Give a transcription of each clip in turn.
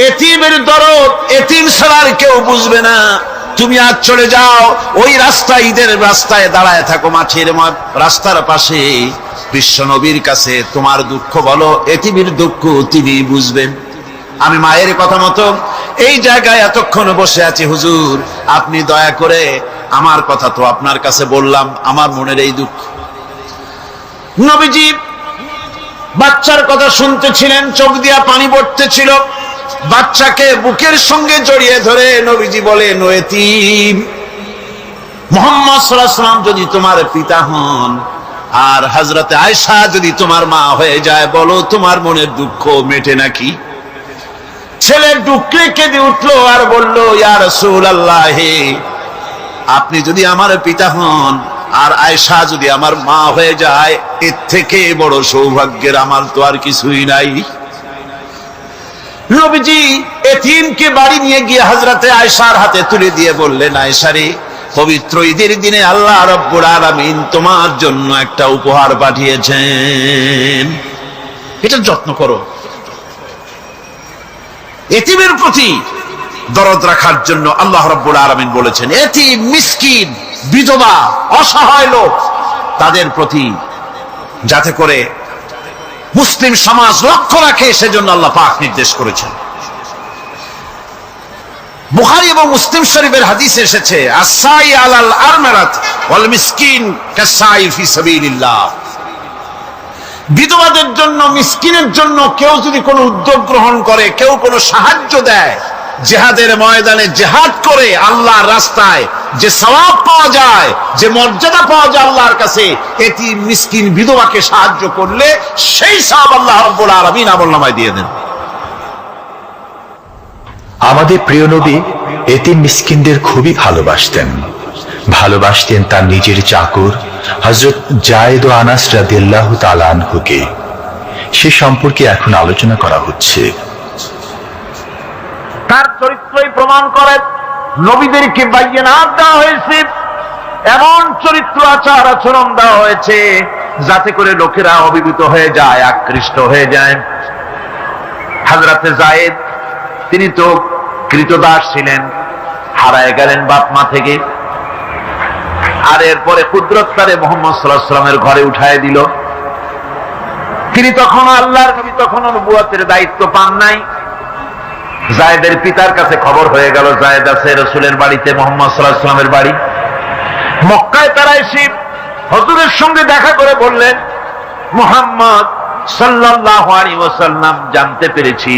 এতিমের দরদ এতিম ছাড়া আর কেউ বুঝবে না। তুমি আজ চলে যাও, ওই রাস্তায়, ঈদের রাস্তায় দাঁড়ায় থাকো, মাঠের রাস্তার পাশে, বিশ্ব নবীর কাছে তোমার দুঃখ বলো, এতিমের দুঃখ তিনি বুঝবেন। আমি মায়ের কথা মতো এই জায়গায় এতক্ষণ বসে আছি, হুজুর আপনি দয়া করে, আমার কথা তো আপনার কাছে বললাম, আমার মনের এই দুঃখ। নবীজি বাচ্চার কথা শুনতেছিলেন, চোখ দিয়া পানি পড়তেছিল। বাচ্চাকে বুকের সঙ্গে জড়িয়ে ধরে নবীজি বলেন, ও এতিম, মুহাম্মদ সাল্লাল্লাহু আলাইহি ওয়াসাল্লাম যদি তোমার পিতা হন আর হযরতে আয়েশা যদি তোমার মা হয়ে যায়, বলো তোমার মনের দুঃখ মেটে নাকি? ছেলে ডুকরে কেঁদে উঠলো আর বলল, ইয়া রাসূলুল্লাহ, আপনি যদি আমার পিতা হন আর আয়েশা যদি আমার মা হয়ে যায়, এর থেকে বড় সৌভাগ্যের আমার তো আর কিছুই নাই। নবীজি এতিমকে বাড়ি নিয়ে গিয়ে হযরতে আয়েশার হাতে তুলে দিয়ে বললেন, আয়েশা রে, পবিত্র ঈদের দিনে আল্লাহ রাব্বুল আলামিন তোমার জন্য একটা উপহার পাঠিয়েছেন, এটা যত্ন করো। এতিমের প্রতি দরদ রাখার জন্য আল্লাহ রাব্বুল আলামিন বলেছেন, এতিম, মিসকিন, বিধবা, অসহায় লোক, তাদের প্রতি যাতে করে মুসলিম সমাজ লক্ষ্য রাখে, সেজন্য আল্লাহ পাক নির্দেশ করেছেন। বুখারী এবং মুসলিম শরীফের হাদিসে এসেছে, আস-সাই আলাল আরমারাত ওয়াল মিসকিন কাস-সাই ফি সাবিলিল্লাহ। বিধবাদের জন্য, মিসকিনের জন্য কেউ যদি কোনো উদ্যোগ গ্রহণ করে, কেউ কোনো সাহায্য দেয়, জিহাদের ময়দানে জিহাদ করে আল্লাহর রাস্তায় যে সওয়াব পাওয়া যায়, যে মর্যাদা পাওয়া যায় আল্লাহর কাছে, এতিম, মিসকিন, বিধবাকে সাহায্য করলে সেই সওয়াব আল্লাহ রাব্বুল আলামিন আমলনামায় দিয়ে দেন। আমাদের প্রিয় নবী এতিম মিসকিনদের খুবই ভালোবাসতেন। ভালোবাসতেন তার নিজের চাকর হযরত যায়েদ ও আনাস রাদিয়াল্লাহু তাআলা আনহুকে। সে সম্পর্কে এখন আলোচনা করা হচ্ছে। তার চরিত্রই প্রমাণ করে নবীদেরকে বাইয়িনাত দেওয়া হয়েছে, এমন চরিত্র, আচার আচরণ দেওয়া হয়েছে যাতে করে লোকেরা অভিভূত হয়ে যায়, আকৃষ্ট হয়ে যায়। হযরতে যায়েদ, তিনি তো কৃতদাস ছিলেন, হারায় গেলেন বাপ মা থেকে, আর এরপরে কুদরত তারে মুহাম্মদ সাল্লাল্লাহু আলাইহি ওয়াসাল্লামের ঘরে উঠায় দিল। তিনি তখন আল্লাহর নবী, তখন নবুয়তের দায়িত্ব পান নাই। যায়েদের পিতার কাছে খবর হয়ে গেল, যায়েদ আছে রাসূলের বাড়িতে, মুহাম্মদ সাল্লাল্লাহু আলাইহি ওয়াসাল্লামের বাড়ি মক্কায়। তারা এসে হুজুরের সঙ্গে দেখা করে বললেন, মুহাম্মদ সাল্লাল্লাহু আলাইহি ওয়াসাল্লাম, জানতে পেরেছি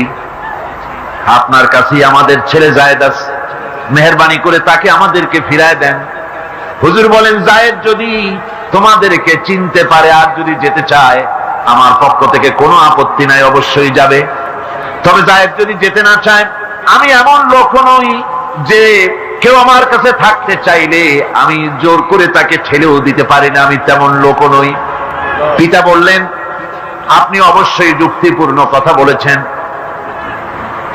আপনার কাছেই আমাদের ছেলে যায়েদ আছে, মেহেরবানি করে তাকে আমাদেরকে ফিরায় দেন। হুজুর বলেন, যায়েদ যদি তোমাদেরকে চিনতে পারে আর যদি যেতে চায়, আমার পক্ষ থেকে কোনো আপত্তি নাই, অবশ্যই যাবে। তবে যায়েদ যদি যেতে না চায়, আমি এমন লোক নই যে কেউ আমার কাছে থাকতে চাইলে আমি জোর করে তাকে ছেড়েও দিতে পারি না, আমি তেমন লোক নই। পিতা বললেন, আপনি অবশ্যই যুক্তিপূর্ণ কথা বলেছেন।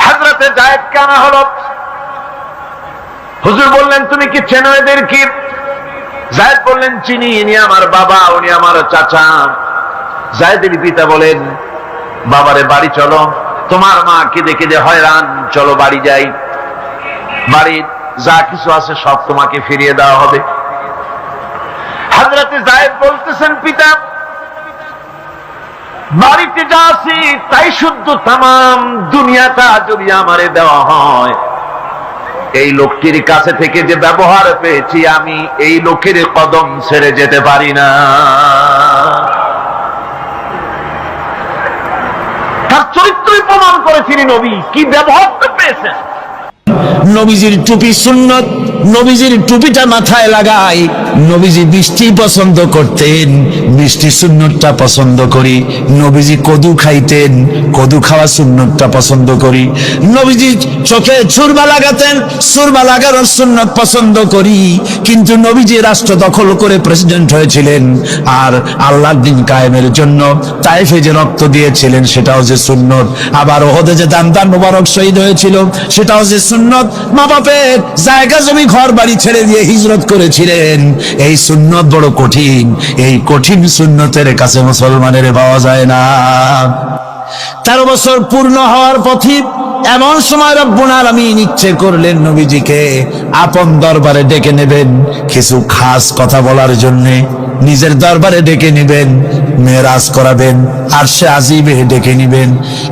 হযরতে যায়েদ কেন হলো? হুজুর বললেন, তুমি কি চেনো এদেরকে? যায়েদ বললেন, চিনি, ইনি আমার বাবা, উনি আমার চাচা। যায়েদের পিতা বলেন, বাবারে বাড়ি চলো, তোমার মা কেঁদে কেঁদে হয়রান, চলো বাড়ি যাই, বাড়ির যা কিছু আছে সব তোমাকে ফিরিয়ে দেওয়া হবে। হযরতে যায়েদ বলতেছেন, পিতা, বাড়িতে যা আছে তাই শুদ্ধ, তামাম দুনিয়াটা যদি আমারে দেওয়া হয়, এই লোকটির কাছে থেকে যে ব্যবহার পেয়েছি, আমি এই লোকের কদম ছেড়ে যেতে পারি না। তার চরিত্রই প্রমাণ করে তিনি নবী, কি ব্যবহার পেয়েছেন। নবীজির টুপি সুন্নত, নবীজির টুপিটা মাথায় লাগায়। নবীজি মিষ্টি পছন্দ করতেন, মিষ্টি সুন্নতটা পছন্দ করি। নবীজি কদু খাইতেন, কদু খাওয়া সুন্নতটা পছন্দ করি। নবীজি চোখে সুরমা লাগাতেন, সুরমা লাগানোর সুন্নত পছন্দ করি। কিন্তু নবীজি রাষ্ট্র দখল করে প্রেসিডেন্ট হয়েছিলেন, আর আল্লাহর দ্বীন কায়েমের জন্য তায়েফে যে রক্ত দিয়েছিলেন, সেটাও যে সুন্নত। আবার ওহদে যে দান মোবারক শহীদ হয়েছিল, সেটাও যে সুন্নত। মা বাপের জায়গা জমি ঘর বাড়ি ছেড়ে দিয়ে হিজরত করেছিলেন। এই সুন্নত বড় কঠিন, এই কঠিন সুন্নতের কাছে মুসলমানের পাওয়া যায় না। 13 বছর পূর্ণ হওয়ার পথে এমন সময় রব্বুল আলামিন ইচ্ছে করলেন নবীজিকে আপন দরবারে ডেকে নেবেন, কিছু খাস কথা বলার জন্য নিজের দরবারে ডেকে নেবেন, মেরাজ করাবেন, আরশে আজিমে ডেকে নেবেন।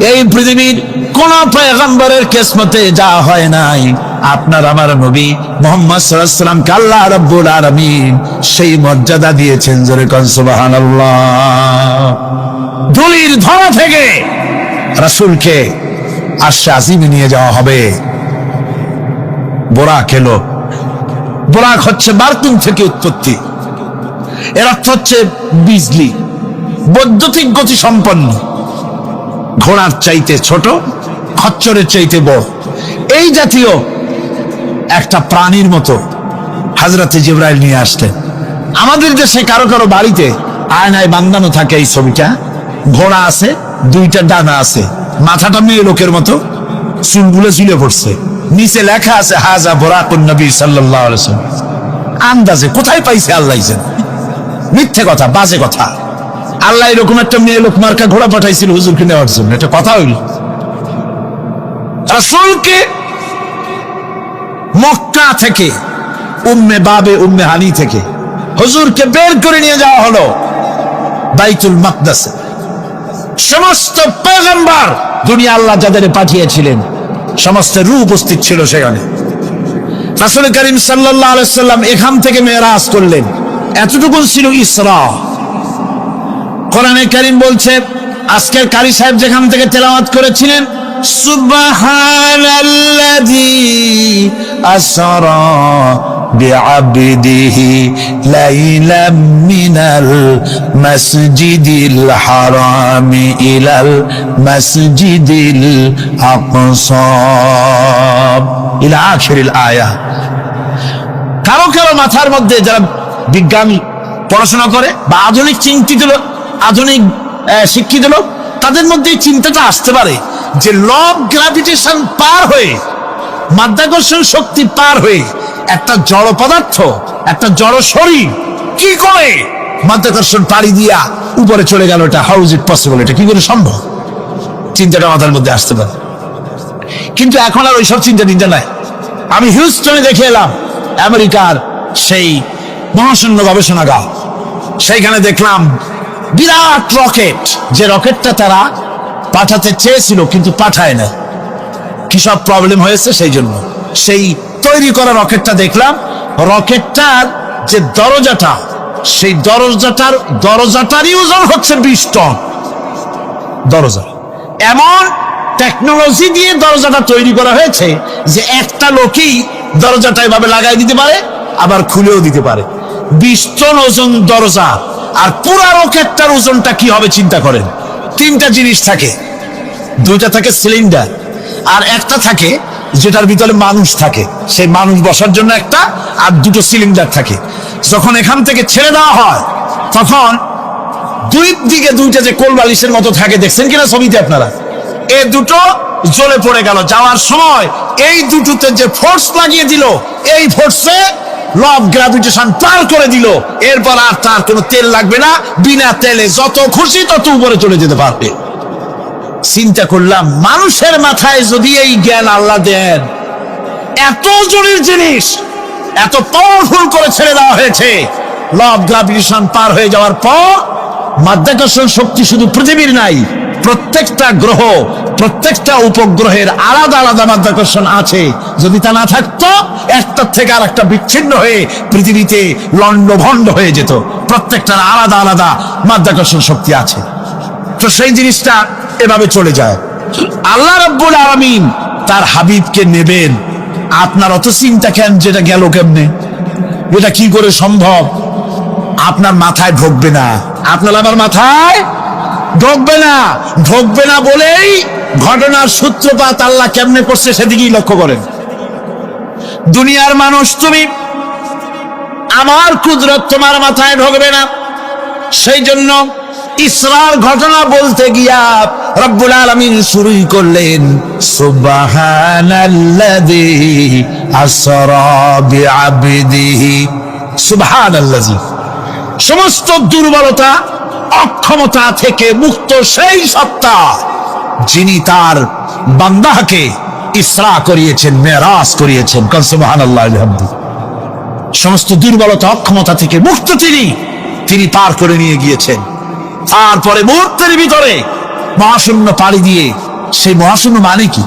এই পৃথিবীর কোন পয়গম্বরের কিসমতে যা হয় নাই, আপনার আমার নবী মুহাম্মদ সাল্লাল্লাহু আলাইহি ওয়াসাল্লামকে আল্লাহ রাব্বুল আলামিন সেই মর্যাদা দিয়েছেন। জোরে কোন সুবহানাল্লাহ। ধুলির ধরা থেকে রাসূলকে আরশে আজিমে নিয়ে যাওয়া হবে। বোরাক এলো। বোরাক হচ্ছে বারকুন থেকে উৎপত্তি। এর অর্থ হচ্ছে বিজলি, বৈদ্যুতিক গতি সম্পন্ন, ঘোড়ার চাইতে ছোট, খচ্চরের চাইতে বড়, এই জাতীয় একটা প্রাণীর মতো হযরতে জিবরাইল নিয়ে আসলেন। আমাদের দেশে কারো কারো বাড়িতে আয়নায় বাঁধানো থাকে এই ছবিটা। ঘোড়া আছে, দুইটা ডানা আছে, মাথাটা মেয়ে লোকের মতো, চুলগুলো ঝুলে পড়ছে, নিচে লেখা আছে হাজা বুরাকুন নবী সাল্লাল্লাহু আলাইহি ওয়াসাল্লাম। আন্দাজে কোথায় পাইছে আল্লাহ জানে, মিথ্যে কথা, বাজে কথা। আল্লাহ এরকম একটা মেয়ে লোক মার্কা ঘোড়া পাঠাইছিল হুজুরকে নেওয়ার জন্য, এটা কথা হইল? রাসূলকে মক্কা থেকে উম্মে হানি থেকে হুজুরকে বের করে নিয়ে যাওয়া হলো বাইতুল মাকদাসে। সমস্ত পয়গম্বর দুনিয়া আল্লাহ যাদের পাঠিয়েছিলেন সমস্ত রূহ উপস্থিত ছিল সেখানে। রাসূল করিম সাল্লাল্লাহু আলাইহি ওয়াসাল্লাম এখান থেকে মেরাজ করলেন। এতটুকু ছিল ইসরা। কোরআনে কারীম বলছে, আজকের কারি সাহেব যেখান থেকে তেলাওয়াত করেছিলেন, সুবহানাল্লাযী আসরা বিআবদিহি লাইলাম মিনাল মাসজিদিল হারামি ইলাল মাসজিদিল আকসা ইলা আখিরিল আয়া। কারো কারো মাথার মধ্যে যারা বিজ্ঞানী পড়াশোনা করে বা আধুনিক চিন্তিত লোক, আধুনিক শিক্ষিত লোক, তাদের মধ্যে এই চিন্তাটা আসতে পারে যে ল অফ গ্র্যাভিটেশন পার হয়ে, মাধ্যাকর্ষণ শক্তি পার হয়ে একটা জড় পদার্থ, একটা জড় শরীর কি করে মাধ্যাকর্ষণ পাড়ি দিয়া উপরে চলে গেল, এটা হাউ ইজ ইট পসিবল, এটা কি করে সম্ভব? চিন্তাটা মাথার মধ্যে আসতে পারে। কিন্তু এখন আর ওইসব চিন্তা নাই। আমি হিউস্টনে দেখে এলাম, আমেরিকার সেই মহাশূন্য গবেষণাগার, সেইখানে দেখলাম বিরাট রকেট, যে রকেটটা তারা পাঠাতে চেয়েছিল কিন্তু পাঠায় না, কি সব প্রবলেম হয়েছে সেই জন্য। সেই তৈরি করা রকেটটা দেখলাম, রকেটটার যে দরজাটা, সেই দরজাটারই ওজন হচ্ছে 20 টন। দরজা এমন টেকনোলজি দিয়ে দরজাটা তৈরি করা হয়েছে যে একটা লোকই দরজাটা এভাবে লাগাই দিতে পারে, আবার খুলেও দিতে পারে। 20 টন ওজন দরজা। আর পুরা রকেটটার ওজনটা কি হবে চিন্তা করেন। 3টা জিনিস থাকে, 2টা থাকে সিলিন্ডার, আর একটা থাকে যেটার ভিতরে মানুষ থাকে, সেই মানুষ বসার জন্য একটা, আর 2টো সিলিন্ডার থাকে। যখন এখান থেকে ছেড়ে দেওয়া হয় তখন দুই দিকে 2টা যে কোল বালিশের মতো থাকে, দেখছেন কিনা ছবিতে আপনারা, এই 2টো জ্বলে পড়ে গেল। যাওয়ার সময় এই 2টোতে যে ফোর্স লাগিয়ে দিল, এই ফোর্সে ল অফ গ্র্যাভিটেশন পার করে দিল। এরপর আর তার কোনো তেল লাগবে না, বিনা তেলে যত খুশি তত উপরে চলে যেতে পারবে। চিন্তা করলাম, মানুষের মাথায় যদি এই জ্ঞান আল্লাহ দেন, এত জরুরি জিনিস এত পাওয়ারফুল করে ছেড়ে দেওয়া হয়েছে, ল অফ গ্র্যাভিটেশন পার হয়ে যাওয়ার পর মাধ্যাকর্ষণ শক্তি শুধু পৃথিবীর নাই, প্রত্যেকটা গ্রহ, প্রত্যেকটা উপগ্রহের আলাদা আলাদা মাধ্যাকর্ষণ আছে। যদি তা না থাকতো, একটার থেকে আর একটা বিচ্ছিন্ন হয়ে পৃথিবীতে লন্ডভন্ড হয়ে যেত। প্রত্যেকটার আলাদা আলাদা মাধ্যাকর্ষণ শক্তি আছে। তো সেই জিনিসটা এভাবে চলে যায়। আল্লাহ রাব্বুল আলামিন তার হাবিবকে নেবেন, আপনার অত চিন্তা কেন, যেটা গেল কেমনে, এটা কি করে সম্ভব? আপনার মাথায় ঢুকবে না, আপনার আমার মাথায় ঢুকবে না। ঢুকবে না বলেই ঘটনার সূত্রপাত আল্লাহ কেমনে করছে সেদিকেই লক্ষ্য করেন। দুনিয়ার মানুষ, তুমি আমার কুদরত তোমার মাথায় ঢুকবে না। সেই জন্য ইসরার ঘটনা বলতে গিয়া রব্বুল আলামিন শুরুই করলেন সুবহানাল্লাযী আসরা বিআবদিহি। সুবহানাল্লাযী, সমস্ত দুর্বলতা অক্ষমতা থেকে মুক্ত সেই সত্তা যিনি তার বান্দাকে ইসরা করিয়েছেন, মেরাজ করিয়েছেন। সুবহানাল্লাহ। সমস্ত দুর্বলতা, অক্ষমতা থেকে মুক্ত তিনি পার করে নিয়ে গিয়েছেন। তারপরে মুহূর্তের ভিতরে মহাশূন্য পাড়ি দিয়ে, সেই মহাশূন্য মানে কি?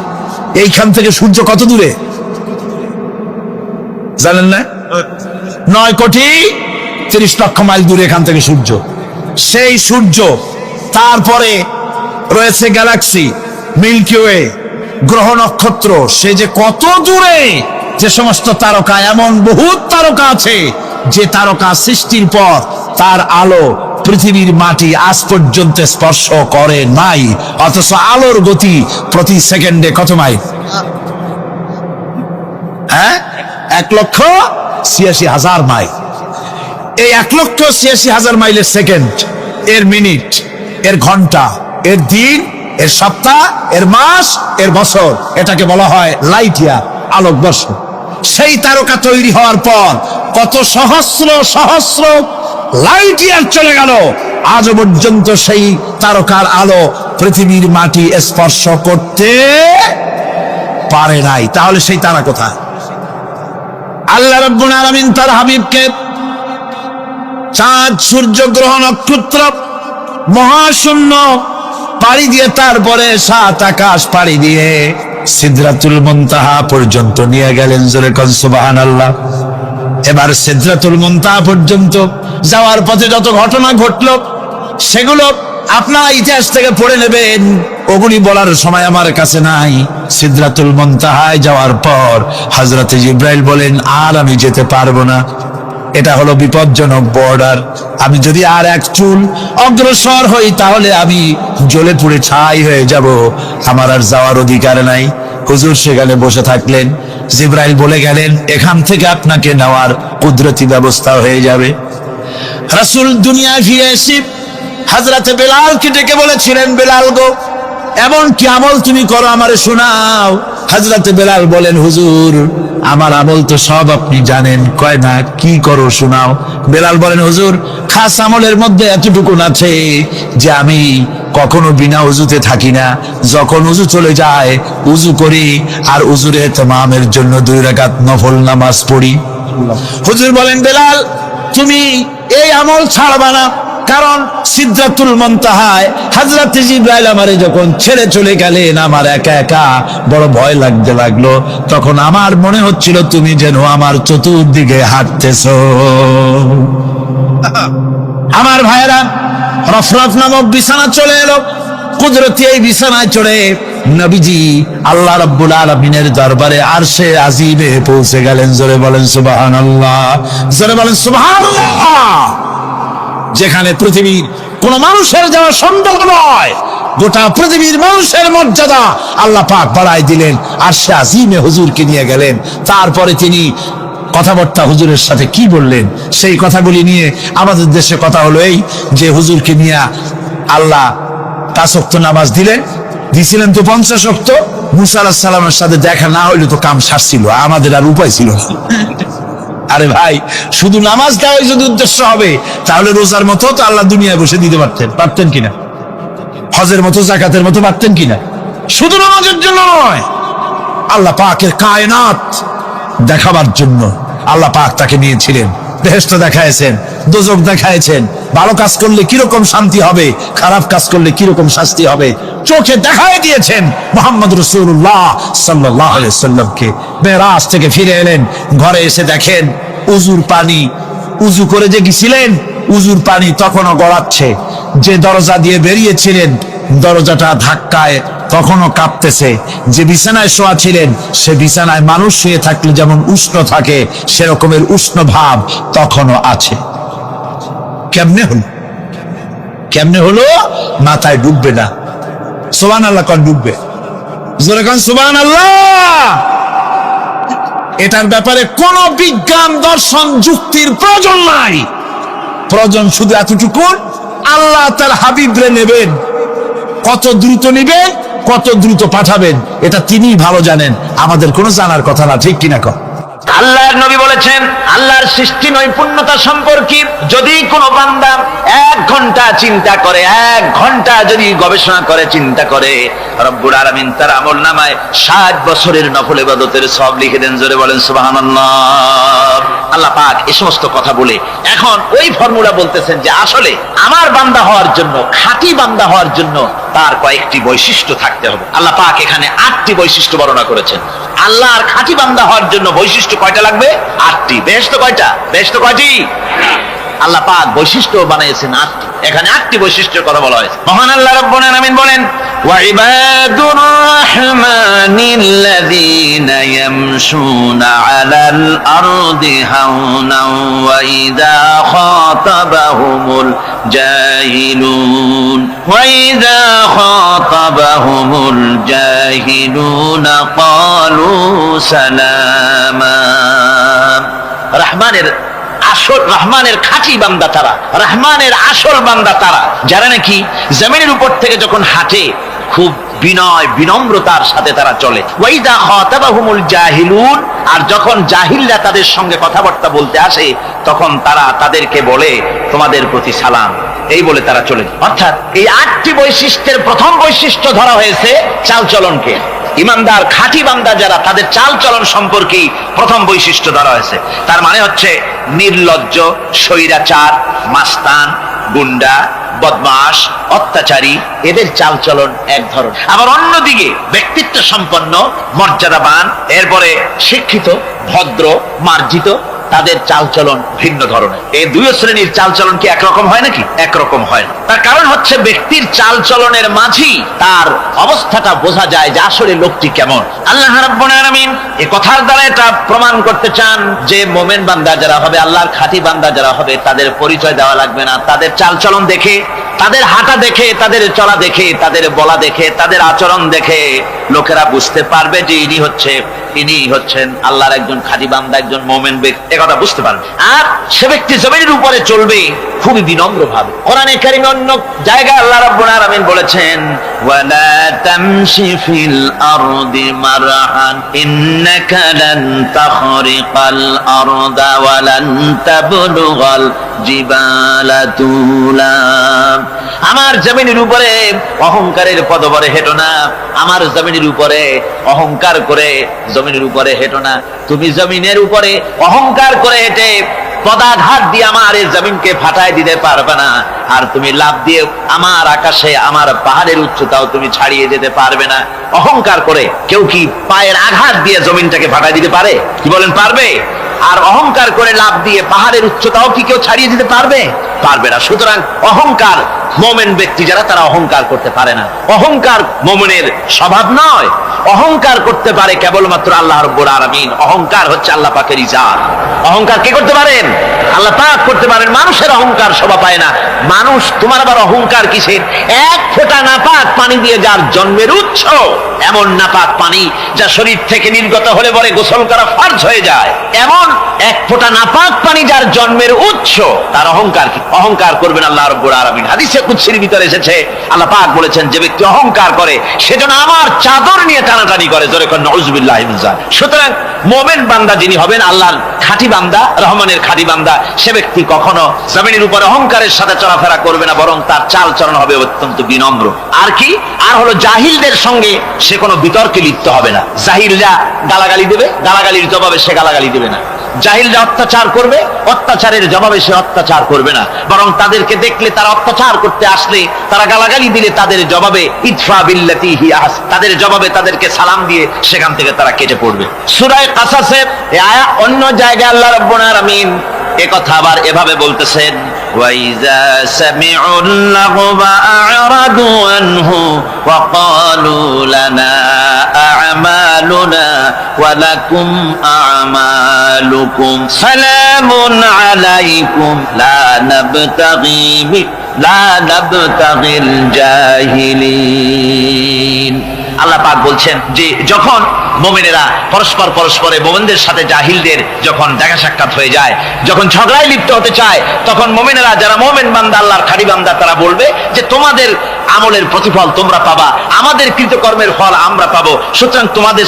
এইখান থেকে সূর্য কত দূরে জানেন না? 9,30,00,000 মাইল দূরে এখান থেকে সূর্য। সেই সূর্য, তারপরে রয়েছে গ্যালাক্সি, মিল্কি ওয়ে, গ্রহ নক্ষত্র, সে যে কত দূরে, যে সমস্ত তারকা, এমন বহুত তারকা আছে যে তারকা সৃষ্টির পর তার আলো পৃথিবীর মাটি আজ পর্যন্ত স্পর্শ করে নাই, অথচ আলোর গতি প্রতি সেকেন্ডে কত মাইল? 1,86,000 মাইল। এই 1,86,000 মাইলের সেকেন্ড, এর মিনিট, এর ঘন্টা, এর দিন, এর সপ্তাহ, এর মাস, এর বছর, এটাকে বলা হয় লাইট ইয়ার, আলোকবর্ষ। সেই তারকা তৈরি হওয়ার পর কত সহস্র সহস্র লাইট ইয়ার চলে গেল, আজ পর্যন্ত সেই তারকার আলো পৃথিবীর মাটি স্পর্শ করতে পারে নাই। তাহলে সেই তারা কোথায়? আল্লাহ রাব্বুল আলামিন তার হাবিবকে চাঁদ, সূর্য, গ্রহ, নক্ষত্র, মহাশূন্য পাড়ি দিয়ে, তারপরে 7 আকাশ পাড়ি দিয়ে সিদরাতুল মুনতাহা পর্যন্ত নিয়ে গেলেন। জোরে কোন সুবহানাল্লাহ। এবার সিদরাতুল মুনতাহা পর্যন্ত যাওয়ার পথে যত ঘটনা ঘটলো, সেগুলো আপনারা ইতিহাস থেকে পড়ে নেবেন, ওগুলি বলার সময় আমার কাছে নাই। সিদরাতুল মুনতাহায় যাওয়ার পর হযরত জিবরাইল বলেন, আর আমি যেতে পারবো না, এটা হলো বিপজ্জনক বর্ডার। আমি যদি আর এক চুল অগ্রসর হই তাহলে আমি জ্বলে পুড়ে ছাই হয়ে যাব, আমার আর যাওয়ার অধিকার নাই। হুজুর সেখানে বসে থাকলেন। জিবরাইল বলে গেলেন, এখান থেকে আপনাকে নেওয়ার কুদরতি ব্যবস্থা হয়ে যাবে। রাসূল দুনিয়ায় ফিরে এসে হযরতে বেলালকে ডেকে বলেছিলেন, বেলাল গো, এমন কি আমল তুমি করো আমারে শোনাও। হযরতে বেলাল বলেন, হুজুর আমার আমল তো সব আপনি জানেন। কয় না, কি করো শোনাও। বেলাল বলেন, হুজুর খাস আমলের মধ্যে এতটুকু আছে যে আমি কখনো বিনা উজুতে থাকি না, যখন উজু চলে যায় উজু করি, আর উজুর ইহতিমামের জন্য 2 রাকাত নফল নামাজ পড়ি। হুজুর বলেন, বেলাল তুমি এই আমল ছাড়বা না, কারণ সিদরাতুল মুনতাহায় হযরত জিবরাইল আমারে যখন ছেড়ে চলে গেলেন, আমার একা একা বড় ভয় লাগতে লাগলো। তখন আমার মনে হচ্ছিল তুমি যেন আমার চতুর্দিকে হাঁটতেছো। আমার ভাইয়েরা, রফরফ নামক বিছানা চলে এলো। কুদরতি এই বিছানায় চড়ে নবীজি আল্লাহ রাব্বুল আলামিনের দরবারে আরশে আজিমে পৌঁছে গেলেন। জোরে বলেন সুবহানাল্লাহ, জোরে বলেন সুবহানাল্লাহ। যেখানে পৃথিবীর কোন মানুষের যাওয়া সম্ভব নয়, গোটা পৃথিবীর মানুষের মর্যাদা আল্লাহ পাক বাড়াই দিলেন, আরশে আজিমে হুজুরকে নিয়ে গেলেন। তারপরে তিনি কথাবার্তা হুজুরের সাথে কি বললেন, সেই কথাগুলি নিয়ে আমাদের দেশে কথা হলো এই যে হুজুরকে নিয়ে আল্লাহ 5 ওয়াক্ত নামাজ দিছিলেন তো 50 ওয়াক্ত। মুসা আলাইহিস সালামের সাথে দেখা না হইলে তো কাম সারছিল, আমাদের আর উপায় ছিল না। আরে ভাই, শুধু নামাজ দেওয়াই যদি উদ্দেশ্য হবে তাহলে রোজার মতো তো আল্লাহ দুনিয়ায় বসে দিতে পারতেন কিনা? হজের মতো, যাকাতের মতো পারতেন কিনা? শুধু নামাজের জন্য নয়, আল্লাহ পাকের কায়নাত দেখাবার জন্য আল্লাহ পাক তাকে নিয়েছিলেন। বেহেশত দেখাইছেন, দোজখ দেখাইছেন, ভালো কাজ করলে কিরকম শান্তি হবে, খারাপ কাজ করলে কিরকম শাস্তি হবে চোখে দেখাই দিয়েছেন মুহাম্মদ রাসূলুল্লাহ সাল্লাল্লাহু আলাইহি ওয়াসাল্লামকে। মেরাজ থেকে ফিরে এলেন, ঘরে এসে দেখেন উজুর পানি, উজু করে যে গেছিলেন উজুর পানি তখনও গড়াচ্ছে। যে দরজা দিয়ে বেরিয়েছিলেন দরজাটা ধাক্কায় তখনও কাঁপতেছে। যে বিছানায় শোয়া ছিলেন সে বিছানায় মানুষ শুয়ে থাকলে যেমন উষ্ণ থাকে সেরকমের উষ্ণ ভাব তখনও আছে। কেমনে হলো? মাথায় ডুববে না। সুবহানাল্লাহ কোন ডুববে? জোরে কোন সুবহানাল্লাহ। এটার ব্যাপারে কোন বিজ্ঞান, দর্শন, যুক্তির প্রয়োজন নাই। প্রয়োজন শুধু এতটুকু, আল্লাহ তার হাবিবরে নেবেন, কত দ্রুত নেবেন, কত দ্রুত পাঠাবেন, এটা তিনিই ভালো জানেন, আমাদের কোনো জানার কথা না। ঠিক কিনা কর? আল্লাহর নবী বলেছেন আল্লাহর সৃষ্টি নৈপুণ্যতা সম্পর্কে যদি কোনো বান্দা 1 ঘন্টা চিন্তা করে, 1 ঘন্টা যদি গবেষণা করে, চিন্তা করে, রব্বুল আলামিন তার আমলনামায় 60 বছরের নফল ইবাদতের সওয়াব লিখে দেন। জোরে বলেন সুবহানাল্লাহ। আল্লাহ পাক এই সমস্ত কথা বলে এখন ওই ফর্মুলা বলতেছেন যে আসলে আমার বান্দা হওয়ার জন্য, খাঁটি বান্দা হওয়ার জন্য তার কয়েকটি বৈশিষ্ট্য থাকতে হবে। আল্লাহ পাক এখানে 8টি বৈশিষ্ট্য বর্ণনা করেছেন। আল্লাহর খাঁটি বান্দা হওয়ার জন্য বৈশিষ্ট্য কয়টা লাগবে? 8টি। বেহেশত কয়টা? বেহেশত কয়টি? আল্লাহ পাক বৈশিষ্ট্য বানিয়েছেন 8টি। এখানে 8টি বৈশিষ্ট্যের কথা বলা হয়েছে। মহান আল্লাহ রাব্বুল আলামিন বলেন, ওয়া ইবাদুর রাহমানিল্লাযীনা ইয়ামশুনা আলাল আরদি হাওনাও ওয়া ইযা খাতাবাহুমুল জাহিলুন ক্বালু সালামা। রহমানের খাঁটি বান্দা তারা, রহমানের আসল বান্দা তারা যারা নাকি জমিনের উপর থেকে যখন হাঁটে খুব বিনয় বিনম্রতার সাথে তারা চলে। ওয়াইদা খাতাবাহুমুল জাহিলুন, আর যখন জাহিলরা তাদের সঙ্গে কথাবার্তা বলতে আসে তখন তারা তাদেরকে বলে তোমাদের প্রতি সালাম, এই বলে তারা চলে যায়। অর্থাৎ এই 8টি বৈশিষ্ট্যের প্রথম বৈশিষ্ট্য ধরা হয়েছে চালচলনকে। ইমানদার খাঁটি বান্দা যারা, তাদের চালচলন সম্পর্কেই প্রথম বৈশিষ্ট্য ধরা হয়েছে। তার মানে হচ্ছে নির্লজ্জ, স্বৈরাচার, মাস্তান, গুন্ডা, বদমাশ, অত্যাচারী, এদের চালচলন এক ধরন। আবার অন্যদিকে ব্যক্তিত্ব সম্পন্ন, মর্যাদাবান, এরপরে শিক্ষিত, ভদ্র, মার্জিত, তাদের চালচলন ভিন্ন ধরনের। এই দুই শ্রেণীর চালচলন কি একরকম হয় নাকি? একরকম হয় না। তার কারণ হচ্ছে ব্যক্তির চালচলনের মাঝেই তার অবস্থাটা বোঝা যায় যে আসলে লোকটি কেমন। আল্লাহ রাব্বুল আলামিন এই কথার দ্বারা এটা প্রমাণ করতে চান যে মুমিন বান্দা যারা হবে, আল্লাহর খাঁটি বান্দা যারা হবে, তাদের পরিচয় দেওয়া লাগবে না। তাদের চালচলন দেখে, তাদের হাঁটা দেখে, তাদের চলা দেখে, তাদের বলা দেখে, তাদের আচরণ দেখে লোকেরা বুঝতে পারবে যে ইনি হচ্ছেন আল্লাহর একজন খাঁটি বান্দা, একজন মুমিন ব্যক্তি, কথা বুঝতে পারবে। আর সে ব্যক্তি জমিনের উপরে চলবে খুবই বিনম্র ভাবে। কোরআনে কারীমে অন্য জায়গায় আল্লাহ রাব্বুল আলামিন বলেছেন, ওয়ালা তামশি ফিল আরদি মারহান ইন্নাকা লান তাখরিকাল আরদা ওয়া লান তাবলুগাল জিবালা তুলা। আমার জমিনের উপরে অহংকারের পদবরে হেঁটো না, আমার জমিনের উপরে অহংকার করে জমিনের উপরে হেঁটো না। তুমি জমিনের উপরে অহংকার করে হেঁটে পদাঘাত দিয়ে আমার এই জমিনকে ফাটায় দিতে পারবে না। আর তুমি লাভ দিয়ে আমার আকাশে, আমার পাহাড়ের উচ্চতাও তুমি ছাড়িয়ে যেতে পারবে না। অহংকার করে কেউ কি পায়ের আঘাত দিয়ে জমিনটাকে ফাটায় দিতে পারে? কি বলেন, পারবে? আর অহংকার করে লাভ দিয়ে পাহাড়ের উচ্চতাও কি কেউ ছাড়িয়ে দিতে পারবে? পারবে না। সুতরাং অহংকার, মুমিন ব্যক্তি যারা, তারা অহংকার করতে পারে না। অহংকার মুমিনের স্বভাব নয়। অহংকার করতে পারে কেবলমাত্র আল্লাহ রাব্বুল আলামিন। অহংকার হচ্ছে আল্লাহ পাকের ইজাত। অহংকার কে করতে পারেন? আল্লাহ পাক করতে পারেন। মানুষের অহংকার শোভা পায় না। মানুষ, তোমার আবার অহংকার কিসের? 1 ফোঁটা নাপাক পানি দিয়ে যার জন্মের উৎস, এমন নাপাক পানি যা শরীর থেকে নির্গত হলে পরে গোসল করা ফরজ হয়ে যায়, এমন 1 ফোঁটা নাপাক পানি যার জন্মের উৎস, তার অহংকার কি? অহংকার করবেন আল্লাহ রাব্বুল আলামিন। হাদিসে কুদসির ভিতরে এসেছে, আল্লাহ পাক বলেছেন যে ব্যক্তি অহংকার করে সেজন্য আমার চাদর নিয়ে টানাটানি করে। জোরে কোন নাউযুবিল্লাহি মিন যালিক। সুতরাং মুমিন বান্দা যিনি হবেন, আল্লাহর খাঁটি বান্দা, রহমানের খাঁটি বান্দা, সে ব্যক্তি কখনো জমিনের উপর অহংকারের সাথে চলাফেরা করবে না, বরং তার চালচলন হবে অত্যন্ত বিনম্র। আর কি? আর হলো জাহিলদের সঙ্গে সে কোনো বিতর্কে লিপ্ত হবে না। জাহিলরা গালাগালি দেবে, গালাগালির জবাবে সে গালাগালি দেবে না। জাহিলরা অত্যাচার করবে, অত্যাচারের জবাবে সে অত্যাচার করবে না, বরং তাদেরকে দেখলে, তারা অত্যাচার করতে আসলে, তারা গালাগালি দিলে তাদের জবাবে ইদফা বিল্লাতি হিয়া আহসান, তাদের জবাবে তাদেরকে সালাম দিয়ে সেখান থেকে তারা কেটে পড়বে। সূরা কাসাসের এই আয়াত অন্য জায়গায় আল্লাহ রাব্বুল আলামিন একথা আবার এভাবে বলতেছেন, ওয়াইজা সামিউল লাগবা আ'রাদু আনহু ওয়া ক্বালু লানা আ'মালুনা ওয়া লাকুম আ'মালুকুম সালামুন আলাইকুম লা নাবতাগিল জাহিলিন। আল্লাহ পাক বলছেন যে যখন মুমিনেরা পরস্পরে মুমিনদের সাথে জাহিলদের যখন দেখা সাক্ষাৎ হয়ে যায়, যখন ঝগড়ায় লিপ্ত হতে চায়, তখন মুমিনেরা যারা মুমিন বান্দা, আল্লাহর খাঁটি বান্দা, তারা বলবে যে তোমাদের আমলের প্রতিফল তোমরা পাবা, আমাদের কৃতকর্মের ফল আমরা পাবো। সুতরাং তোমাদের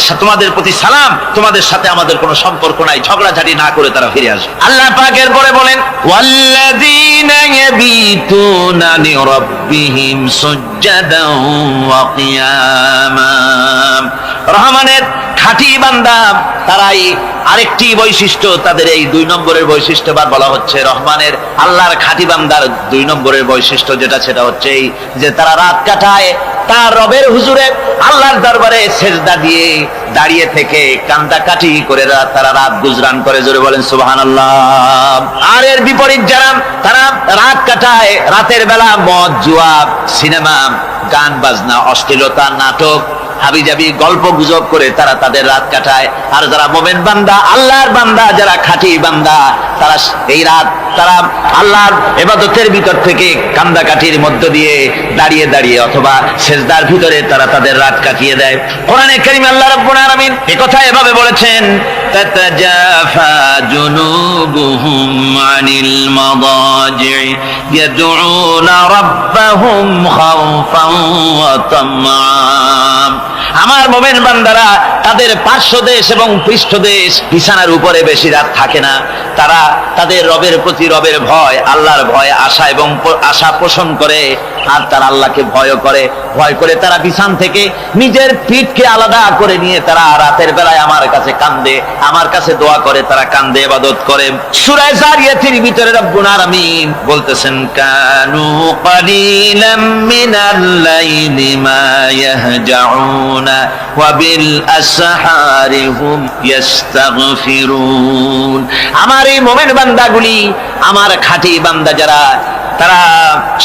প্রতি সালাম, তোমাদের সাথে আমাদের কোনো সম্পর্ক নাই। ঝগড়াঝাটি না করে তারা ফিরে আসবে। আল্লাহ পাক এরপরে বলেন, ওয়াল্লাযীনা ইয়াবীতুনা লিরাব্বিহিম সুজদান ওয়া কিয়ামা। রহমানের খাঁটি বান্দা তারাই আরেকটি বৈশিষ্ট্য, তাদের এই 2 নম্বরের বৈশিষ্ট্য বলা হচ্ছে। রহমানের আল্লাহর খাঁটি বান্দার 2 নম্বরের বৈশিষ্ট্য সেটা হচ্ছে এই যে তারা রাত কাটায় তার রবের হুজুরে আল্লাহর দরবারে সেজদা দিয়ে দাঁড়িয়ে থেকে কান্দাকাটি করে তারা রাত গুজরান করে। জোরে বলেন সুবহানাল্লাহ। আর এর বিপরীত যারা তারা রাত কাটায় রাতের বেলা মদ, জুয়া, সিনেমা, গান বাজনা, অশ্লীলতা, নাটক, হাবিজাবি গল্প গুজব করে তারা তাদের রাত কাটায়। আর যারা মুমিন বান্দা, আল্লাহর বান্দা, যারা খাঁটি বান্দা, তারা এই রাত তারা আল্লাহর ইবাদতের ভিতর থেকে কান্দাকাটির মধ্য দিয়ে দাঁড়িয়ে দাঁড়িয়ে অথবা সেজদার ভিতরে তারা তাদের রাত কাটিয়ে দেয়। কোরআনে কারীমে আল্লাহ রাব্বুল আলামিন এই কথা এভাবে বলেছেন, তাতাজাফা জুনুবুহুম আনিল মাদাজি ইয়াদউনা রাব্বাহুম খাওফান ওয়া তামআন। আমার মুমিন বান্দারা তাদের পার্শ্বদেশ এবং পৃষ্ঠদেশ বিছানার উপরে বেশি রাত থাকে না। তারা তাদের রবের প্রতি রবের ভয়, আল্লাহর ভয়, আশা এবং আশা পোষণ করে। আর তারা আল্লাহকে ভয় করে তারা বিছান থেকে নিজের পিঠকে আলাদা করে নিয়ে তারা রাতের বেলায় আমার কাছে কান্দে, আমার কাছে দোয়া করে, তারা কান্দে, ইবাদত করে। সূরা যারিয়াতের ভিতরে রব্বুল আলামিন বলতেছেন, কানু কালিলাম মিনাল লাইলি মা ইয়াহজাউনা ওয়া বিল আসহারি হুম ইস্তাগফিরুন। আমার এই মুমিন বান্দাগুলি, আমার খাঁটি বান্দা যারা, তারা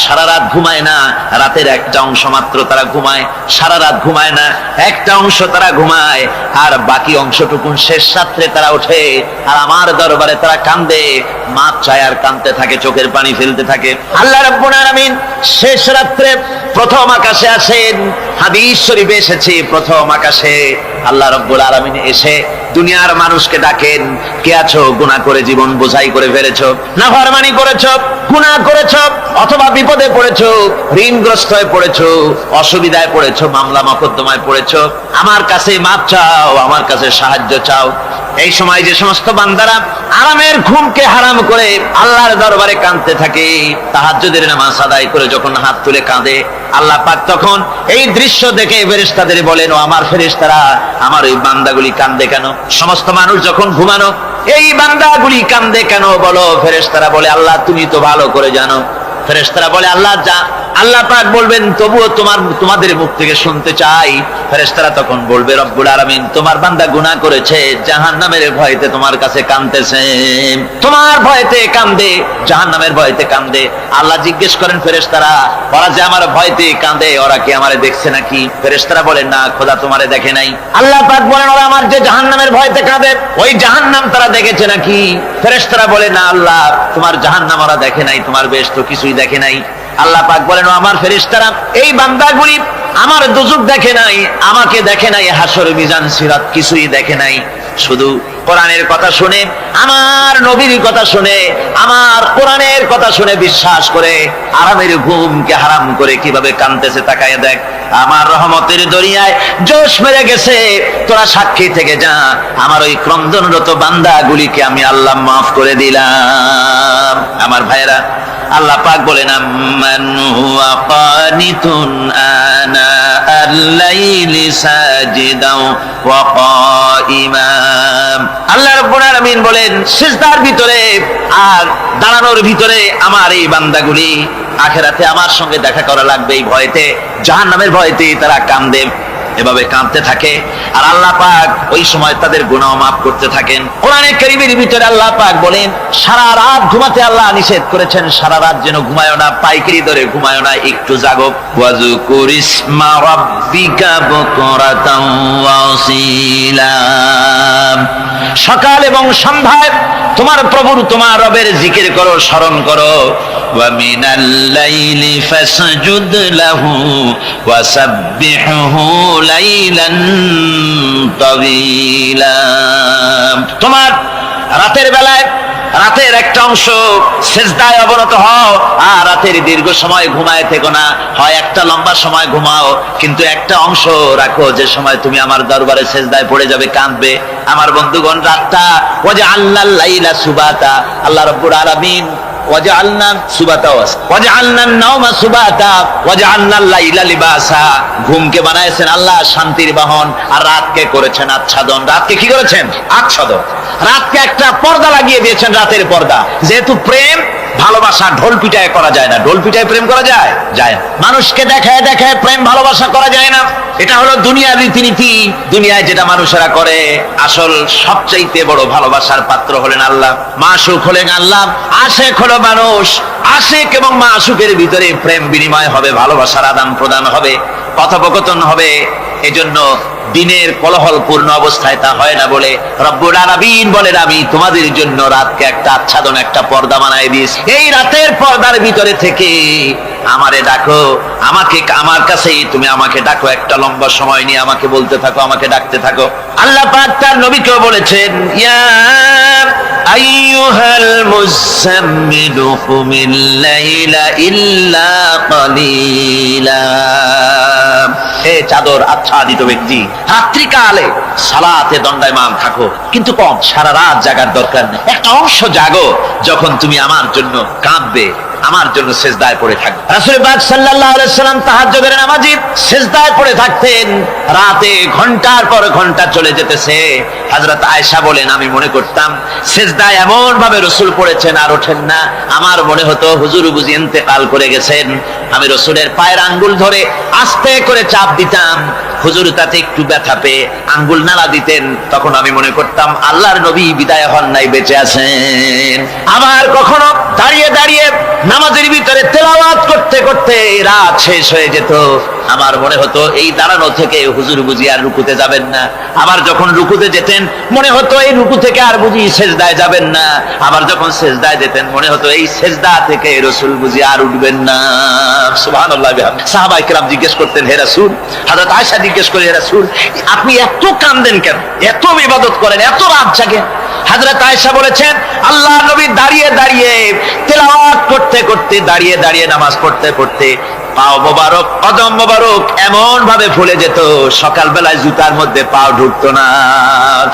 সারা রাত ঘুমায় না। রাতের একটা অংশ মাত্র তারা ঘুমায়, সারা রাত ঘুমায় না। একটা অংশ তারা ঘুমায় আর বাকি অংশটুকুন শেষ রাত্রে তারা ওঠে আর আমার দরবারে তারা কান্দে, মাপ চায় আর কাঁদতে থাকে, চোখের পানি ফেলতে থাকে। আল্লাহ রাব্বুল আলামিন শেষ রাত্রে প্রথম আকাশে আসেন। হাদিস শরীফে এসেছে, প্রথম আকাশে আল্লাহ রাব্বুল আলামিন এসে দুনিয়ার মানুষকে ডাকেন, কে আছো? গুনাহ করে জীবন বোঝাই করে ফেলেছো, নাফরমানি করেছো, গুনাহ করেছো, অথবা বিপদে পড়েছো, ঋণগ্রস্ত হয়ে পড়েছো, অসুবিধায় পড়েছো, মামলা মোকদ্দমায় পড়েছো, আমার কাছে মাপ চাও, আমার কাছে সাহায্য চাও। এই সময় যে সমস্ত বান্দারা আরামের ঘুমকে হারাম করে আল্লাহর দরবারে কাঁদতে থাকে, তাহাজ্জুদের নামাজ আদায় করে যখন হাত তুলে কাঁদে, আল্লাহ পাক তখন এই দৃশ্য দেখে ফেরেশতাদের বলেন, ও আমার ফেরেশতারা, আমার ওই বান্দাগুলি কাঁদে কেন? সমস্ত মানুষ যখন ঘুমানো, এই বান্দাগুলি কাঁদে কেন বলো? ফেরেশতারা বলে, আল্লাহ তুমি তো ভালো করে জানো। ফেরেশতারা বলে, আল্লাহ পাক বলবেন, তবুও তোমাদের মুখ থেকে শুনতে চাই। ফেরেশতারা তখন বলবে, রব্বুল আলামিন তোমার বান্দা গুনাহ করেছে, জাহান্নামের ভয়তে তোমার কাছে কাঁদতেছে, তোমার ভয়তে কাঁদে, জাহান্নামের ভয়তে কাঁদে। আল্লাহ জিজ্ঞেস করেন, ফেরেশতারা, ওরা যে আমার ভয়তে কাঁদে, ওরা কি আমারে দেখছে নাকি? ফেরেশতারা বলেন, না খোদা তোমারে দেখে নাই। আল্লাহ পাক বলেন, ওরা আমার যে জাহান্নামের ভয়তে কাঁদে, ওই জাহান্নাম তারা দেখেছে নাকি? ফেরেশতারা বলে, না আল্লাহ, তোমার জাহান্নাম ওরা দেখে নাই, তোমার বেশ তো কিছুই দেখে নাই। আল্লাহ পাক বলেন, আমার ফেরেশতারা, এই বান্দাগুলি আমার দুজক দেখে নাই, আমাকে দেখে নাই, হাসর মিজান সিরাত কিছুই দেখে নাই। শুধু কোরআনের কথা শুনে, আমার নবীর কথা শুনে, আমার কোরআনের কথা শুনে বিশ্বাস করে আরামের ঘুমকে হারাম করে কিভাবে কাঁদতেছে তাকায় দেখ। আমার রহমতের দরিয়ায় জোশ মেরে গেছে, তোরা সাক্ষী থেকে যা, আমার ওই ক্রন্দনরত বান্দাগুলিকে আমি আল্লাহ মাফ করে দিলাম। আমার ভাইয়েরা, আল্লাহ পাক বলেন, আম্মান হুয়া কানিতুন আনা আল-লাইলি সাজিদাও ওয়া কাইমান। আল্লাহ রাব্বুল আলামিন বলেন, সিজদার ভিতরে আর দাঁড়ানোর ভিতরে আমার এই বান্দাগুলি আখিরাতে আমার সঙ্গে দেখা করা লাগবে এই ভয়তে, জাহান্নামের ভয়তে তারা কাঁদে, এভাবে কাঁদতে থাকে। আর আল্লাহ পাক ওই সময় তাদের গুনাহ মাফ করতে থাকেন। কোরআনে কারীমের ভিতরে আল্লাহ পাক বলেন, সারা রাত ঘুমাতে আল্লাহ নিষেধ করেছেন, সারা রাত যেন ঘুমায় না, পাইকারি দরে ঘুমায় না, একটু জাগো। ওয়াজকুর ইসমা রাব্বিকা বুকরাতাও ওয়া আসীলা। সকাল এবং সন্ধ্যায় তোমার প্রভুর, তোমার রবের জিকির করো, স্মরণ করো। ওয়া মিনাল লাইলি ফাসজুদ লাহু ওয়া সাব্বিহহু লাইলান তাওয়িলা। তোমার রাতের বেলায় রাতের একটা অংশ সেজদায় অবনত হও, আর রাতের দীর্ঘ সময় ঘুমায় থেকো না, হয় একটা লম্বা সময় ঘুমাও, কিন্তু একটা অংশ রাখো যে সময় তুমি আমার দরবারে সেজদায় পড়ে যাবে, কাঁদবে। আমার বন্ধুগণ, রাতটা ওয়াজআলনাল লাইলা সুবাতা, আল্লাহ রাব্বুল আলামিন ওয়াজআলনা সুবাতা ওয়াজআলনান নাওমা সুবাতা ওয়াজআলনাল লাইলা লিবাসা, ঘুমকে বানাইছেন আল্লাহ শান্তির বাহন, আর রাতকে করেছেন আচ্ছাদন। রাতকে কি করেছেন? আচ্ছাদন। রাতকে একটা পর্দা লাগিয়ে দিয়েছেন, রাতের পর্দা। যেহেতু প্রেম ভালোবাসা ঢোল পিটায় করা যায় না। ঢোল পিটায় প্রেম করা যায়? যায় না। মানুষকে দেখায় দেখায় প্রেম ভালোবাসা করা যায় না। এটা হলো দুনিয়ার রীতিনীতি। দুনিয়ায় যেটা মানুষেরা করে, আসল সবচাইতে বড় ভালোবাসার পাত্র হলেন আল্লাহ, মাসুক হলেন আল্লাহ, আশেক হলো মানুষ। আশেক এবং মাসুকের ভিতরে প্রেম বিনিময় হবে, ভালোবাসার আদান প্রদান হবে, কথোপকথন হবে। এজন্য দিনের কোলাহলপূর্ণ অবস্থায় তা হয় না বলে রব্বুল আলামিন বলেন, আমি তোমাদের জন্য রাতকে একটা আচ্ছাদন, একটা পর্দা বানায় দিয়েছি। এই রাতের পর্দার ভিতরে থেকে আমারে ডাকো, আমাকে আমার কাছেই তুমি আমাকে ডাকো, একটা লম্বা সময় নিয়ে আমাকে বলতে থাকো, আমাকে ডাকতে থাকো। আল্লাহ পাক তার নবীকেও বলেছেন, ইয়া আইয়ুহাল মুযাম্মিলু কুমিল লাইলা ইল্লা কালিলা, হে চাদর আচ্ছাদিত ব্যক্তি, রাত্রিকালে সালাতে দণ্ডায়মান থাকো, কিন্তু কম, সারা রাত জাগার দরকার নেই। একটা অংশ জাগো, যখন তুমি আমার জন্য কাঁদবে, আমার জন্য সেজদায় পড়ে থাকবে। রাসূল পাক সাল্লাল্লাহু আলাইহি সাল্লাম তাহাজ্জুদের নামাজি সেজদায় পড়ে থাকতেন, রাতে ঘন্টার পর ঘন্টা চলে যেতেছে। হযরত আয়েশা বলেন, আমি মনে করতাম সেজদায় এমন ভাবে রাসূল পড়েছেন আর ওঠেন না, আমার মনে হতো হুজুর বুঝি ইন্তেকাল করে গেছেন। আমি রাসূলের পায়ের আঙ্গুল ধরে আস্তে করে চাপ দিতাম, হুজুর তাতে একটু ব্যথা পেয়ে আঙ্গুল নাড়া দিতেন, তখন আমি মনে করতাম আল্লাহর নবী বিদায় হন নাই, বেঁচে আছেন। আবার কখনো দাঁড়িয়ে দাঁড়িয়ে নামাজের ভিতরে তেলাওয়াত করতে করতে রাত শেষ হয়ে যেত, আমার মনে হতো এই দাঁড়ানো থেকে হুজুর বুঝি আর রুকুতে যাবেন না। আবার যখন রুকুতে যেতেন মনে হতো এই রুকু থেকে আর বুঝি সেজদায় যাবেন না। আবার যখন সেজদায় যেতেন মনে হতো এই সেজদা থেকে রাসূল বুঝি আর উঠবেন না। সুবহানাল্লাহ। সাহাবায়ে কেরাম জিজ্ঞেস করতেন, হে রাসূল, হযরত আয়েশা জিজ্ঞেস করে, হে রাসূল, আপনি এত কাঁদেন কেন, এত ইবাদত করেন, এত রাত জাগেন? হযরত আয়েশা বলেছেন, আল্লাহর নবী দাঁড়িয়ে দাঁড়িয়ে তেলাওয়াত করতে করতে, দাঁড়িয়ে দাঁড়িয়ে নামাজ পড়তে পড়তে পাও মোবারক, কদম মোবারক এমন ভাবে ফুলে যেত, সকালবেলায় জুতার মধ্যে পাও ঢুকতো না।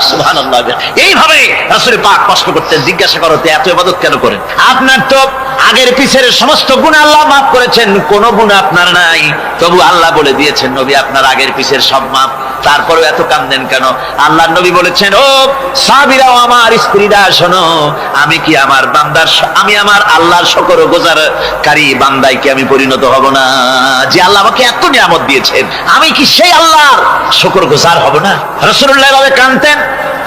সুবহানাল্লাহ। এইভাবে রাসূল পাক কষ্ট করতেন। জিজ্ঞাসা করো, এত ইবাদত কেন করেন? আপনার তো আগের পিছের সমস্ত গুনাহ আল্লাহ মাফ করেছেন, কোনো গুনাহ আপনার নাই, তবু আল্লাহ বলে দিয়েছেন, নবী আপনার আগের পিছের সব মাফ, তারপরেও এত কাঁদেন কেন? আল্লাহর নবী বলেছেন, ও সাহাবীরাও, আমার স্ত্রীরা, শোনো, আমি কি আমার বান্দার, আমি আমার আল্লাহর শুকরগুজারকারী বান্দায় কি আমি পরিণত হব না? যে আল্লাহ আমাকে এত নিয়ামত দিয়েছেন, আমি কি সেই আল্লাহর শুকরগুজার হব না? রাসূলুল্লাহ এভাবে কাঁদতেন।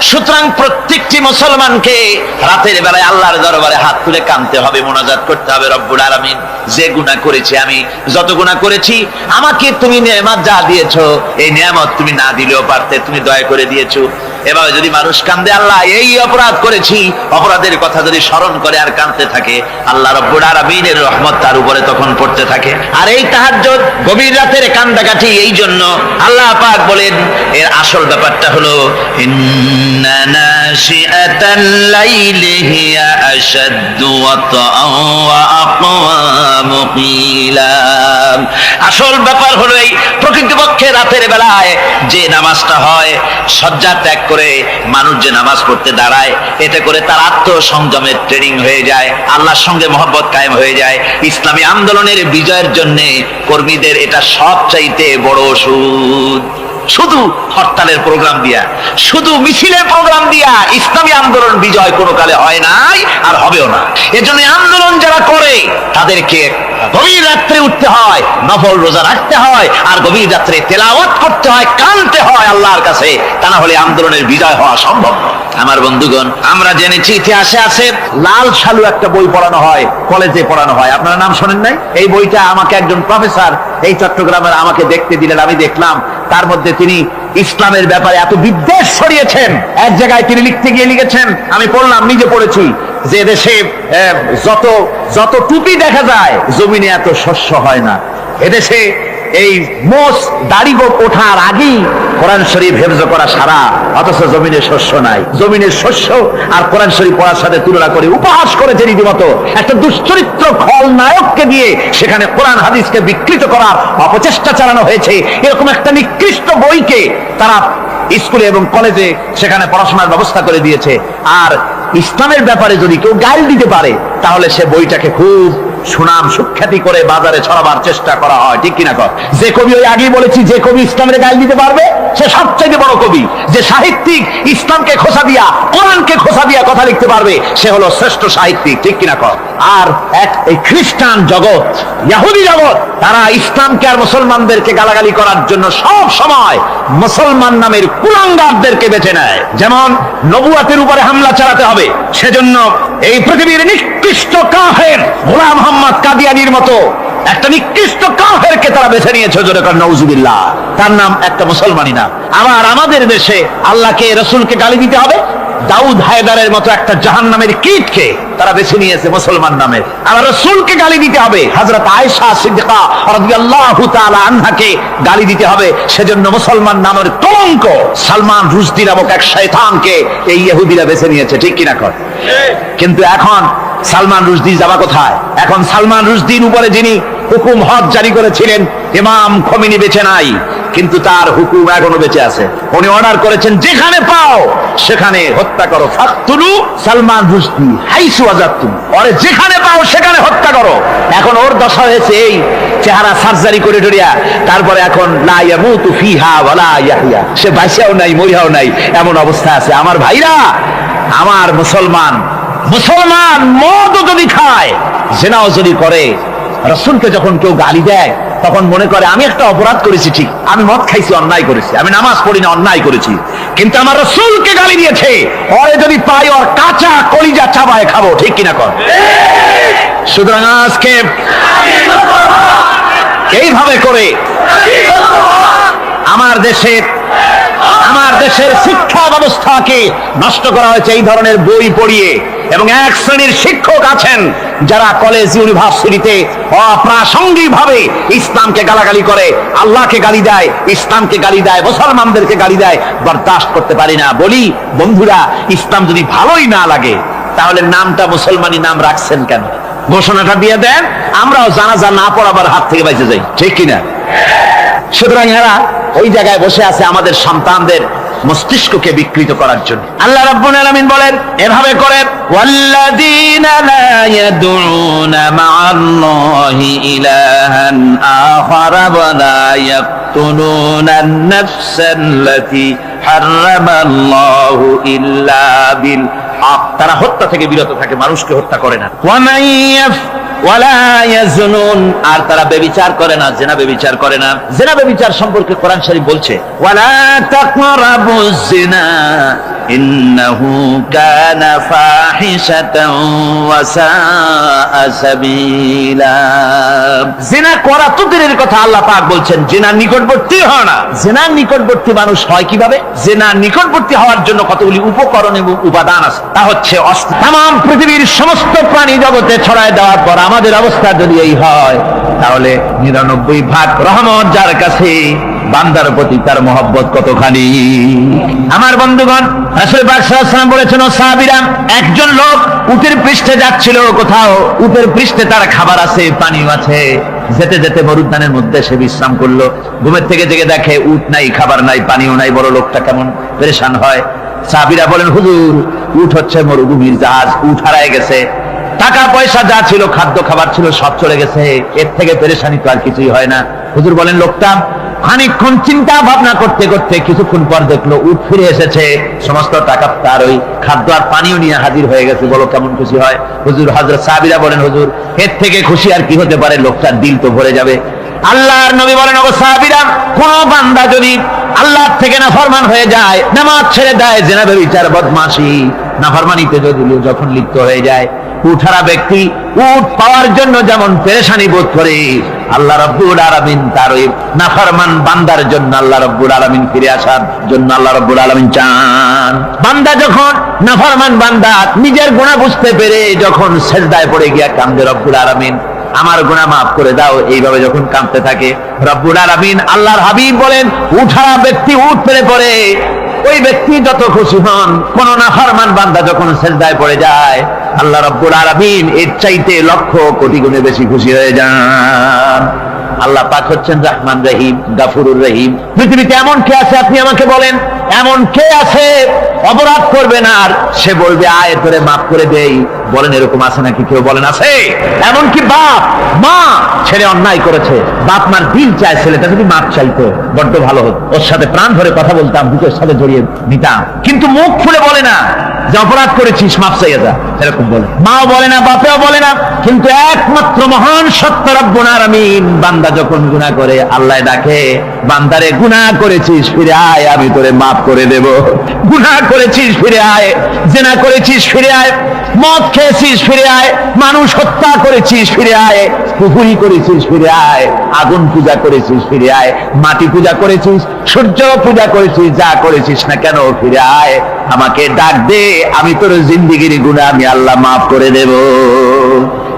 সুতরাং প্রত্যেকটি মুসলমানকে রাতের বেলায় আল্লাহর দরবারে হাত তুলে কাঁদতে হবে, মোনাজাত করতে হবে, রব্বুল আলামিন, যে গুনাহ করেছি, আমি যত গুনাহ করেছি, আমাকে তুমি নিয়ামত যা দিয়েছো, এই নিয়ামত তুমি না দিলেও পারতে, তুমি দয়া করে দিয়েছো। এভাবে যদি মানুষ কান্দে, আল্লাহ এই অপরাধ করেছি, অপরাধের কথা যদি স্মরণ করে আর কাঁদতে থাকে, আল্লাহ রব্বুল আলামিনের রহমত তার উপরে তখন পড়তে থাকে। আর এই তাহাজ্জুদ, গভীর রাতের কান্দাকাটি, এই জন্য আল্লাহ পাক বলেন, এর আসল ব্যাপারটা হলো, ইন্না নাশিআতাল লাইলি হিয়া আশাদ্দু ওয়াতআন ওয়া আকওয়ামু কিলা। আসল ব্যাপার হলো এই প্রকৃতপক্ষে রাতের বেলায় যে নামাজটা হয়, শয্যা ত্যাগ করে মানুষ যে নামাজ পড়তে দাঁড়ায়, এতে করে তার আত্মসংযমের ট্রেনিং হয়ে যায়, আল্লাহর সঙ্গে মহব্বত কায়েম হয়ে যায়। ইসলামী আন্দোলনের বিজয়ের জন্য কর্মীদের এটা সবচাইতে বড় ওষুধ। শুধু হরতালের প্রোগ্রাম দিয়া, শুধু মিছিলের প্রোগ্রাম দিয়া ইসলামী আন্দোলন বিজয় কোনো কালে হয় নাই, আর হবেও না। এজন্য আন্দোলন যারা করে তাদেরকে গভীর রাত্রে উঠতে হয়, নফল রোজা রাখতে হয়, আর গভীর রাত্রে তেলাওয়াত করতে হয়, কাঁদতে হয় আল্লাহর কাছে, তা না হলে আন্দোলনের বিজয় হওয়া সম্ভব নয়। আমার বন্ধুগণ, আমরা জেনেছি ইতিহাসে আছে, লাল সালু একটা বই পড়ানো হয়, কলেজে পড়ানো হয়, আপনারা নাম শোনেন নাই? এই বইটা আমাকে একজন প্রফেসর এই চট্টগ্রামের আমাকে দেখতে দিলেন, আমি দেখলাম। তার মধ্যে তিনি ইসলামের ব্যাপারে এত বিদ্বেষ ছড়িয়েছেন, এক জায়গায় তিনি লিখতে গিয়ে লিখেছেন, আমি পড়লাম, নিজে পড়েছি, যে দেশে যত টুপি দেখা যায়, জমিনে এত শস্য হয় না। এদেশে এই মোষ দাড়ি গোপ ওঠার আগেই কোরআন শরীফ হেফজ করা সারা, অথচ জমিনে শস্য নাই। জমিনের শস্য আর কোরআন শরীফ পড়ার সাথে তুলনা করে উপহাস করেছে রীতিমতো। একটা দুশ্চরিত্র খলনায়ককে দিয়ে সেখানে কোরআন হাদিসকে বিকৃত করার অপচেষ্টা চালানো হয়েছে। এরকম একটা নিকৃষ্ট বইকে তারা স্কুলে এবং কলেজে সেখানে পড়াশোনার ব্যবস্থা করে দিয়েছে। আর ইসলামের ব্যাপারে যদি কেউ গাইল দিতে পারে তাহলে সে বইটাকে খুব সুনাম সুখ্যাতি করে বাজারে ছড়াবার চেষ্টা করা হয়, ঠিক কিনা কর? যে কবি, ওই আগেই বলেছি, যে কবি ইসলামের গাইল দিতে পারবে সে সবচেয়ে বড় কবি। যে সাহিত্যিক ইসলামকে খোসা দিয়া, কোরআনকে খোসা দিয়া কথা লিখতে পারবে সে হলো শ্রেষ্ঠ সাহিত্যিক, ঠিক কিনা কর? আর এই খ্রিস্টান জগৎ, ইহুদি জগৎ, তারা ইসলামকে আর মুসলমানদেরকে গালাগালি করার জন্য সব সময় মুসলমান নামের কুলাঙ্গারদেরকে বেছে নেয়। যেমন নবুয়াতের উপরে হামলা চালাতে হবে, সেজন্য এই পৃথিবীর নিকৃষ্ট কাফের গোলাম মোহাম্মদ কাদিয়ানির মতো একটা নিকৃষ্ট কাফেরকে তারা বেছে নিয়েছে, জোরে কর নাউজুবিল্লাহ। তার নাম একটা মুসলমানই না। আবার আমাদের দেশে আল্লাহকে, রাসূলকে গালি দিতে হবে, দাউদ হায়দারের মতো একটা জাহান্নামের কীটকে তারা বেছে নিয়েছে মুসলমান নামে। আবার রাসূলকে গালি দিতে হবে, হযরত আয়েশা সিদ্দিকা রাদিয়াল্লাহু তাআলা আনহাকে গালি দিতে হবে, সেজন্য মুসলমান নামের কলঙ্ক সালমান রুশদি নামক এক শয়তানকে এই ইহুদিরা বেছে নিয়েছে, ঠিক কিনা কর? কিন্তু এখন সালমান রুশদি যাবা কোথায়? এখন সালমান রুশদির উপরে যিনি হুকুম হজ জারি করেছিলেন ইমাম খোমেনি বেঁচে নাই, কিন্তু তার হুকুম এখনো বেঁচে আছে। উনি অর্ডার করেছেন যেখানে পাও সেখানে হত্যা করো, ফাকতুলু সালমান রুশদি হাইসু ওয়াজাদতুম, ওরে যেখানে পাও সেখানে হত্যা করো। এখন ওর দশা হয়েছে এই, চেহারা সার্জারি করে ডরিয়া, তারপরে এখন লা ইয়ামুতু ফিহা ওয়ালা ইয়াহইয়া, সে বাঁচিয়াও নাই মরিয়াও নাই, এমন অবস্থা আছে। আমার ভাইরা, আমার মুসলমান মদও যদি খায়, জিনাও যদি করে, রাসূলকে যখন কেউ গালি দেয় তখন মনে করে আমি একটা অপরাধ করেছি, ঠিক, আমি মদ খাইছি, অন্যায় করেছি, আমি নামাজ পড়ি না, অন্যায় করেছি, কিন্তু আমার রাসূলকে গালি দিয়েছে, ওরে যদি পাই ওর কাঁচা কলিজা চাবায় খাবো, ঠিক কিনা কর? সুতরাং আজকে এইভাবে করে আমার দেশের শিক্ষা ব্যবস্থাকে নষ্ট করা হয়েছে এই ধরনের বই পড়িয়ে। এবং এক শ্রেণীর শিক্ষক আছেন যারা কলেজ ইউনিভার্সিটিতে অপ্রাসঙ্গিক ভাবে ইসলামকে গালাগালি করে, আল্লাহকে গালি দেয়, ইসলামকে গালি দেয়, মুসলমানদেরকে গালি দেয়। বরদাস্ত করতে পারি না। বলি বন্ধুরা, ইসলাম যদি ভালোই না লাগে তাহলে নামটা মুসলমানি নাম রাখছেন কেন? ঘোষণাটা দিয়ে দেন, আমরাও জানাজা না পড়াবার হাত থেকে বেঁচে যাই, ঠিক কিনা? সুতরাং এরা ওই জায়গায় বসে আছে আমাদের সন্তানদের মস্তিষ্ককে বিকৃত করার জন্য। আল্লাহ রাব্বুল আলামিন বলেন এভাবে করে, ওয়াল্লাযীনা লা ইয়াদউনা মা'আল্লাহি ইলাহান আখারা ওয়া লা ইয়াকতুলুনান নাফসাল্লাতী হারামাল্লাহু ইল্লা বিল হক, তারা হত্যা থেকে বিরত থাকে, মানুষকে হত্যা করে না। ওয়ালা ইয়াজনুন, আর তারা ব্যভিচার করে না, জিনা ব্যভিচার করে না। জিনা ব্যভিচার সম্পর্কে কোরআন শরীফ বলছে, ওয়ালা তাকরাবুজ জিনা ইন্নাহু কানা ফাহিশাতান ওয়া সাআ সাবিলা। জিনা করা তো দূরের কথা, আল্লাহ পাক বলছেন জিনার নিকটবর্তী হয় না। জিনার নিকটবর্তী মানুষ হয় কিভাবে? জিনার নিকটবর্তী হওয়ার জন্য কতগুলি উপকরণ এবং উপাদান আছে, তা হচ্ছে তামাম পৃথিবীর সমস্ত প্রাণী জগতে ছড়ায় দেওয়ার পর আমাদের অবস্থা যদি এই হয়, তাহলে 99 রহমত যার কাছে, বান্দার প্রতি তার মহব্বত কতখানি। আমার বন্ধুগণ, রাসূল পাক সাল্লাল্লাহু আলাইহি ওয়াসাল্লাম বলেছেন, ও সাহাবীরা, একজন লোক উটের পৃষ্ঠে যাচ্ছিল কোথাও, উটের পৃষ্ঠে তার খাবার আছে, পানি আছে, যেতে যেতে মরুদ্যানের মধ্যে সে বিশ্রাম করলো। ঘুমের থেকে জেগে দেখে উট নাই, খাবার নাই, পানিও নাই। বড় লোকটা কেমন পেরেশান হয়। সাহাবীরা বলেন, হুজুর, উট হচ্ছে মরুভূমির জাহাজ, উট হারায় গেছে, টাকা পয়সা যা ছিল, খাদ্য খাবার ছিল, সব চলে গেছে, এর থেকে পেরেশানি তো আর কিছুই হয় না। হুজুর বলেন, লোকটা খানিকক্ষণ চিন্তা ভাবনা করতে করতে কিছুক্ষণ পর দেখলো উট ফিরে এসেছে, সমস্ত টাকা তার ওই খাদ্য আর পানিও নিয়ে হাজির হয়ে গেছে। বলো কেমন খুশি হয়? হুজুর, হযরত সাহাবীরা বলেন, হুজুর, এর থেকে খুশি আর কি হতে পারে? লোকটার দিল তো ভরে যাবে। আল্লাহর নবী বলেন, ও সাহাবীরা, কোন বান্দা যদি আল্লাহর থেকে নাফরমান হয়ে যায়, নামাজ ছেড়ে দেয়, জিনা ব্যভিচার বদমাশি নাফরমানিতে যদি যখন লিপ্ত হয়ে যায়, উঠারা ব্যক্তি উট পাওয়ার জন্য যেমন পেরেশানি বোধ করে, আল্লাহ রাব্বুল আলামিন তার ওই নাফরমান বান্দার জন্য, আল্লাহ রাব্বুল আলামিন ফিরে আসার জন্য আল্লাহ রাব্বুল আলামিন চান। বান্দা যখন, নাফরমান বান্দা নিজের গুনাহ বুঝতে পেরে যখন সিজদায় পড়ে গিয়া কান্দে রব্বুল আলামিন, আমার গুনাহ মাফ করে দাও। এইভাবে যখন কাঁদতে থাকে, রব্বুল আলামিন আল্লাহর হাবিব বলেন, উঠা ব্যক্তি উঠ ফেলে পড়ে, ওই ব্যক্তি যত খুশি হন। কোন নাফরমান বান্দা যখন সিজদায় পড়ে যায়, আল্লাহ রাব্বুল আলামিন এর চাইতে লক্ষ কোটি গুণে বেশি খুশি হয়ে যান। আল্লাহ পাক হচ্ছেন রহমান রহিম, গাফুরুর রহিম। পৃথিবীতে এমন কে আছে আপনি আমাকে বলেন, এমন কে আছে অপরাধ করবে না আর সে বলবে আয় তোরে মাফ করে দেই? বলেন এরকম আছে নাকি? কেউ বলেন আছে? এমনকি বাপ মা, ছেলে অন্যায় করেছে, বাপ মার দিল চায় ছেলেটা যদি মাপ চাইতো বড্ড ভালো হতো, ওর সাথে প্রাণ ভরে কথা বলতাম, বুকের সাথে জড়িয়ে নিতাম, কিন্তু মুখ খুলে বলে না যে অপরাধ করেছিস মাপ চাইয়া যা, এরকম বলে। মাও বলে না, বাপেও বলে না, কিন্তু একমাত্র মহান সত্য রব্বুল আলামিন বান্দা যখন গুনাহ করে আল্লাহ ডাকে, বান্দারে গুনাহ করেছিস ফিরে আয়, আমি তোরে মাফ করে দেব। গুনাহ করেছিস ফিরে আয়, জিনা করেছিস ফিরে আয়, মদ খেয়েছিস ফিরে আয়, মানুষ হত্যা করেছিস ফিরে আয়, পুকুরি করেছিস ফিরে আয়, আগুন পূজা করেছিস ফিরে আয়, মাটি পূজা করেছিস, সূর্য পূজা করেছিস, যা করেছিস না কেন ফিরে আয়, আমাকে ডাক দে, আমি তোর জিন্দেগির গুনাহ আমি আল্লাহ মাফ করে দেব।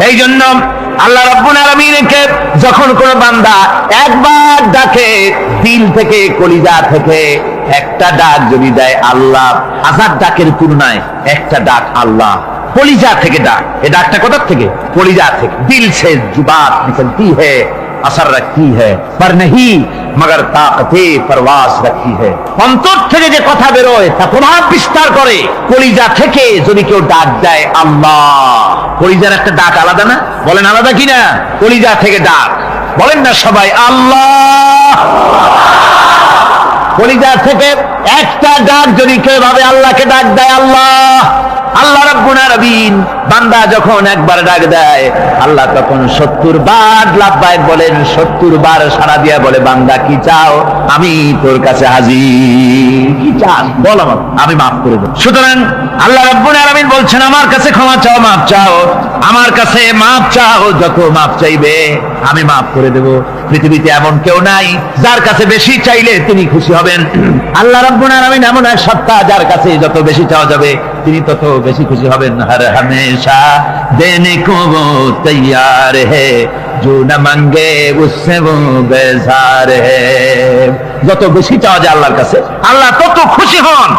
এই জন্য আল্লাহ রাব্বুল আলামিনকে যখন কোন বান্দা একবার ডাকে, দিল থেকে কলিজা থেকে একটা ডাক যদি দেয় আল্লাহ, হাজার ডাকের তুলনায় একটা ডাক আল্লাহ, কলিজা থেকে ডাক, এই ডাকটা কোথা থেকে? কলিজা থেকে। দিল সে जुबात निकलती है, असर रखती है पर नहीं मगर ताकते परवास रखती है। অন্তর থেকে যে কথা বেরোয় তা প্রভাব বিস্তার করে। কলিজা থেকে যদি কেউ ডাক দেয় আল্লাহ, কলিজার একটা ডাক আলাদা না? বলেন আলাদা কিনা? কলিজা থেকে ডাক, বলেন না সবাই আল্লাহ। কলিজা থেকে একটা ডাক যদি কেউ ভাবে আল্লাহকে ডাক দেয় আল্লাহ, আল্লাহ রাব্বুল আলামিন বান্দা যখন একবার ডাক দেয় আল্লাহ তখন 70 বার লাব্বাইক বলেন, 70 বার সাড়া দিয়া বলে বান্দা কি চাও, আমি তোর কাছে হাজির, কি চাস বল আমাকে, আমি মাফ করে দেব। সুতরাং আল্লাহ রাব্বুল আলামিন বলছেন আমার কাছে ক্ষমা চাও, মাফ চাও, আমার কাছে মাফ চাও, যত মাফ চাইবে আমি মাফ করে দেব। পৃথিবীতে এমন কেউ নাই যার কাছে বেশি চাইলে তিনি খুশি হবেন। আল্লাহ রাব্বুল আলামিন এমন এক সত্তা যার কাছে যত বেশি চাওয়া যাবে তিনি তত বেশি খুশি হবেন। হর হমেশা দেনে কো वो तैयार है जो न मांगे उससे वो बेजार है। যত বেশি চাওয়া যায় আল্লাহর কাছে আল্লাহ তত খুশি হন,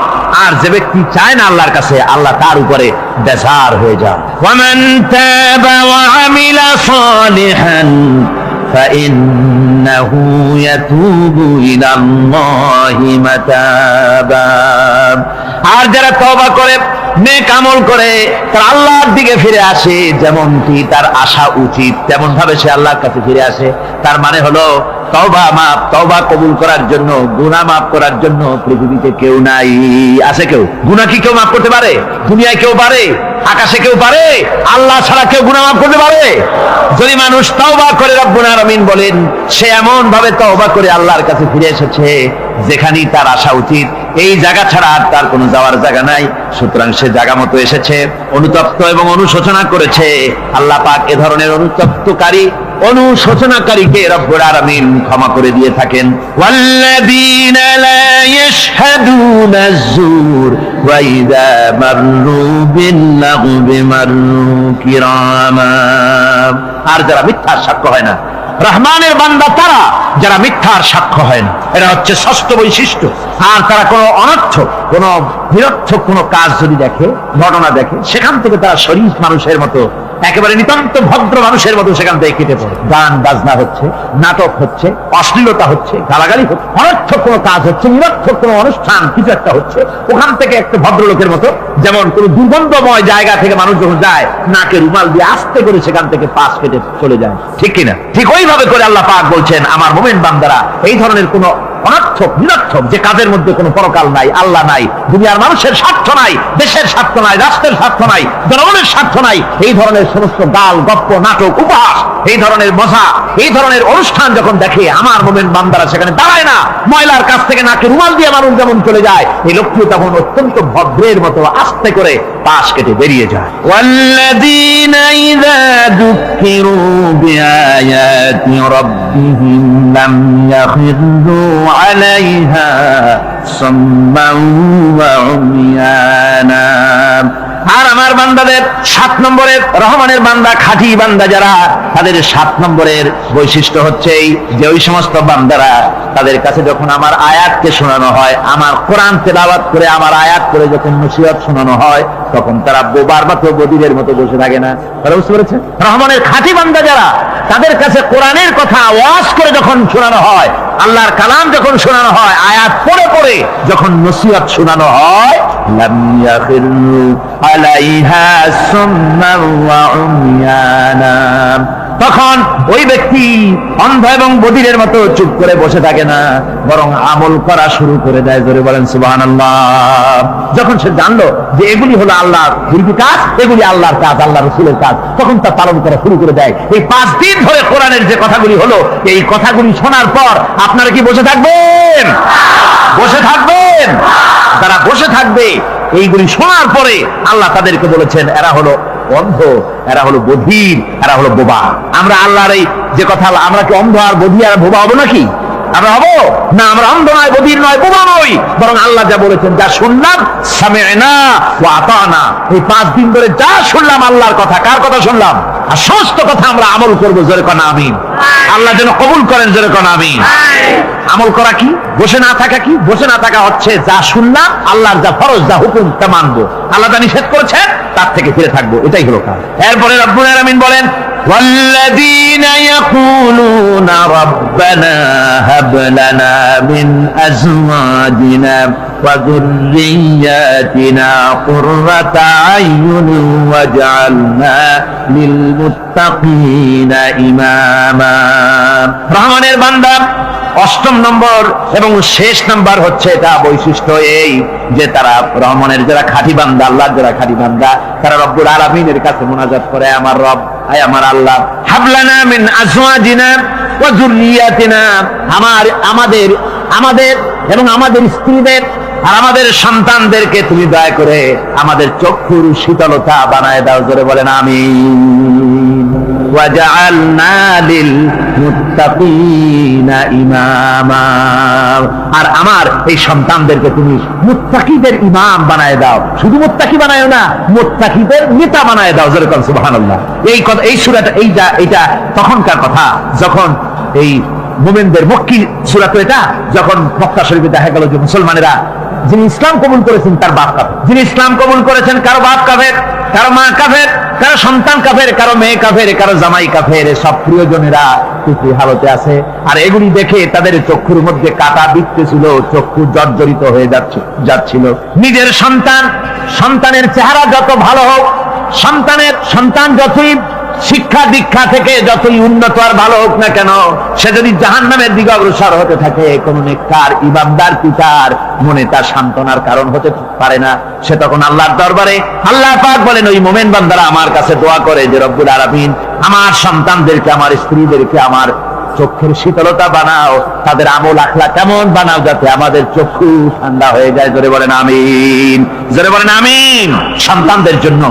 আর যে ব্যক্তি চায় না আল্লাহর কাছে আল্লাহ তার উপরে বেজার হয়ে যান। ওয়ামান তাবা ওয়া আমিলা সালিহান فإنه يتوب إلى الله متابا। আর যারা তওবা করে নেক আমল করে তার আল্লাহর দিকে ফিরে আসে, যেমনটি তার আশা উচিত তেমন ভাবে সে আল্লাহর কাছে ফিরে আসে, তার মানে হলো তওবা মাফ, তওবা কবুল করার জন্য, গুনাহ মাফ করার জন্য পৃথিবীতে কেউ নাই। আছে কেউ? গুনাহ কি কেউ মাফ করতে পারে? দুনিয়ায় কেউ পারে? আকাশে কেউ পারে? আল্লাহ ছাড়া কেউ গুনাহ মাফ করতে পারে? যদি মানুষ তওবা করে রব্বুল আলামিন বলেন সে এমন ভাবে তওবা করে আল্লাহর কাছে ফিরে এসেছে যেখানেই তার আসা উচিত, এই জায়গা ছাড়া আর তার কোনো যাওয়ার জায়গা নাই, সুতরাং সে জায়গা মতো এসেছে, অনুতপ্ত এবং অনুশোচনা করেছে। আল্লাহ পাক এ ধরনের অনুতপ্তকারী অনুশোচনাকারীকে রব্বুল আলামিন ক্ষমা করে দিয়ে থাকেন। ওয়াল্লাযীনা লা ইয়াশহাদুনা আয-যুর ওয়া ইযা মাররু বিল-লাগবি মাররু কিরামা। আর যারা মিথ্যার সাক্ষ্য হয় না, রহমানের বান্দা তারা যারা মিথ্যার সাক্ষ্য হয় না, এটা হচ্ছে ষষ্ঠ বৈশিষ্ট্য। আর তারা কোনো অনর্থক, কোনো নিরর্থক কোনো কাজ যদি দেখে, ঘটনা দেখে, সেখান থেকে তারা শরীফ মানুষের মতো, একেবারে নিতান্ত ভদ্র মানুষের মতো সেখান থেকে কেটে পড়ে। গান বাজনা হচ্ছে, নাটক হচ্ছে, অশ্লীলতা হচ্ছে, গালাগালি হচ্ছে, অনর্থক কোনো কাজ হচ্ছে, নিরর্থক কোনো অনুষ্ঠান কিছু একটা হচ্ছে, ওখান থেকে একটা ভদ্রলোকের মতো, যেমন কোনো দুর্গন্ধময় জায়গা থেকে মানুষ যখন যায় নাকে রুমাল দিয়ে আস্তে করে সেখান থেকে পাশ কেটে চলে যায়, ঠিক কিনা? ঠিক ওইভাবে করে আল্লাহ পাক বলছেন আমার মুমিন বান্দারা এই ধরনের কোনো অনর্থক নিরর্থক যে কাজের মধ্যে কোনো পরকাল নাই, আল্লাহ নাই, দুনিয়ার মানুষের স্বার্থ নাই, দেশের স্বার্থ নাই, রাষ্ট্রের স্বার্থ নাই, জনগণের স্বার্থ নাই, এই ধরনের সমস্ত গাল গপ্প নাটক উপহাস, এই ধরনের মজা, এই ধরনের অনুষ্ঠান যখন দেখে আমার মুমিন বান্দারা সেখানে দাঁড়ায় না। ময়লার কাছ থেকে নাকে রুমাল দিয়ে মানুষ যেমন চলে যায়, এই লোকটিও তখন অত্যন্ত ভদ্রের মতো আস্তে করে পাশ কেটে বেরিয়ে যায়। ওয়াল্লাযীনা ইযা যুক্কিরু বিআয়াতি রাব্বিহিম লাম ইয়াখিরু আলাইহা সাম্মান ওয়া উমিয়ানা। আর আমার বান্দাদের 7 নম্বরের রহমানের বান্দা, খাঁটি বান্দা যারা, তাদের 7 নম্বরের বৈশিষ্ট্য হচ্ছে এই যে ওই সমস্ত বান্দারা তাদের কাছে যখন আমার আয়াতকে শোনানো হয়, আমার কোরআন তেলাওয়াত করে আমার আয়াত করে যখন নসিহত শোনানো হয়, তখন তারা বোবার মতো বধিরের মতো বসে থাকে না। তারা বুঝতে পেরেছে? রহমানের খাঁটি বান্দা যারা, তাদের কাছে কোরআনের কথা ওয়াজ করে যখন শোনানো হয়, আল্লাহর কালাম যখন শোনানো হয়, আয়াত পড়ে পড়ে যখন নসিহত শোনানো হয়, লাম ইয়াখিরু আলাইহা সুম্মান ওয়া উময়ানা, তখন ওই ব্যক্তি অন্ধ এবং বধিরের মতো চুপ করে বসে থাকে না, বরং আমল করা শুরু করে দেয়। জোরে বলেন সুবহানাল্লাহ। যখন সে জানলো যে এগুলি হলো আল্লাহর দিব্য কাজ, এগুলি আল্লাহর কাজ, আল্লাহ রাসূলের কাজ, তখন তা পালন করা শুরু করে দেয়। এই 5 দিন ধরে কোরআনের যে কথাগুলি হলো, এই কথাগুলি শোনার পর আপনারা কি বসে থাকবেন? বসে থাকবেন? তারা বসে থাকবে। এইগুলি শোনার পরে আল্লাহ তাদেরকে বলেছেন এরা হলো অন্ধ, এরা হলো বধির, এরা হলো বোবা। আমরা আল্লাহর এই যে কথা, আমরা কি অন্ধ আর বধির আর বোবা হবো নাকি? আমরা হবো না। আমরা অন্ধ নয়, বধির নয়, বোবা নই, বরং আল্লাহ যা বলেছেন, যা শুনলাম সামি'না ওয়া আতানা, এই 5 দিন ধরে যা শুনলাম আল্লাহর কথা, কার কথা শুনলাম? আর সমস্ত কথা আমরা আমল করবো। জোরে কোন আমিন। আল্লাহ যেন কবুল করেন। জোরে কোন আমিন। আমল করা কি? বসে না থাকা কি? বসে না থাকা হচ্ছে যা শুনলাম, আল্লাহর যা ফরজ, যা হুকুম, তা মানবো। আল্লাহ যা নিষেধ করেছেন তার থেকে ফিরে থাকবো, এটাই হলো কাজ। এরপরে রব্বুল আলামিন বলেন, والذين يقولون ربنا هب لنا من أزواجنا وذرياتنا قرة أعين واجعلنا للمتقين إماما। রহমানের বান্দা 8ম নম্বর এবং শেষ নম্বর হচ্ছে এটা বৈশিষ্ট্য এই যে তারা রহমানের যারা খাঁটি বান্দা, আল্লাহর যারা খাঁটি বান্দা, তারা রব্বুল আলামিনের কাছে মুনাজাত করে, আমার রব, আয় আমার আল্লাহ, হাবলানা মিন আজওয়াজিনা ওয়া যুররিয়াতিনা, আমাদের এবং আমাদের স্ত্রীদের আর আমাদের সন্তানদেরকে তুমি দয়া করে আমাদের চক্ষুর শীতলতা বানায় দাও। জোরে বলেন আমিন। ওয়াজআলনা লিল মুত্তাকিনা ইমামা, আর আমার এই সন্তানদেরকে তুমি মুত্তাকিদের ইমাম বানায় দাও। শুধু মুত্তাকি বানায়ও না, মুত্তাকিদের নেতা বানায় দাও। জোরে বলেন সুবহানাল্লাহ। এই কথা, এই সূরাটা, এইটা তখনকার কথা যখন এই মুমিনদের মক্কি সূরা, তো এটা যখন মক্কা শরীফে দেখা গেল যে মুসলমানেরা, যিনি ইসলাম কবুল করেছেন তার বাপ কাফের, যিনি ইসলাম কবুল করেছেন কারো বাপ কাফের, কারো মা কাফের, কারো সন্তান কাফের, কারো মেয়ে কাফের, কারো জামাই কাফের, সব প্রিয়জনেরা কুফরি হালতে আছে। আর এগুলি দেখে তাদের চক্ষুর মধ্যে কাঁটা বিঁধতেছিল, চক্ষু জর্জরিত হয়ে যাচ্ছিল। নিজের সন্তানের চেহারা যত ভালো হোক, সন্তান যতই শিক্ষা দীক্ষা থেকে যতই উন্নত আর ভালো হোক না কেন, সে যদি জাহান্নামের দিকে অগ্রসর হতে থাকে, কোন নেককার ইমানদার পিতার মনে তার সান্ত্বনার কারণ হতে পারে না। সে তখন আল্লাহর দরবারে, আল্লাহ পাক বলেন, ওই মুমিন বান্দারা আমার কাছে দোয়া করে যে রব্বুল আলামিন আমার সন্তানদেরকে, আমার স্ত্রীদেরকে আমার চোখের শীতলতা বানাও, তাদের আমল আখলা কেমন বানাও, যাতে আমাদের চক্ষু ঠান্ডা হয়ে যায়। জোরে বলেন আমিন। জোরে বলেন আমিন। সন্তানদের জন্য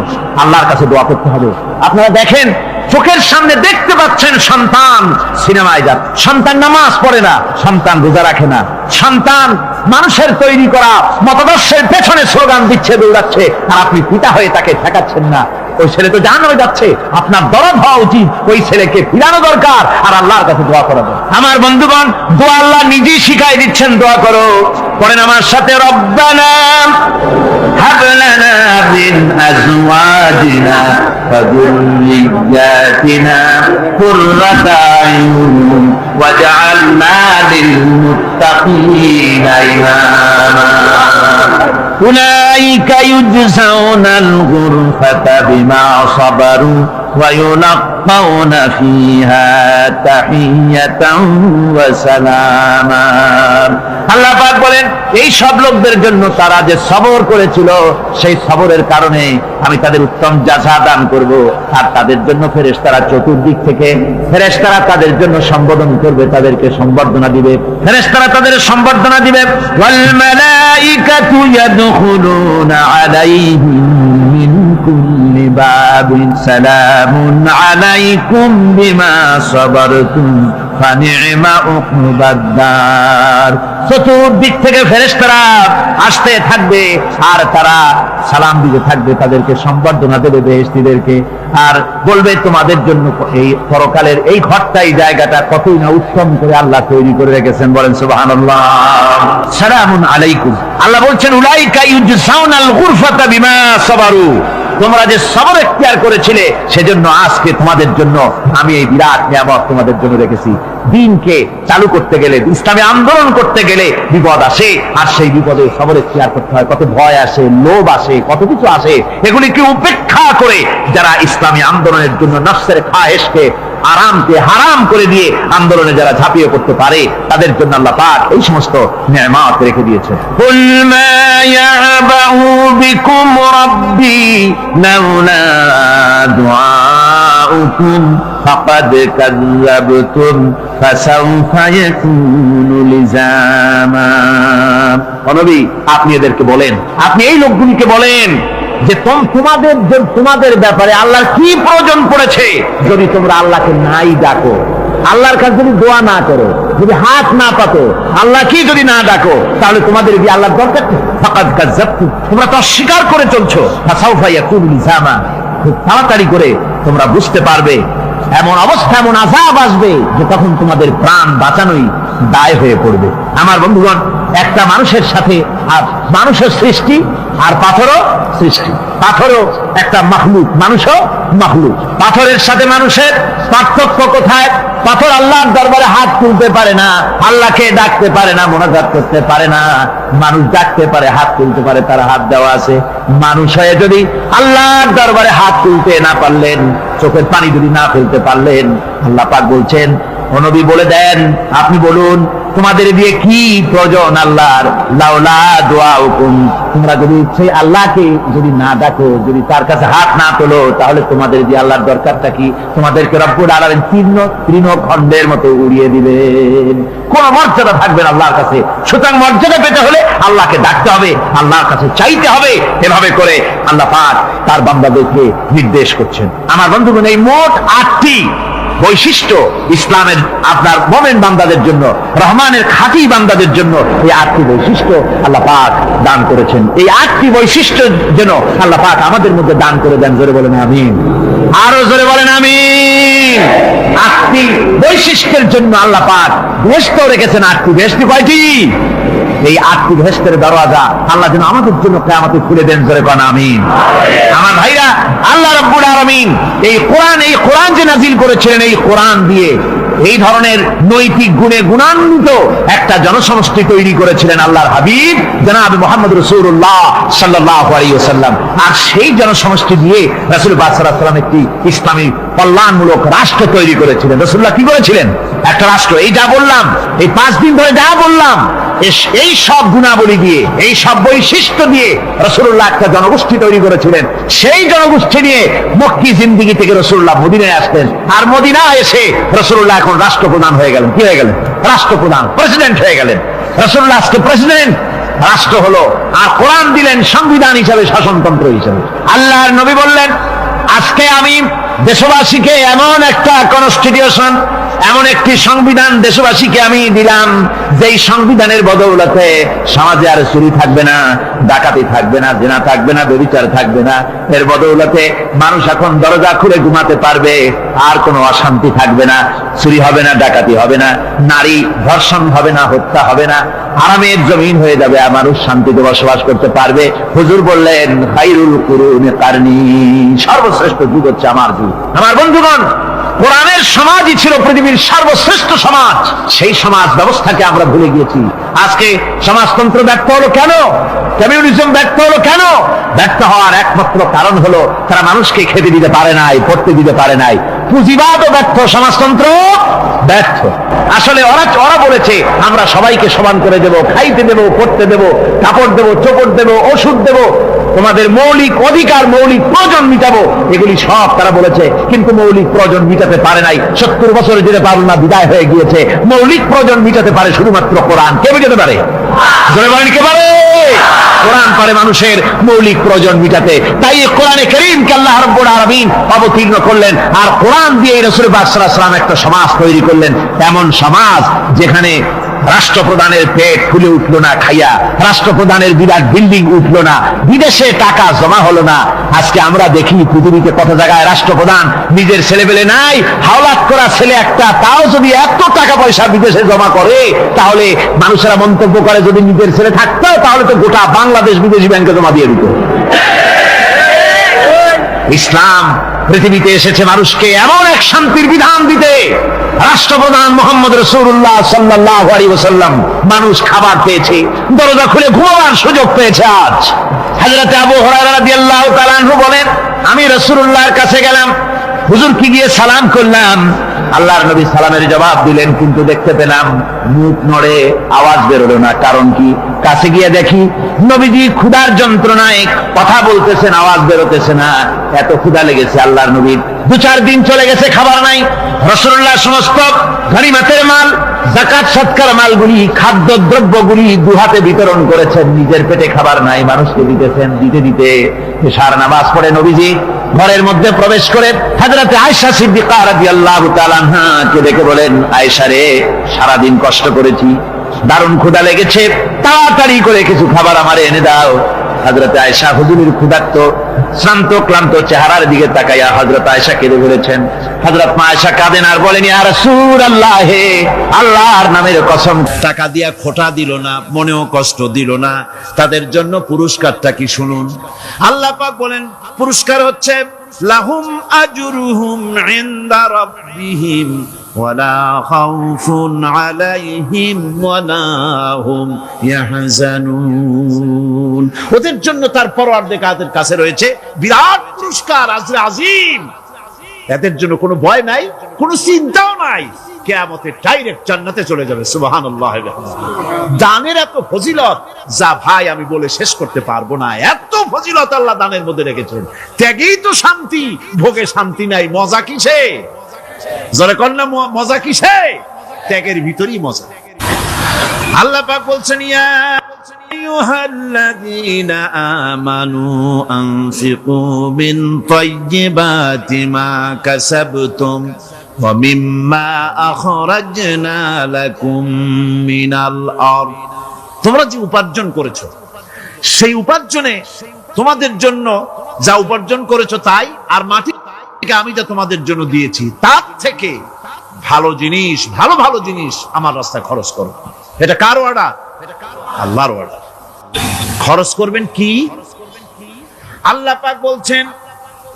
আল্লাহর কাছে দোয়া করতে হবে। আপনারা দেখেন, চোখের সামনে দেখতে পাচ্ছেন সন্তান সিনেমায় যাচ্ছে, সন্তান নামাজ পড়ে না, সন্তান রোজা রাখে না, সন্তান মানুষের তৈরি করা মতাদর্শের পেছনে স্লোগান দিচ্ছে, দৌড়াচ্ছে, আর আপনি পিতা হয়ে তাকে ঠেকাচ্ছেন না। ওই ছেলে তো জাহান্নামে যাচ্ছে, আপনার দরদ হওয়া উচিত, ওই ছেলেকে ফিরানো দরকার, আর আল্লাহর কাছে দোয়া করা দরকার। আমার বন্ধুগণ, দোয়া আল্লাহ নিজেই শিখাই দিচ্ছেন, দোয়া করো। পড়েন আমার সাথে, রব্বানা হাব লানা মিন আজওয়াজিনা ওয়া যুররিয়াতিনা কুররাতা আয়ুন ওয়াজআলনা লিল মুত্তাকিনা ইমামা। উলাইকা ইউজজাউনাল গুরফাতা বিমা সাবারু ওয়া ইউলাক্কাউনা ফিহা তাহিয়াতান ওয়া সালামা। আল্লাহ পাক বলেন, এই সব লোকদের জন্য তারা যে সবর করেছিল, সেই সবরের কারণে আমি তাদের উত্তম জাযা দান করব। আর তাদের জন্য ফেরেশতারা চতুর্দিক থেকে, ফেরেশতারা তাদের জন্য সম্বোধন করবে, তাদেরকে সম্বর্ধনা দিবে, ফেরেশতারা তাদের সম্বর্ধনা দিবে। ওয়াল মালাইকাতু ইয়াদখুলুনা আলাইহিম মিন কুল্লি বাবিন সালামুন আলাইকুম বিমা সাবারতুম ফানি'মা উকবাদ-দার। চতুর্দিক থেকে ফেরেশতারা আসতে থাকবে আর তারা সালাম দিতে থাকবে, তাদেরকে সম্বর্ধনা দেবে বেহেশতীদেরকে, আর বলবে তোমাদের জন্য এই পরকালের এই ঘরটা, এই জায়গাটা কতই না উত্তম করে আল্লাহ তৈরি করে রেখেছেন। বলেন সুবহানাল্লাহ। সালামুন আলাইকুম, আল্লাহ বলছেন উলাইকা ইউজসাউনাল গুরফাতা বিমা সাবারু, তোমরা যে সবর এখতিয়ার করেছিলে সেজন্য আজকে তোমাদের জন্য আমি এই বিরাট নিয়ামত তোমাদের জন্য রেখেছি। দিনকে চালু করতে গেলে, ইসলামী আন্দোলন করতে গেলে বিপদ আসে, আর সেই বিপদে সবর এখতিয়ার করতে হয়। কত ভয় আসে, লোভ আসে, কত কিছু আসে, এগুলিকে উপেক্ষা করে যারা ইসলামী আন্দোলনের জন্য নফসের খায়েশকে, আরামকে হারাম করে দিয়ে আন্দোলনে যারা ঝাঁপিয়ে পড়তে পারে, তাদের জন্য আল্লাহ পাক এই সমস্ত নিয়ামত রেখে দিয়েছেন। কুল মা ইয়াবাউ বিকুম রাব্বি লাউলা দুআউকুম ফাকাদ কাযযাবতুম ফাসাউফা ইয়াকুনু লিজামা। ও নবী, আপনি এদেরকে বলেন, আপনি এই লোকগুলিকে বলেন যে তোমাদের ব্যাপারে আল্লাহর কি প্রয়োজন পড়েছে যদি তোমরা আল্লাহকে নাই ডাকো, আল্লাহর কাছে যদি দোয়া না করো, যদি হাত না পাতো, আল্লাহ কি যদি না ডাকো, তাহলে তোমাদের কি আল্লাহর দরকার? ফাকাদ কাযযাবতুম, তোমরা তো অস্বীকার করে চলছো। ফাসাউফা ইয়াকুনু লিজামা, খুব তাড়াতাড়ি করে তোমরা বুঝতে পারবে, এমন অবস্থা, এমন আযাব আসবে যে তখন তোমাদের প্রাণ বাঁচানোই দায় হয়ে পড়বে। আমার বন্ধুগণ, একটা মানুষের সাথে, আর মানুষের সৃষ্টি আর পাথরও সৃষ্টি, পাথরও একটা মাখলুক, মানুষও মাখলুক। পাথরের সাথে মানুষের পার্থক্য কোথায়? পাথর আল্লাহর দরবারে হাত তুলতে পারে না, আল্লাহকে ডাকতে পারে না, মোনাজাত করতে পারে না। মানুষ ডাকতে পারে, হাত তুলতে পারে, তার হাত দেওয়া আছে। মানুষ হয়ে যদি আল্লাহর দরবারে হাত তুলতে না পারলেন, চোখের পানি যদি না ফেলতে পারলেন, আল্লাহ পাক বলছেন, ও নবী বলে দেন, আপনি বলুন তোমাদের দিয়ে কি প্রয়োজন আল্লাহর? লাউলা দুআউকুম, তোমরা যদি সেই আল্লাহকে যদি না ডাকো, যদি তার কাছে হাত না তোলো, তাহলে তোমাদের দিয়ে আল্লাহর দরকারটা কি? তোমাদেরকে রব্বুল আলামিন তৃণখণ্ডের মতো উড়িয়ে দিবেন, কোন মর্যাদা থাকবে না আল্লাহর কাছে। সুতরাং মর্যাদা পেতে হলে আল্লাহকে ডাকতে হবে, আল্লাহর কাছে চাইতে হবে। এভাবে করে আল্লাহ পাক তার বান্দাদেরকে নির্দেশ করছেন। আমার বন্ধুগণ, এই মোট 8টি বৈশিষ্ট্য ইসলামের আপনার মুমিন বান্দাদের জন্য, রহমানের খাঁটি বান্দাদের জন্য এই 8টি বৈশিষ্ট্য আল্লাহ পাক দান করেছেন। এই 8টি বৈশিষ্ট্য যেন আল্লাহ পাক আমাদের মধ্যে দান করে দেন। জোরে বলেন আমিন, আরো জোরে বলেন আমিন। 8টি বৈশিষ্ট্যের জন্য আল্লাহ পাক বেহেশত রেখেছেন। 8টি বেহেশত কয়টি? এই 8টি বেহেশতের দরওয়াজা আল্লাহ যেন আমাদের জন্য কিয়ামতে খুলে দেন। জোরে বলেন আমিন। আমার ভাইরা, আল্লাহ রাব্বুল আলামিন এই কোরআন যে নাযিল করেছিলেন, এই কোরআন দিয়ে এই ধরনের নৈতিক গুণে গুণান্বিত একটা জনসমষ্টি তৈরি করেছিলেন আল্লাহর হাবিব জনাব মুহাম্মদ রাসূলুল্লাহ সাল্লাল্লাহু আলাইহি ওয়াসাল্লাম। আর সেই জনসমষ্টি দিয়ে রাসূল পাক সাল্লাল্লাহু আলাইহি ওয়াসাল্লাম একটি ইসলামী কল্যাণমূলক রাষ্ট্র তৈরি করেছিলেন। রাসূলুল্লাহ কি করেছিলেন? একটা রাষ্ট্র, এই যা বললাম, এই 5 দিন ধরে যা বললাম, এই সব গুণাবলী দিয়ে, এই সব বৈশিষ্ট্য দিয়ে রাসূলুল্লাহ একটা জনগোষ্ঠী তৈরি করেছিলেন। সেই জনগোষ্ঠী নিয়ে মক্কি জিন্দেগি থেকে রাসূলুল্লাহ মদিনায় আসলেন, আর মদিনায় এসে রাসূলুল্লাহ এখন রাষ্ট্রপ্রধান হয়ে গেলেন। কি হয়ে গেলেন? রাষ্ট্রপ্রধান, প্রেসিডেন্ট হয়ে গেলেন। রাসূলুল্লাহ আজকে প্রেসিডেন্ট, রাষ্ট্র হলো, আর কোরআন দিলেন সংবিধান হিসাবে, শাসনতন্ত্র হিসাবে। আল্লাহর নবী বললেন, আজকে আমি দেশবাসীকে এমন একটা কনস্টিটিউশন, এমন একটি সংবিধান দেশবাসীকে আমি দিলাম, যেই সংবিধানের বদৌলতে সমাজে আর চুরি থাকবে না, ডাকাতি থাকবে না, জিনা থাকবে না, ব্যভিচার থাকবে না। এর বদৌলতে মানুষ এখন দরজা খুলে ঘুমাতে পারবে, আর কোনো অশান্তি থাকবে না, চুরি হবে না, ডাকাতি হবে না, নারী ধর্ষণ হবে না, হত্যা হবে না, আরামের জমিন হয়ে যাবে, আর মানুষ শান্তিতে বসবাস করতে পারবে। হুজুর বললেন, খায়রুল কুরুনি কারনি, সর্বশ্রেষ্ঠ যুগ হচ্ছে আমার যুগ। আমার বন্ধুগণ, কোরআনের সমাজই ছিল পৃথিবীর সর্বশ্রেষ্ঠ সমাজ। সেই সমাজ ব্যবস্থাকে আমরা ভুলে গিয়েছি। আজকে সমাজতন্ত্র ব্যর্থ হলো কেন? কমিউনিজম ব্যর্থ হলো কেন? ব্যর্থ হওয়ার একমাত্র কারণ হলো তারা মানুষকে খেতে দিতে পারে নাই, পড়তে দিতে পারে নাই। পুঁজিবাদও ব্যর্থ, সমাজতন্ত্র ব্যর্থ। আসলে ওরা বলেছে আমরা সবাইকে সমান করে দেব, খাইতে দেব, পড়তে দেব, কাপড় দেব, চোপড় দেব, ওষুধ দেব, তোমাদের মৌলিক অধিকার, মৌলিক প্রয়োজন মিটাবো, এগুলি সব তারা বলেছে, কিন্তু মৌলিক প্রয়োজন মিটাতে পারে নাই। 70 বছর যেতে পারল না, বিদায় হয়ে গিয়েছে। মৌলিক প্রয়োজন মিটাতে পারে শুধুমাত্র কোরআন। কে মিটাতে পারে? জোরে বলেন, কে পারে? কোরআন পারে মানুষের মৌলিক প্রয়োজন মিটাতে। তাই এই কোরআনে কারীমকে আল্লাহ রাব্বুল আলামিন অবতীর্ণ করলেন, আর কোরআন দিয়ে রাসূল পাক সাল্লাল্লাহু আলাইহি ওয়াসাল্লাম একটা সমাজ তৈরি করলেন, এমন সমাজ যেখানে রাষ্ট্রপ্রধানের পেট ফুলে উঠলো না খাইয়া, রাষ্ট্রপ্রধানের বিরাট বিল্ডিং উঠলো না, বিদেশে টাকা জমা হলো না। আজকে আমরা দেখি পৃথিবীতে কত জায়গায় রাষ্ট্রপ্রধান নিজের ছেলেবেলে নাই, হাওলাত করা ছেলে একটা, তাও যদি এত টাকা পয়সা বিদেশে জমা করে, তাহলে মানুষেরা মন্তব্য করে যদি নিজের ছেলে থাকতো তাহলে তো গোটা বাংলাদেশ বিদেশি ব্যাংকে জমা দিয়ে দিত। ইসলাম পৃথিবীতে এসেছে মানুষকে এমন এক শান্তির বিধান দিতে। রাষ্ট্রপ্রধান মুহাম্মদ রাসূলুল্লাহ সাল্লাল্লাহু আলাইহি ওয়াসাল্লাম মানুষ খাবার পেয়েছে, দরজা খুলে ঘুমাবার সুযোগ পেয়েছে। আজ হযরত আবু হুরায়রা রাদিয়াল্লাহু তাআলা আনহু বলেন, আমি রাসূলুল্লাহর কাছে গেলাম, হুজুর কি গিয়ে সালাম করলাম, আল্লাহর নবী সালামের জবাব দিলেন, কিন্তু দেখতে পেলাম মুখ নড়ে, আওয়াজ বেরোলো না। কারণ কি? কাছে গিয়ে দেখি নবীজি ক্ষুধার যন্ত্রণায় কথা বলতেছেন, আওয়াজ বেরোতেছে না, এত ক্ষুধা লেগেছে আল্লাহর নবীর। 2-4 দিন চলে গেছে, খাবার নাই। রাসূলুল্লাহ সমস্ত গনিমতের মাল, যাকাত সদকার মালগুলি, খাদ্য দ্রব্যগুলি দুহাতে বিতরণ করেছেন, নিজের পেটে খাবার নাই, মানুষকে দিতেছেন। দিতে দিতে এশার নামাজ পড়ে নবীজি ঘরের মধ্যে প্রবেশ করে হযরত আয়েশা সিদ্দিকা রাদিয়াল্লাহু তাআলা আনহাকে ডেকে বলেন, আয়েশা রে, সারাদিন কষ্ট করেছি, দারুণ ক্ষুধা লেগেছে, তাড়াতাড়ি করে কিছু খাবার আমারে এনে দাও। হযরত আয়েশা হুজুরের ক্ষুধার্ত শ্রান্ত ক্লান্ত চেহারার দিকে তাকাইয়া হযরত আয়েশা কেঁদে বলেছেন। হযরত মা আয়েশা কাঁদেন আর বলেন, ইয়া রাসূলুল্লাহ, হে আল্লাহর নামের কসম, টাকা দিয়া খোটা দিল না, মনেও কষ্ট দিল না, তাদের জন্য পুরস্কারটা কি শুনুন। আল্লাহ পাক বলেন, পুরস্কার হচ্ছে লাহুম আজরুহুম ইনদা রাব্বিহিম ওয়ালা খাউফুন আলাইহিম ওয়ালা হুম ইয়াহজানুন। ওদের জন্য তার পরওয়ারদিগারের কাছে রয়েছে বিরাট পুরস্কার, আজরে আজিম। এদের জন্য কোনো ভয় নাই, কোনো চিন্তাও নাই, কিয়ামতে ডাইরেক্ট জান্নাতে চলে যাবে। সুবহানাল্লাহ। দানের এত ফজিলত যা ভাই আমি বলে শেষ করতে পারবো না, এত ফজিলত আল্লাহ দানের মধ্যে রেখেছেন। ত্যাগেই তো শান্তি, ভোগে শান্তি নাই, মজা কিসে? যারা কন্যা মজা কিসে? ত্যাগের ভিতরেই মজা। আল্লাহ পাক বলছেন, ইয়া আইয়ুহাল্লাযীনা আমানু আনফিকু মিন তাইয়্যিবাতি মা কাসাবতুম ওয়া মিম্মা আখরাজনা লাকুম মিনাল আরদ। তোমরা যে উপার্জন করেছো, সেই উপার্জনে তোমাদের জন্য যা উপার্জন করেছো তাই, আর মাটি থেকে আমি যা তোমাদের জন্য দিয়েছি তার থেকে ভালো জিনিস, ভালো ভালো জিনিস আমার রাস্তায় খরচ করো। এটা কার অর্ডার? আল্লাহর অর্ডার। খরচ করবেন কি? আল্লাহ পাক বলছেন,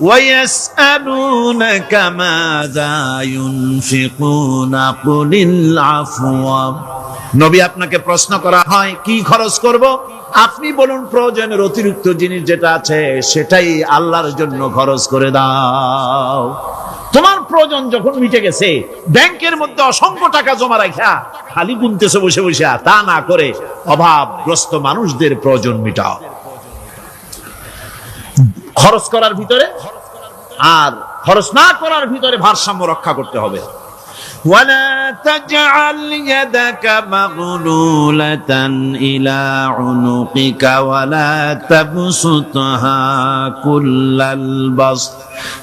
ওয়ায়াসআলুনাকা মাযা ইউনফিকুনা কুলিল আফওয়া। নবী, আপনাকে প্রশ্ন করা হয় কি খরচ করব, আপনি বলুন প্রয়োজনের অতিরিক্ত জিনিস যেটা আছে সেটাই আল্লাহর জন্য খরচ করে দাও। তোমার প্রয়োজন যখন মিটে গেছে, ব্যাংকের মধ্যে অসংখ্য টাকা জমা রাখা খালি গুনতেছে বসে বসে, তা না করে অভাবগ্রস্ত মানুষদের প্রয়োজন মিটাও। খরচ করার ভিতরে আর খরচ না করার ভিতরে ভারসাম্য রক্ষা করতে হবে। ولا تجعل يدك مغلولة إلى عنقك ولا تبسطها كل البسط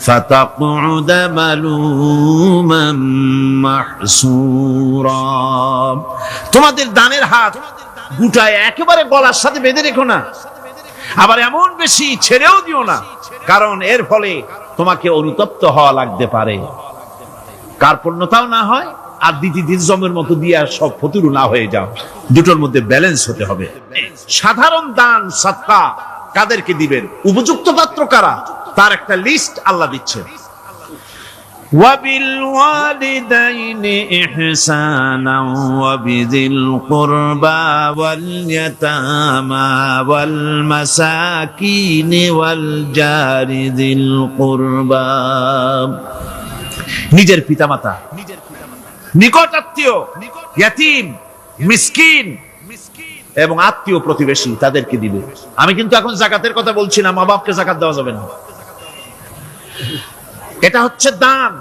فتقعد ملوما محسورا। তোমাদের দানের হাত গুটায় একেবারে গলার সাথে বেঁধে রেখো না, আবার এমন বেশি ছেড়েও দিও না, কারণ এর ফলে তোমাকে অনুতপ্ত হওয়া লাগতে পারে, কার্পণ্যতাও না হয়, আর দ্বিতীয় জমের মতো দিয়ে সব ফতুরু না হয়ে যাও। দুটোর মধ্যে ব্যালেন্স হতে হবে। সাধারণ দান সাদকা কাদেরকে দিবেন, উপযুক্ত পাত্র কারা, তার একটা লিস্ট আল্লাহ দিচ্ছেন। وبالوالدين إحسانا وبذي القربى واليتامى والمساكين والجار ذي القربى। নিজের পিতামাতা, নিকট আত্মীয়, ইয়াতীম, মিসকিন, এবং আত্মীয় প্রতিবেশী তাদেরকে দিবে। আমি কিন্তু এখন যাকাতের কথা বলছি না, মা বাপকে যাকাত দেওয়া যাবে না। এটা হচ্ছে দান,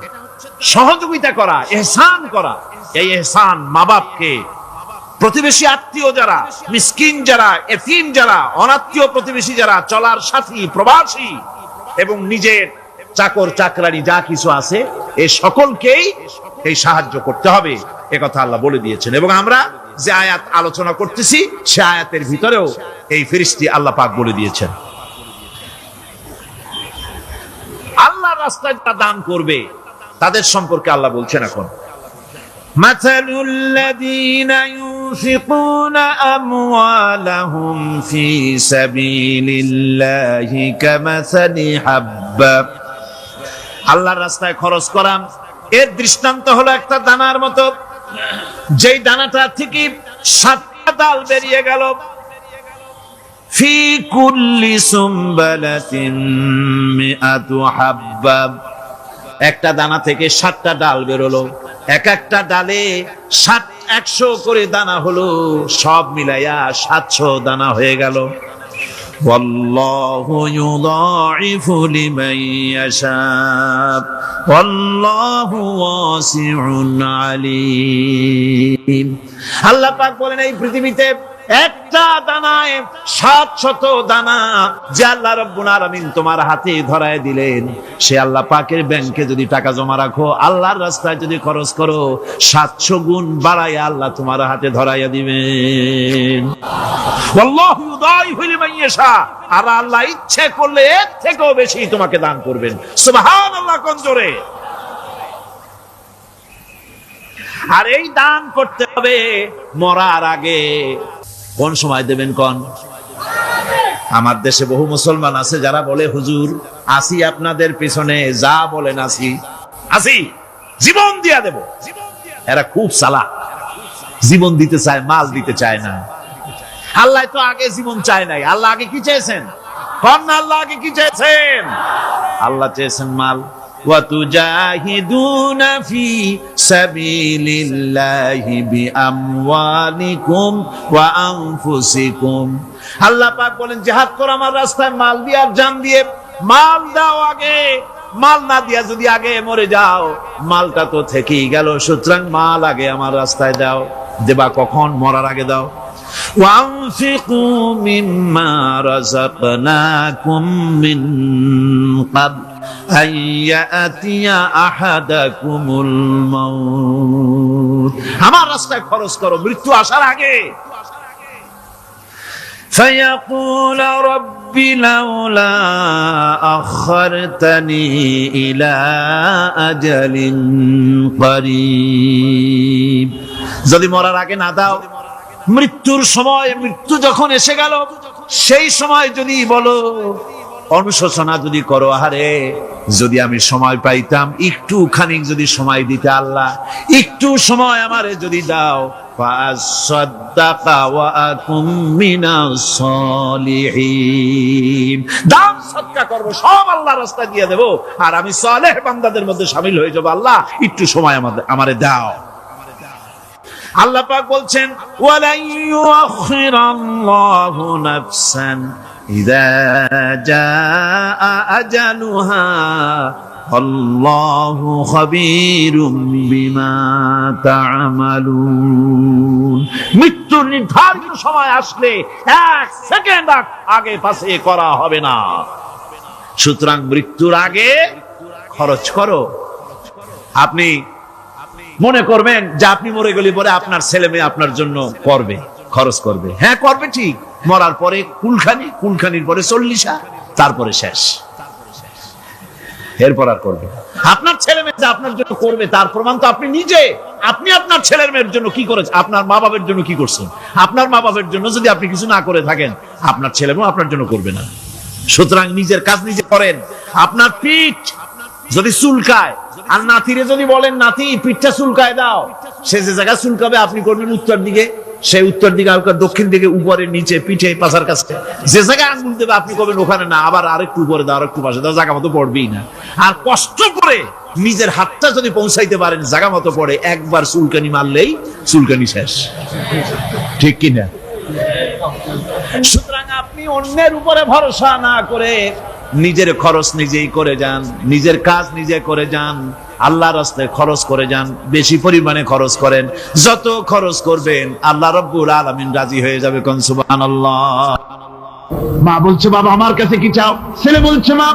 সহযোগিতা করা, ইহসান করা। এই ইহসান মা বাপকে, প্রতিবেশী আত্মীয় যারা, মিসকিন যারা, এতিম যারা, অনাত্মীয় প্রতিবেশী যারা, চলার সাথী, প্রবাসী এবং নিজের চাকর চাকরানি যা কিছু আছে, এই সকলকেই এই সাহায্য করতে হবে, একথা আল্লাহ বলে দিয়েছেন। এবং আমরা যে আয়াত আলোচনা করতেছি সে আয়াতের ভিতরেও এই ফেরেশতা আল্লাহ পাক বলে দিয়েছেন। আল্লাহর রাস্তায় যারা দান করবে তাদের সম্পর্কে আল্লাহ বলছেন এখন, مثل الذين ينفقون أموالهم في سبيل الله كمثل حبة। আল্লাহর রাস্তায় খরচ করা এর দৃষ্টান্ত হলো একটা দানার মতো, যেই দানাটা থেকে 7টা ডাল বেরিয়ে গেল। ফি কুল্লি সুমবালাতিন মিআতু হাব্বা, একটা দানা থেকে 7টা ডাল বেরোলো, এক একটা ডালে 100 করে দানা হলো, সব মিলাইয়া 700 দানা হয়ে গেল। ওয়াল্লাহু ইউদাইফু লিমান ইয়াশা ওয়াল্লাহু ওয়াসিউন আলিম। আল্লাহ পাক বলেন এই পৃথিবীতে একটা দানায় 700 দানা যে আল্লাহ রাব্বুল আলামিন তোমার হাতে ধরায় দিলেন, সে আল্লাহ পাকের ব্যাংকে যদি টাকা জমা রাখো, আল্লাহর রাস্তায় যদি খরচ করো, 700 গুণ বাড়ায় আল্লাহ তোমার হাতে ধরাইয়া দিবেন। আল্লাহু ইউদাইফু লিমান ইয়াশা, আর আল্লাহ ইচ্ছে করলে এর থেকেও বেশি তোমাকে দান করবেন। সুবহানাল্লাহ, কোন জোরে। আর এই দান করতে হবে মরার আগে। কোন সময় দেবেন কোন? আমার দেশে বহু মুসলমান আছে যারা বলে, হুজুর আসি আপনাদের পিছনে, যা বলেন আসি, জীবন দিয়া দেব। এরা খুব চালাক, জীবন দিতে চায়, মাল দিতে চায় না। আল্লাহ তো আগে জীবন চায় নাই, আল্লাহ আগে কি চেয়েছেন? আল্লাহ আগে কি চেয়েছেন? আল্লাহ চেয়েছেন মাল। وَتُجَاهِدُونَ فِي سَبِيلِ اللَّهِ بِأَمْوَالِكُمْ وَأَنفُسِكُمْ। আল্লাহ পাক বলেন জিহাদ করো আমার রাস্তায় মাল দিয়ে আর জান দিয়ে। মাল দাও আগে, মাল না দিয়া যদি আগে মরে যাও, মালটা তো থেকেই গেল। সুতরাং মাল আগে আমার রাস্তায় দাও। দেবা কখন? মরার আগে দাও। وَأَنفِقُوا مِمَّا رَزَقْنَاكُم مِّن قَبْلِ أَن يَأْتِيَ أَحَدَكُمُ الْمَوْتُ। আমার রাস্তায় খরচ করো মৃত্যু আসার আগে। فَيَقُولَ رَبِّ لَوْلَا أَخَّرْتَنِي إِلَى أَجَلٍ قَرِيبٍ। যদি মরার আগে না দাও, মৃত্যুর সময়, মৃত্যু যখন এসে গেল, সেই সময় যদি বলো, অনুশোচনা যদি করো, আরে যদি আমি সময় পাইতাম, একটু খানিক যদি সময় দিতে, আল্লাহ একটু সময় আমারে যদি দাও, ফাসাদদাকা ওয়া আকুম মিনাস সালিহিন। দান সদকা করব, সব আল্লাহর রাস্তায় দিয়ে দেব, আর আমি সালেহ বান্দাদের মধ্যে শামিল হয়ে যাব। আল্লাহ একটু সময় আমারে দাও। আল্লাহ পাক বলছেন, ওয়ালা ইউআখিরাল্লাহু নাফসান ইযা জাআ আজালুহা আল্লাহু খাবীরুম বিমা তা'মালুন। মৃত্যুর নির্ধারিত সময় আসলে 1 সেকেন্ড আগে পাশে করা হবে না। সুতরাং মৃত্যুর আগে খরচ করো। আপনি মনে করবেন যে আপনি মরে গেলে পরে আপনার ছেলে মেয়ে আপনার জন্য করবে, খরচ করবে। হ্যাঁ করবে, ঠিক। মরার পরে কুলখানির পরে 40, তারপরে শেষ। এরপর আর করবে। আপনার ছেলে মেয়ে আপনার জন্য করবে, তার প্রমাণ তো আপনি নিজে। আপনি আপনার ছেলের মেয়ের জন্য কি করেছেন? আপনার মা বাবার জন্য কি করছেন? আপনার মা বাবার জন্য যদি আপনি কিছু না করে থাকেন, আপনার ছেলে মেয়ে আপনার জন্য করবে না। সুতরাং নিজের কাজ নিজে করেন। আপনার পিঠ যদি চুলকায়, আর নাতিরে যদি বলেন নাতি পিঠটা চুলকায় দাও, সে যে জায়গা চুলকাবে আপনি করবেন উত্তর দিকে, সে উত্তর দিকে, দক্ষিণ দিকে, উপরে, নিচে, পিঠে, পাছার কাছে, যে জায়গায় আঙুল দেবে আপনি করবেন ওখানে না, আবার আরেকটু উপরে দাও, আরেকটু পাশে দাও, জায়গা মতো পড়বেই না। আর কষ্ট করে নিজের হাতটা যদি পৌঁছাইতে পারেন জায়গা মতো পড়ে, একবার চুলকানি মারলেই চুলকানি শেষ। ঠিক কিনা? সুতরাং আপনি অন্যের উপরে ভরসা না করে নিজের খরচ নিজেই করে যান, নিজের কাজ নিজে করে যান, আল্লাহর রাস্তায় খরচ করে যান, বেশি পরিমাণে খরচ করেন। যত খরচ করবেন আল্লাহ রাব্বুল আলামিন রাজি হয়ে যাবে। কোন সুবহানাল্লাহ। মা বলছে, বাবা আমার কাছে কি চাও? ছেলে বলছে, মা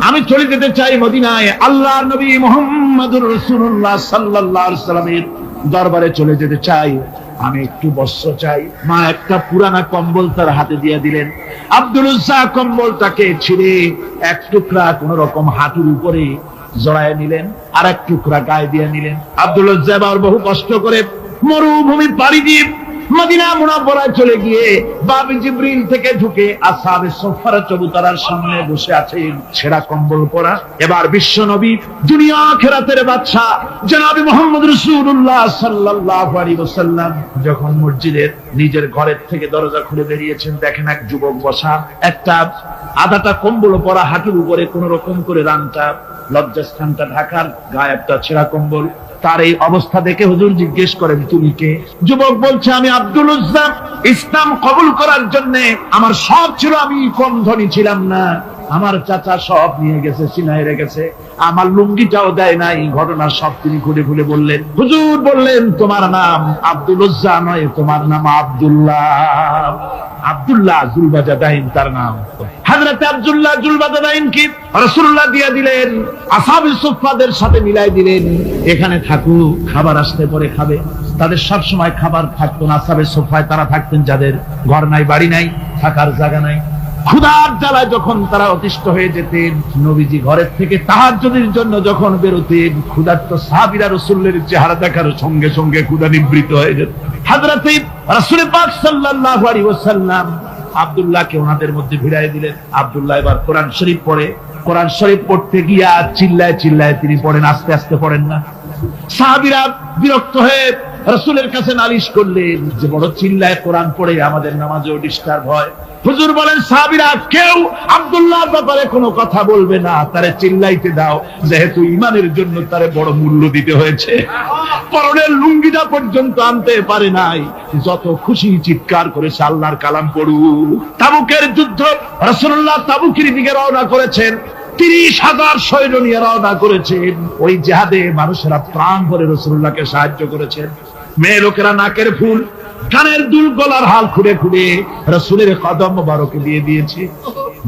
আমি চলে যেতে চাই মদিনায়, আল্লাহর নবী মুহাম্মদুর রাসূলুল্লাহ সাল্লাল্লাহু আলাইহি ওয়াসাল্লামের দরবারে চলে যেতে চাই, আমি একটু বস্ত্র চাই। মা একটা পুরানা কম্বল তার হাতে দিয়ে দিলেন। আব্দুল উজ্জা কম্বলটাকে ছিঁড়ে এক টুকরা কোন রকম হাঁটুর উপরে জড়ায় নিলেন, আর এক টুকরা গায়ে দিয়ে নিলেন। আব্দুল উজ্জা আবার বহু কষ্ট করে মরুভূমি পাড়ি দিয়ে মদিনা মুনাওয়ারায় চলে গিয়ে বাবি জিবরিল থেকে ঢুকে আসহাবে সুফফার চবুতরার সামনে বসে আছেন, ছেঁড়া কম্বল পরা। এবার বিশ্ব নবী, দুনিয়া আখিরাতের বাদশা জনাবে মুহাম্মদ রাসূলুল্লাহ সাল্লাল্লাহু আলাইহি ওয়াসাল্লাম যখন মসজিদের নিজের ঘরের থেকে দরজা খুলে বেরিয়েছেন, দেখেন এক যুবক বসা, একটা আধাটা কম্বল পরা, হাঁটুর উপরে কোন রকম করে রানটা লজ্জাস্থানটা ঢাকার, গায়ে একটা ছেঁড়া কম্বল। তার এই অবস্থা দেখে হুজুর জিজ্ঞেস করেন, তুমি কে? যুবক বলছে, আমি আব্দুল উজ্জা। ইসলাম কবুল করার জন্য আমার সব ছিল, আমি কম ধনী ছিলাম না, আমার চাচা সব নিয়ে গেছে, সিনায় রেখেছে, আমার লুঙ্গিটাও দেয় নাই। ঘটনা সব তিনি খুলে খুলে বললেন। হুজুর বললেন, তোমার নাম আব্দুল উজ্জা নয়, তোমার নাম আব্দুল্লাহ। আব্দুল্লাহ জুলবাজাদাইন তার নাম। হযরত আব্দুল্লাহ জুলবাজাদাইন কি রাসূলুল্লাহ দিয়ে দিলেন, আসহাবে সুফফাদের সাথে মিলাই দিলেন, এখানে থাকুক, খাবার আসতে পরে খাবে। তাদের সব সময় খাবার থাকতো না। আসহাবে সুফফায় তারা থাকতেন যাদের ঘর নাই, বাড়ি নাই, থাকার জায়গা নাই। ক্ষুধার জ্বালায় যখন তারা অতিষ্ঠ হয়ে যেতেন, নবীজি ঘরের থেকে তাহাজ্জুদের জন্য যখন বেরোতেন, ক্ষুধার্ত সাহাবীরা রাসূলের চেহারা দেখার সঙ্গে সঙ্গে ক্ষুধা নিবৃত্ত হয়ে যেত। হযরত রাসূল পাক সাল্লাল্লাহু আলাইহি ওয়াসাল্লাম আব্দুল্লাহকে ওনাদের মধ্যে ভিড়ায় দিলেন। আব্দুল্লাহ এবার কোরআন শরীফ পড়ে। কোরআন শরীফ পড়তে গিয়া চিল্লায় চিল্লায় তিনি পড়েন, আস্তে আস্তে পড়েন না। সাহাবীরা বিরক্ত হয়ে রাসূলের কাছে নালিশ করলেন যে বড় চিল্লায় কোরআন পড়ে, আমাদের নামাজেও ডিস্টার্ব হয়। হুজুর বলেন, সাহাবীরা কেউ আব্দুল্লাহর ব্যাপারে কোনো কথা বলবে না, তারে চিল্লাইতে দাও, যেহেতু ঈমানের জন্য তারে বড় মূল্য দিতে হয়েছে। পরনের লুঙ্গিটা পর্যন্ত আনতে পারে নাই, যত খুশি চিৎকার করেছে আল্লাহর কালাম পড়ুক। তাবুকের যুদ্ধ, রাসূলুল্লাহ তাবুকের দিকে রওনা করেছেন, 30,000 সৈন্য নিয়ে রওনা করেছেন। ওই জিহাদে মানুষেরা প্রাণ ভরে রাসূলুল্লাহকে সাহায্য করেছেন। মেয়ে লোকেরা নাকের ফুল, কানের দুল, গলার হাল খুঁড়ে খুঁড়ে রাসূলের কদম মোবারকে দিয়ে দিয়েছে।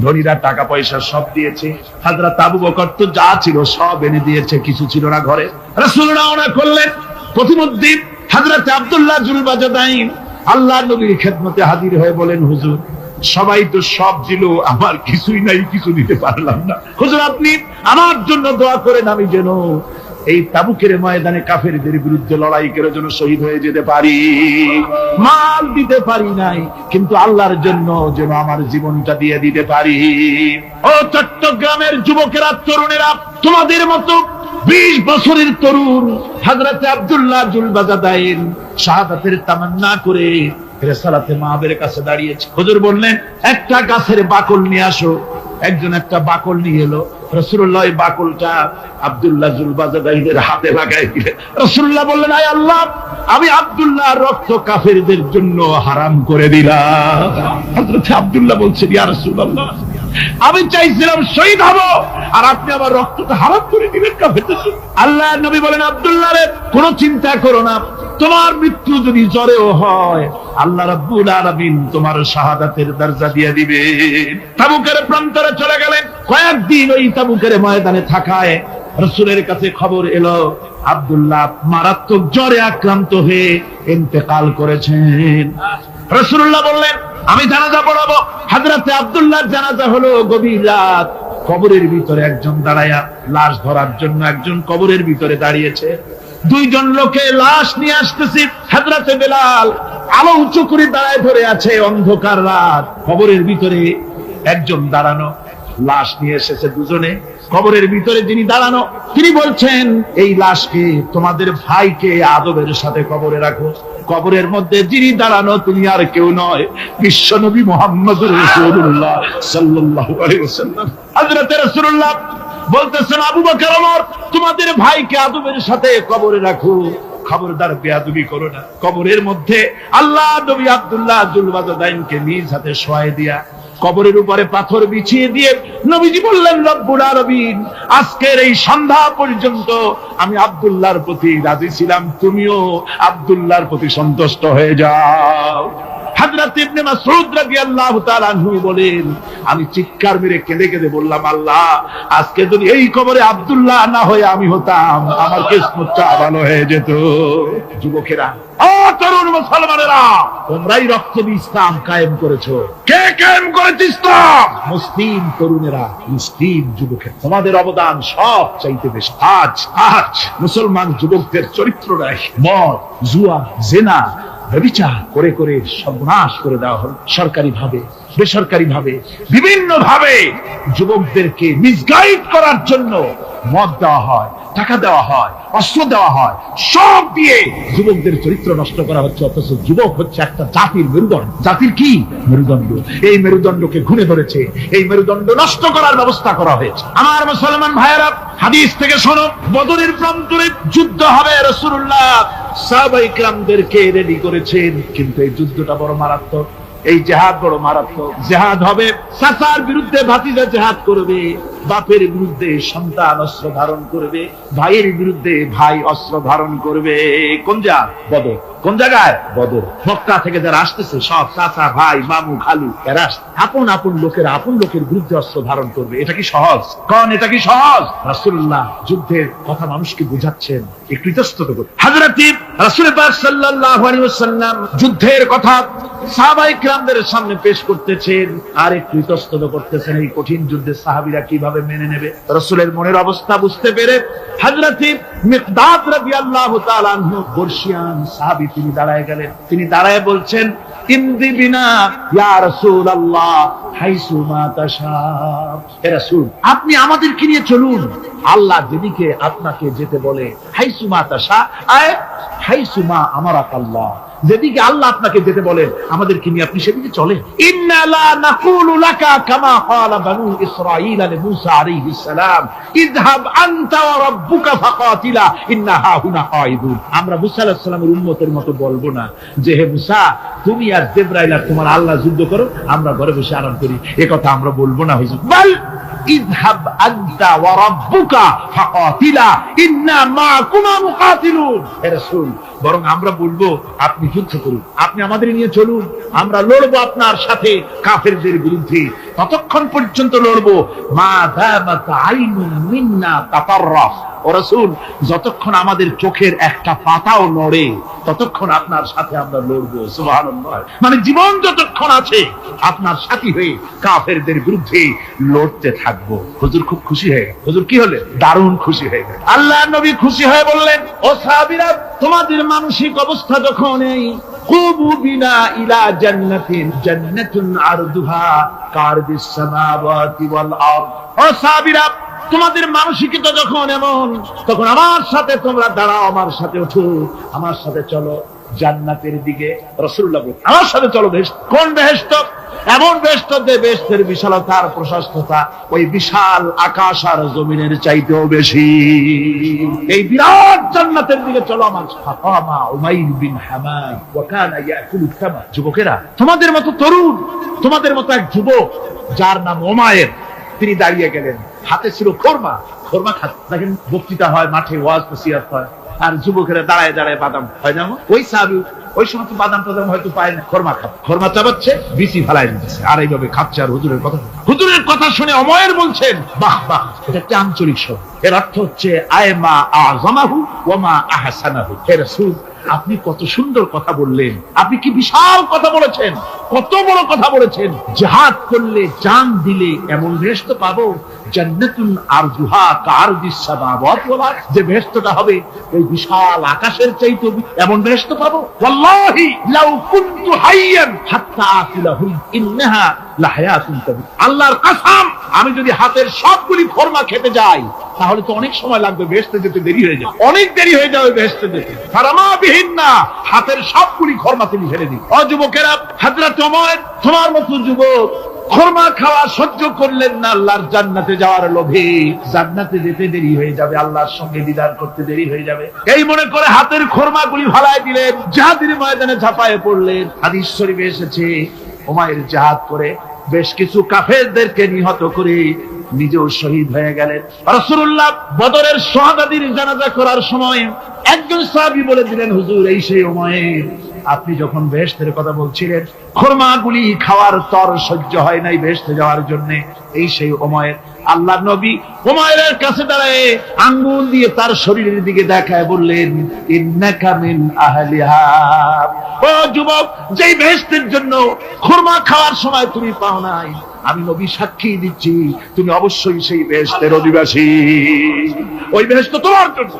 ধনীরা টাকা পয়সা সব দিয়েছে। হযরত আবু বকর তো যা ছিল সব এনে দিয়েছে, কিছু ছিল না ঘরে। রাসূল রওনা করলেন। প্রতিমধ্যে হযরত আব্দুল্লাহ জুলবাজাদাইন আল্লাহর নবীর খেদমতে হাজির হয়ে বলেন, হুজুর সবাই তো সব দিল, আমার কিছুই নাই, কিছু দিতে পারলাম না। হুজুর আপনি আমার জন্য দোয়া করেন, আমি যেন এই তাবুকের ময়দানে কাফেরদের বিরুদ্ধে লড়াই করে যেন শহীদ হয়ে যেতে পারি। মাল দিতে পারি নাই, কিন্তু আল্লাহর জন্য যেন আমার জীবনটা দিয়ে দিতে পারি। ও চট্টগ্রামের যুবকেরা, তরুণেরা, তোমাদের মতো 20 বছরের তরুণ হযরত আব্দুল্লাহ জুলবাজাদাইন শাহাদাতের তামান্না করে রিসালাতে মাহবের কাছে দাঁড়িয়েছে। হুজুর বললেন, একটা গাছের বাকল নিয়ে আসো। একজন একটা বাকল নিয়ে এলো। রাসূলুল্লাহ এই বাকলটা আব্দুল্লাহ জুলবাজাদাইনের হাতে লাগাই দিলেন। রাসূলুল্লাহ বললেন, আয় আল্লাহ, আমি আব্দুল্লাহর রক্ত কাফেরদের জন্য হারাম করে দিলাম। হযরত আব্দুল্লাহ বলছেন, ইয়া রাসূলুল্লাহ, আমি চাইছিলাম শহীদ হব, আর আপনি আমার রক্তটা হারাম করে দিলেন কাফেরদের জন্য। আল্লাহর নবী বলেন, আব্দুল্লাহ রে, কোনো চিন্তা করো না, তোমার মৃত্যু যদি জ্বরেও হয়, আল্লাহ রাব্বুল আলামিন তোমার শাহাদাতের দরজা দিয়ে দিবেন। তাবুকের প্রান্তরে চলে গেলেন। কয়েকদিন ওই তাবুকের ময়দানে থাকায় রাসূলের কাছে খবর এলো, আব্দুল্লাহ মারাত্মক জ্বরে আক্রান্ত হয়ে ইন্তেকাল করেছেন। রাসূলুল্লাহ বললেন, আমি জানাজা পড়াবো। হযরতে আব্দুল্লাহর জানাজা হলো গভীর রাত। কবরের ভিতরে একজন দাঁড়ায়া লাশ ধরার জন্য একজন কবরের ভিতরে দাঁড়িয়েছে। 2 জন লোকে লাশ নিয়ে আসতেছে। হযরতে বেলাল আলো উঁচু করে দাঁড়ায় ধরে আছে। অন্ধকার রাত, কবরের ভিতরে একজন দাঁড়ানো, লাশ নিয়ে এসেছে 2 জনে। কবরের ভিতরে যিনি দাঁড়ানো, তিনি বলছেন, এই লাশকে, তোমাদের ভাইকে আদবের সাথে কবরে রাখো। কবরের মধ্যে যিনি দাঁড়ানো, তিনি আর কেউ নয়, বিশ্বনবী মুহাম্মদুর রাসূলুল্লাহ সাল্লাল্লাহু আলাইহি ওয়াসাল্লাম। হযরত রাসূলুল্লাহ বলতেছেন, আবু বকর, ওমর, তোমাদের ভাইকে আদবের সাথে কবরে রাখো। খবরদার বেয়াদবি করো না। কবরের মধ্যে আল্লাহ নবী আব্দুল্লাহ জুলবাদাইনকে নিজ হাতে শোয়াই দিয়া কবরের উপরে পাথর বিছিয়ে দিয়ে নবীজি বললেন, রব্বুল আলামিন, আজকের এই সন্ধ্যা পর্যন্ত আমি আব্দুল্লাহর প্রতি রাজি ছিলাম, তুমিও আব্দুল্লাহর প্রতি সন্তুষ্ট হয়ে যাও। হযরত ইবনে মাসউদ রাদিয়াল্লাহু তাআলা আনহু বলেন, আমি চিৎকার মেরে কেঁদে কেঁদে বললাম, আল্লাহ, আজকে যদি এই কবরে আব্দুল্লাহ না হয়ে আমি হতাম, আমার কিসমতটা ভালো হয়ে যেত। যুবকেরা, ও তরুণ মুসলমানেরা, তোমরাই রক্ত দিয়ে ইসলাম কায়েম করেছো। কে কায়েম করেছে ইসলাম? মুসলিম তরুণেরা, মুসলিম যুবকেরা, তোমাদের অবদান সব চাইতে বেশি। আজ মুসলমান যুবকদের চরিত্র নাই, মদ, জুয়া, জেনা, ব্যভিচার করে করে সর্বনাশ করে দেওয়া হল। সরকারি ভাবে, বেসরকারি ভাবে, বিভিন্ন ভাবে যুবকদেরকে মিসগাইড করার জন্য মদ দেওয়া হয়, টাকা দেওয়া হয়, অস্ত্র দেওয়া হয়, সব দিয়ে যুবকদের চরিত্র নষ্ট করা হচ্ছে। অথচ যুবক হচ্ছে একটা জাতির মেরুদণ্ড। জাতির কি মেরুদণ্ড? এই মেরুদণ্ডকে ঘুরে ধরেছে, এই মেরুদণ্ড নষ্ট করার ব্যবস্থা করা হয়েছে। আমার মুসলমান ভাইয়েরা, হাদিস থেকে শোনো, বদরের প্রান্তরে যুদ্ধ হবে। রাসূলুল্লাহ সাহাবায়ে কিরামদেরকে রেডি করেছেন, কিন্তু এই যুদ্ধটা বড় মারাত্মক। এই জিহাদ বড় মারাত্মক। জিহাদ হবে, চাচার বিরুদ্ধে ভাতিজা জিহাদ করবে, বাপের বিরুদ্ধে সন্তান অস্ত্র ধারণ করবে, ভাইয়ের বিরুদ্ধে ভাই অস্ত্র ধারণ করবে। কোন জায়গা? বদর। কোন জায়গায়? বদর। মক্কা থেকে যারা আসতেছে সব চাচা, ভাই, মামু, খালু, এরা আপন আপন লোকেরা আপন লোকের বিরুদ্ধে অস্ত্র ধারণ করবে। এটা কি সহজ? কোন এটা কি সহজ? রাসূলুল্লাহ যুদ্ধের কথা মানুষকে বুঝাচ্ছেন, একটু ইতস্তত করুন। হযরত রাসূল পাক সাল্লাল্লাহু আলাইহি ওয়াসাল্লাম যুদ্ধের কথা সাহাবায়ে কিরামদের সামনে পেশ করতেছেন আর একটু ইতস্তত করতেছেন। এই কঠিন যুদ্ধে সাহাবীরা কিভাবে মেনে নেবে? রাসূলের মনের অবস্থা বুঝতে পেরে হযরত মিকদাদ রাদিয়াল্লাহু তাআলা আনহু, বর্ষিয়ান সাহাবী, তিনি দাঁড়ায় গেলেন। তিনি দাঁড়ায় বলছেন, ইমদি বিনা ইয়া রাসূলুল্লাহ হাইসু মা তাশা। হে রাসূল, আপনি আমাদেরকে নিয়ে চলুন, আল্লাহ যেদিকে আপনাকে যেতে বলে। হাইসু মা তাশা, আয় হাইসু মা আমারাকাল্লাহ, যেদিকে আল্লাহ আপনাকে যেতে বলেন আমাদেরকে নিয়ে আপনি সেদিকে চলেন। ইন্না লা নাকুলু লাকা কামা ক্বালা বানু ইসরাঈল লি মূসা আলাইহিস সালাম, ইযহাব আনতা ওয়া রাব্বুকা ফাকাতিলা ইন্না হাহুনা কাঈদুন। আমরা মূসা আলাইহিস সালামের উম্মতের মতো বলবো না যে, হে মূসা, তুমি আর জিবরাইল আর তোমার আল্লাহ যুদ্ধ করো, আমরা ঘরে বসে আরাম করি। এই কথা আমরা বলবো না হুজুর। বল ইযহাব আনতা ওয়া রাব্বুকা ফাকাতিলা ইন্না মাআকুমা মুকাতিলুন। হে রাসূল, বরং আমরা বলবো আপনি যুদ্ধ করুন, আপনি আমাদের নিয়ে চলুন, আমরা লড়বো আপনার সাথে কাফেরদের বিরুদ্ধে। ততক্ষণ পর্যন্ত লড়বো মা দামাত আইনুন মিন্না তাতাররাফ। ও রাসূল, যতক্ষণ আমাদের চোখের একটা পাতাও নড়ে ততক্ষণ আপনার সাথে আমরা লড়বো। সুবহানাল্লাহ। মানে জীবন যতক্ষণ আছে আপনার সাথী হয়ে কাফেরদের বিরুদ্ধে লড়তে থাকবো। হুজুর খুব খুশি হয়ে গেল। হুজুর কি হলেন? দারুণ খুশি হয়ে গেল। আল্লাহ নবী খুশি হয়ে বললেন, ও সাহাবীরা, তোমাদের মানসিক অবস্থা যখন এই কুবু বিনা ইলা জান্নাতিন জান্নাতুন আরদুহা কারদিস সামাওয়াতি ওয়াল আরদ। ও সাহাবীরা, তোমাদের মানসিকতা যখন এমন, তখন আমার সাথে তোমরা দাঁড়াও, আমার সাথে ওঠো, আমার সাথে চলো জান্নাতের দিকে। রাসূলুল্লাহ বলেন, আমার সাথে চলো বেহেশত। কোন বেহেশত? এমন বেহেশত যে বেহেশতের বিশালতা আর প্রশস্ততা ওই বিশাল আকাশ আর জমিনের চাইতেও বেশি। এই বিরাট জান্নাতের দিকে চলো আমার সাথে। ফাকামা উমাইর বিন হামাম ওয়া কানা ইয়াকুলু সামা। যুবকেরা, তোমাদের মতো তরুণ, তোমাদের মতো এক যুবক যার নাম উমাইর, তিনি দাঁড়িয়ে গেলেন, হাতে ছিল খোরমা। খোরমা খাচ্ছে। দেখেন বক্তৃতা হয়, মাঠে ওয়াজ নসিহত হয়, আর যুবকেরা দাঁড়ায় দাঁড়ায় বাদাম হয়। যেমন ওই সাহাবী ওই সময় তো বাদাম টাদাম হয়তো পায় না, খোরমা খাচ্ছে, খোরমা চাবাচ্ছে, বিচি ফেলাই দিচ্ছে, আর এইভাবে খাচ্ছে আর হুজুরের কথা শুনে উমাইর বলছেন, বাহ বাহ, এটা একটা আঞ্চলিক শব্দ। এর অর্থ হচ্ছে আয়মা আযমাহু ওয়া মা আহসানাহু। হে রাসূল, আপনি কত সুন্দর কথা বললেন, আপনি কি বিশাল কথা বলেছেন, কত বড় কথা বলেছেন। জিহাদ করলে, জান দিলে এমন বেহেশত পাবো, জান্নাতুন আরজুহা কারদিস সামাওয়াতি ওয়াল আরদ, যে বেহেশতটা হবে এই বিশাল আকাশের চাইতে, এমন বেহেশত পাবো। ওয়াল্লাহি লাউ কুনতু হাইয়ান হাত্তা আকিলাহু ইন্নাহা লাহায়াতুন তাবি। আল্লাহর কসম, আমি যদি হাতের সবগুলি খোরমা খেতে যাই তাহলে তো অনেক সময় লাগবে, বেহেশতে যেতে দেরি হয়ে যাবে, অনেক দেরি হয়ে যাবে বেহেশতে যেতে। ফারামা বিহিন্না, হাতের সবগুলি খোরমা তিনি ফেলে দিন। ও যুবকেরা, হযরত ওমর, তোমার মতো যুবক খোরমা খাওয়া সহ্য করলেন না আল্লাহর জান্নাতে যাওয়ার লোভে। জান্নাতে যেতে দেরি হয়ে যাবে, আল্লাহর সঙ্গে দিদার করতে দেরি হয়ে যাবে, এই মনে করে হাতের খোরমাগুলি ফালায় দিলেন, জিহাদের ময়দানে ঝাঁপায়ে পড়লেন। হাদিস শরীফে এসেছে, উমাইর জিহাদ করে বেশ কিছু কাফেরদেরকে নিহত করে নিজেও শহীদ হয়ে গেলেন। রাসূলুল্লাহ বদরের শাহাদাতের জানাজা করার সময় একজন সাহাবী বলে দিলেন, হুজুর এই সেই উমাইর, আপনি যখন বেহেশতের কথা বলছিলেন, খোরমাগুলি খাওয়ার তর সহ্য হয় নাই বেহেশতে যাওয়ার জন্য, এই সেই উমাইর। আল্লাহর নবী উমাইরের কাছে দাঁড়ায় আঙ্গুল দিয়ে তার শরীরের দিকে দেখায় বললেন, ইন্নাকা মিন আহলিহা। ও যুবক, যেই বেহেশতের জন্য খোরমা খাওয়ার সময় তুমি পাও নাই, আমি নবী সাক্ষী দিচ্ছি তুমি অবশ্যই সেই বেহেশতের অধিবাসী। ওই বেহেশত তোমার জন্য।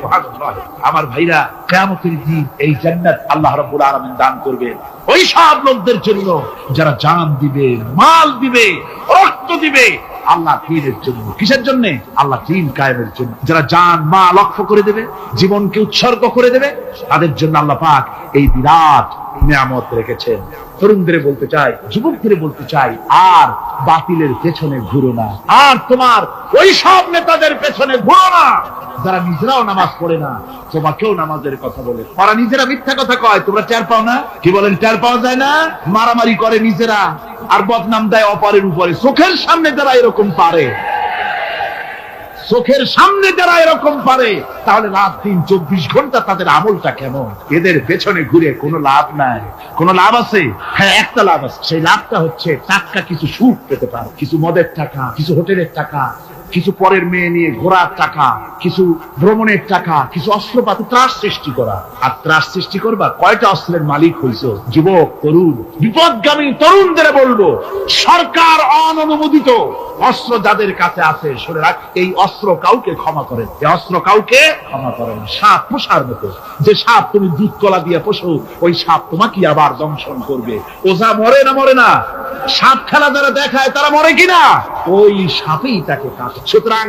আমার ভাইরা, কিয়ামতের দিন এই জান্নাত আল্লাহ রাব্বুল আলামিন দান করবেন ওই সব লোকদের জন্য যারা জান দিবে, মাল দিবে, রক্ত দিবে আল্লাহ দ্বীনের জন্য। কিসের জন্য? আল্লাহ দ্বীন কায়েমের জন্য। যারা জান মাল লক্ষ করে দেবে, জীবনকে উৎসর্গ করে দেবে, তাদের জন্য আল্লাহ পাক এই বিরাট নিয়ামত রেখেছেন। তরুণদের বলতে চাই, যুবকদের বলতে চাই, আর বাতিলের পেছনে ঘুরো না, আর তোমার ওই সব নেতাদের পেছনে ঘুরো না যারা নিজেরাও নামাজ পড়ে না, তোমাকেও নামাজের কথা বলে। ওরা নিজেরা মিথ্যা কথা কয়, তোমরা টের পাও না? কি বলেন, টের পাওয়া যায় না? মারামারি করে নিজেরা আর বদনাম দেয় অপরের উপরে। চোখের সামনে যারা এরকম পারে, চোখের সামনে যারা এরকম পারে, তাহলে রাত দিন 24 ঘন্টা তাদের আমলটা কেমন? এদের পেছনে ঘুরে কোনো লাভ নাই। কোনো লাভ আছে? হ্যাঁ, একটা লাভ আছে। সেই লাভটা হচ্ছে টাটকা কিছু সুখ পেতে পারো, কিছু মদের টাকা, কিছু হোটেলের টাকা, কিছু পরের মেয়ে নিয়ে ঘোরার টাকা, কিছু ভ্রমণের টাকা, কিছু অস্ত্রপাতি, ত্রাস সৃষ্টি করা। আর ত্রাস সৃষ্টি করবা, কয়টা অস্ত্রের মালিক হইছো? যুবক, তরুণ, বিপদগামী তরুণদের বলবো, সরকার অননুমোদিত অস্ত্র যাদের কাছে আছে, শুনে রাখ, এই অস্ত্র কাউকে ক্ষমা করেন, এই অস্ত্র কাউকে ক্ষমা করেন। সাপ পোষার মতো, যে সাপ তুমি দুধ কলা দিয়ে পোষো, ওই সাপ তোমাকে আবার দংশন করবে। ওঝা মরে না? মরে না? সাপ খেলা যারা দেখায় তারা মরে কিনা? ওই সাপেই তাকে কাটে। সুতরাং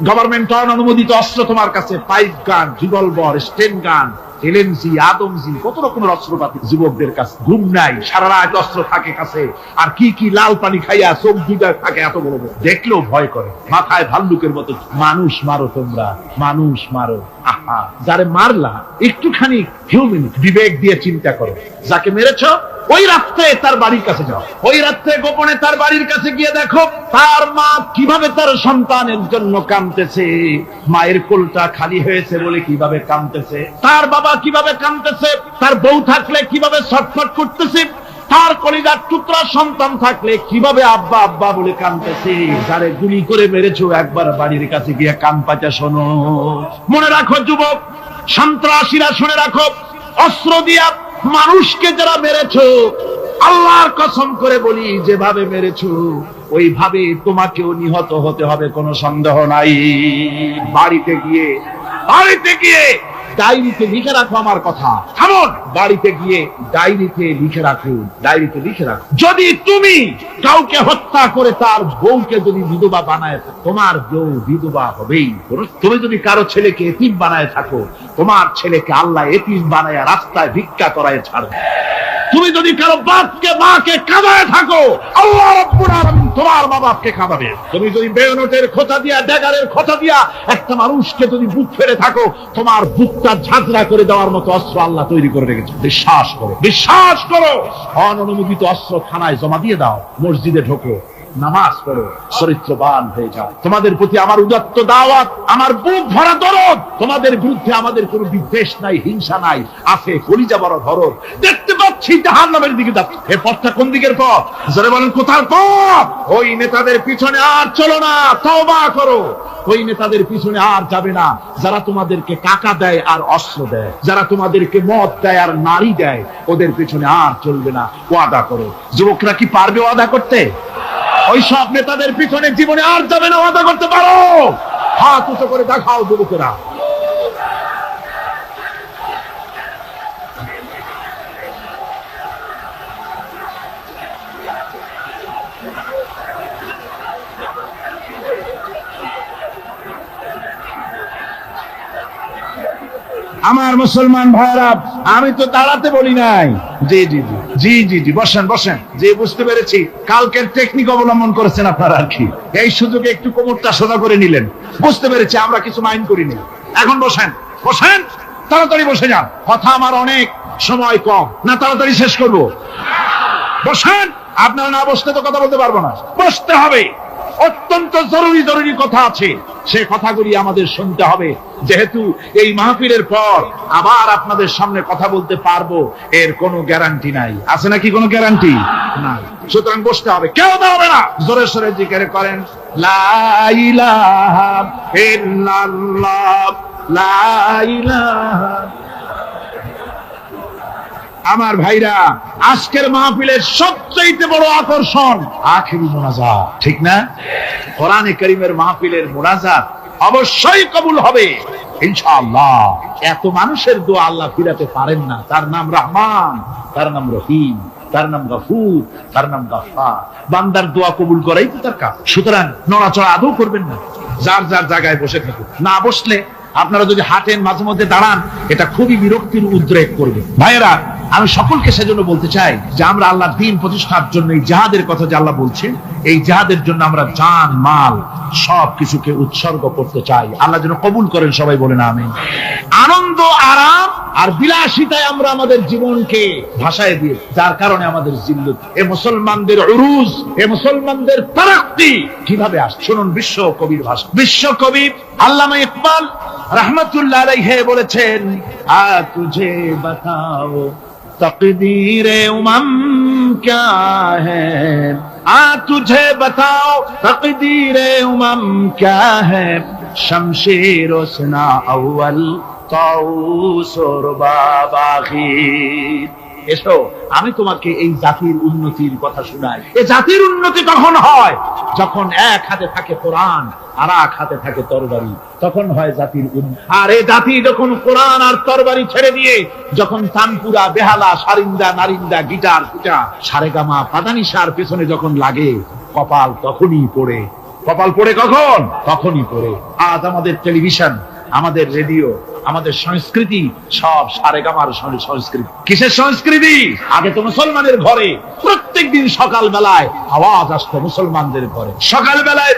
গভর্নমেন্ট অনুমোদিত অস্ত্র তোমার কাছে, পাইপ গান, রিভলভার, স্টেন গান, এলএমজি, আদমজি, কত রকমের অস্ত্রপাতি যুবকদের কাছে। ঘুম নাই, সারা রাত অস্ত্র থাকে কাছে, আর কি কি লাল পানি খাইয়া চোখ দুইটা থাকে এত বড় বড়, দেখলেও ভয় করে। মাথায় ভাল্লুকের মতো। মানুষ মারো তোমরা, মানুষ মারো। আহা, যারে মারলা একটুখানি হিউম্যান বিবেক দিয়ে চিন্তা করো। যাকে মেরেছো ওই রাত্রে তার বাড়ির কাছে যাও, ওই রাত্রে গোপনে তার বাড়ির কাছে গিয়ে দেখো তার মা কিভাবে তার সন্তানের জন্য কাঁদতেছে, মায়ের কোলটা খালি হয়েছে বলে কিভাবে কাঁদতেছে, তার বাবা কিভাবে কাঁদতেছে, তার বউ থাকলে কিভাবে ছটফট করতেছে, তার কলিজার টুকরা সন্তান থাকলে কিভাবে আব্বা আব্বা বলে কাঁদতেছে। যারে গুলি করে মেরেছো একবার বাড়ির কাছে গিয়ে কান পাচা শোনো। মনে রাখো যুবক, সন্ত্রাসীরা, শুনে রাখো, অস্ত্র দিয়া মানুষকে যারা মেরেছো, আল্লাহর কসম করে বলি, যেভাবে মেরেছো ওইভাবে তোমাকেও নিহত হতে হবে, কোনো সন্দেহ নাই। বাড়িতে গিয়ে ডায়েরিতে লিখে রাখো আমার কথা। থামুন, বাড়িতে গিয়ে ডায়েরিতে লিখে রাখো, ডায়েরিতে লিখে রাখো। যদি তুমি কাউকে হত্যা করে তার বউকে যদি বিধবা বানায়, তোমার বউ বিধবা হবেই। তুমি যদি কারো ছেলেকে এতিম বানায় থাকো, তোমার ছেলেকে আল্লাহ এতিম বানায় রাস্তায় ভিক্ষা করায় ছাড়বে। তুমি যদি কারো বাপকে মাকে কাঁদায় থাকো, আল্লাহ রাব্বুল আলামিন তোমার মা বাপকে কাঁদাবে। তুমি যদি বেয়নটের খোঁচা দিয়া, ড্যাগারের খোঁচা দিয়া একটা মানুষকে যদি বুক ফেলে থাকো, তোমার বুকটা ঝাঁঝরা করে দেওয়ার মতো অস্ত্র আল্লাহ তৈরি করে রেখেছে। বিশ্বাস করো, বিশ্বাস করো। অননুমোদিত অস্ত্র থানায় জমা দিয়ে দাও, মসজিদে ঢোকো, নামাজ পড়ো, চরিত্রবান হয়ে যাও। তোমাদের প্রতি আমার উদাত্ত দাওয়াত, আমার বুক ভরা দরদ। তোমাদের বিরুদ্ধে আমাদের কোনো বিদ্বেষ নাই, হিংসা নাই, আছে কলিজা বড় ধরদ। দেখতে পাচ্ছি জাহান্নামের দিকে যাচ্ছে। এই পথটা কোন দিকের পথ? যারা বলেন কোথার পথ? ওই নেতাদের পিছনে আর চলো না, তওবা করো। ওই নেতাদের পিছনে আর যাবে না যারা তোমাদেরকে টাকা দেয় আর অস্ত্র দেয়, যারা তোমাদেরকে মদ দেয় আর নারী দেয়, ওদের পিছনে আর চলবে না। ওয়াদা করো। যুবকরা কি পারবে ওয়াদা করতে? ওই সব নেতাদের পিছনে জীবনে আর যাবে না। ওয়াদা করতে পারো? হাত উঁচু করে দেখাও যুবকেরা। আমার মুসলমান ভাইরা, আমি তো দাঁড়াতে বলি নাই। জি জি জি, জি জি জি, বসেন বসেন। যে বুঝতে পেরেছি কালকের টেকনিক অবলম্বন করেছেন আপনারা আর কি, এই সুযোগে একটু কোমরটা সোজা করে নিলেন। বুঝতে পেরেছি, আমরা কিছু মাইন্ড করিনি। এখন বসেন বসেন, তাড়াতাড়ি বসে যান। কথা আমার অনেক, সময় কম, না তাড়াতাড়ি শেষ করব। বসেন। আপনারা না বসলে তো কথা বলতে পারবো না, বসতে হবে। অত্যন্ত জরুরি জরুরি কথা আছে, সে কথাগুলি আমাদের শুনতে হবে। যেহেতু এই মাহফিলের পর আবার আপনাদের সামনে কথা বলতে পারবো, এর কোনো গ্যারান্টি নাই। আছে নাকি কোনো গ্যারান্টি? নাই। সুতরাং বসতে হবে, কেউ দাঁড়াবে না। জোরে সোরে জিকির করেন, লা ইলাহা ইল্লাল্লাহ, লা ইলাহা। আমার ভাইরা, আজকের মাহফিলের সবচেয়ে বড় আকর্ষণ আখিরি মুনাজাত, ঠিক না? কোরআনে কারীমের মাহফিলের মুনাজাত অবশ্যই কবুল হবে ইনশাআল্লাহ। এত মানুষের দোয়া আল্লাহ ফিরাতে পারেন না। তার নাম রহমান, তার নাম রহিম, তার নাম গফুর, তার নাম গফফার। বান্দার দোয়া কবুল করাই তো তার কাজ। সুতরাং নড়াচড়া আদৌ করবেন না, যার যার জায়গায় বসে থাকুন। না বসলে আপনারা যদি হাঁটেন, মাঝে মধ্যে দাঁড়ান, এটা খুবই বিরক্তির উদ্রেক করবে। ভাইয়েরা, আমি সকলকে সেজন্য বলতে চাই যে আমরা আল্লাহর দ্বীন প্রতিষ্ঠার জন্য এই জিহাদের কথা যে আল্লাহ বলছেন, এই জিহাদের জন্য আমরা জান মাল সব কিছুকে উৎসর্গ করতে চাই। আল্লাহ যেন কবুল করেন, সবাই বলেন আমিন। আনন্দ, আরাম আর বিলাসিতায় আমরা আমাদের জীবনকে ভাসায় দিয়ে, যার কারণে আমাদের জিল্লুত। এ মুসলমানদের উরুজ, এ মুসলমানদের তারাক্কি কিভাবে আসে শুনুন। বিশ্ব কবির ভাষা, বিশ্ব কবি আল্লামা ইকবাল রহমতুল্লাহ আলাইহি বলেছেন, আ তুঝে বাতাও तकदीर उमम क्या है, आ तुझे बताओ तकदीर उमम क्या है, शमशीर उसना अव्वल ताऊस और बाबाखीर। এসো আমি তোমাকে এই জাতির উন্নতির কথা শোনাই। এই জাতির উন্নতি তখন হয় যখন এক হাতে থাকে কোরআন আর এক হাতে থাকে তরবারি, তখন হয় জাতির উন্নতি। আর এই জাতি যখন কোরআন আর তরবারি ছেড়ে দিয়ে যখন তানপুরা, বেহালা, সারিন্দা, নারিন্দা, গিটার, পিটা, সারেগামা, পাদানিসার পেছনে যখন লাগে, কপাল তখনই পড়ে। কপাল পড়ে কখন? তখনই পড়ে। আজ আমাদের টেলিভিশন, আমাদের রেডিও, আমাদের সংস্কৃতি সব সারেগামার সংস্কৃতি। কিসের সংস্কৃতি? আগে তো মুসলমানের ঘরে প্রত্যেক দিন সকাল বেলায় আওয়াজ আসতো, মুসলমানদের ঘরে সকাল বেলায়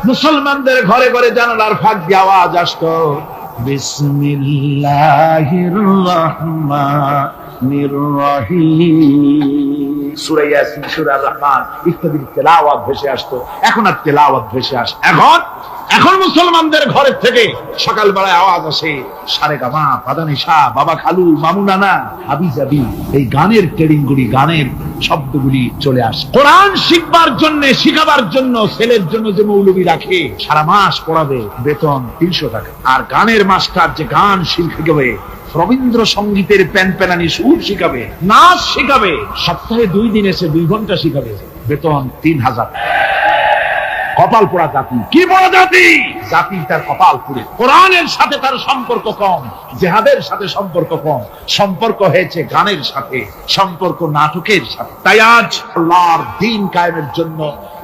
মুসলমানদের ঘরে ঘরে জানালার ফাঁক দিয়ে আওয়াজ আসতো, বিসমিল্লাহির রহমানির রহিম। সূরা ইয়াসিন, সূরা রহমান ইত্যাদির তেলাওয়াত ভেসে আসতো। এখন আর তেলাওয়াত ভেসে আসে? এখন মুসলমানদের ঘরের থেকে সকাল বেলায় আওয়াজ আসে সারেগামা, পাদানিসা, বাবা খালু, মামু নানা, হাবি জাবি, এই গানের ট্রেডিংগুলি, গানের শব্দগুলি চলে আসে। কোরআন শিখবার জন্য, শিখাবার জন্য ছেলের জন্য যে মৌলবি রাখে, সারা মাস পড়াবে, বেতন 300 টাকা। আর গানের মাস্টার যে গান শিখাবে, রবীন্দ্র সঙ্গীতের প্যানপ্যানানি সুর শিখাবে, নাচ শিখাবে, সপ্তাহে 2 দিন এসে 2 ঘন্টা শিখাবে, বেতন 3000। কপাল পোড়া জাতি। কি পোড়া জাতি? জাতি তার কপাল পুড়ে। কোরআনের সাথে তার সম্পর্ক কম, জিহাদের সাথে সম্পর্ক কম, সম্পর্ক হয়েছে গানের সাথে, সম্পর্ক নাটকের সাথে। তাই আজ আল্লাহর দ্বীন কায়েমের জন্য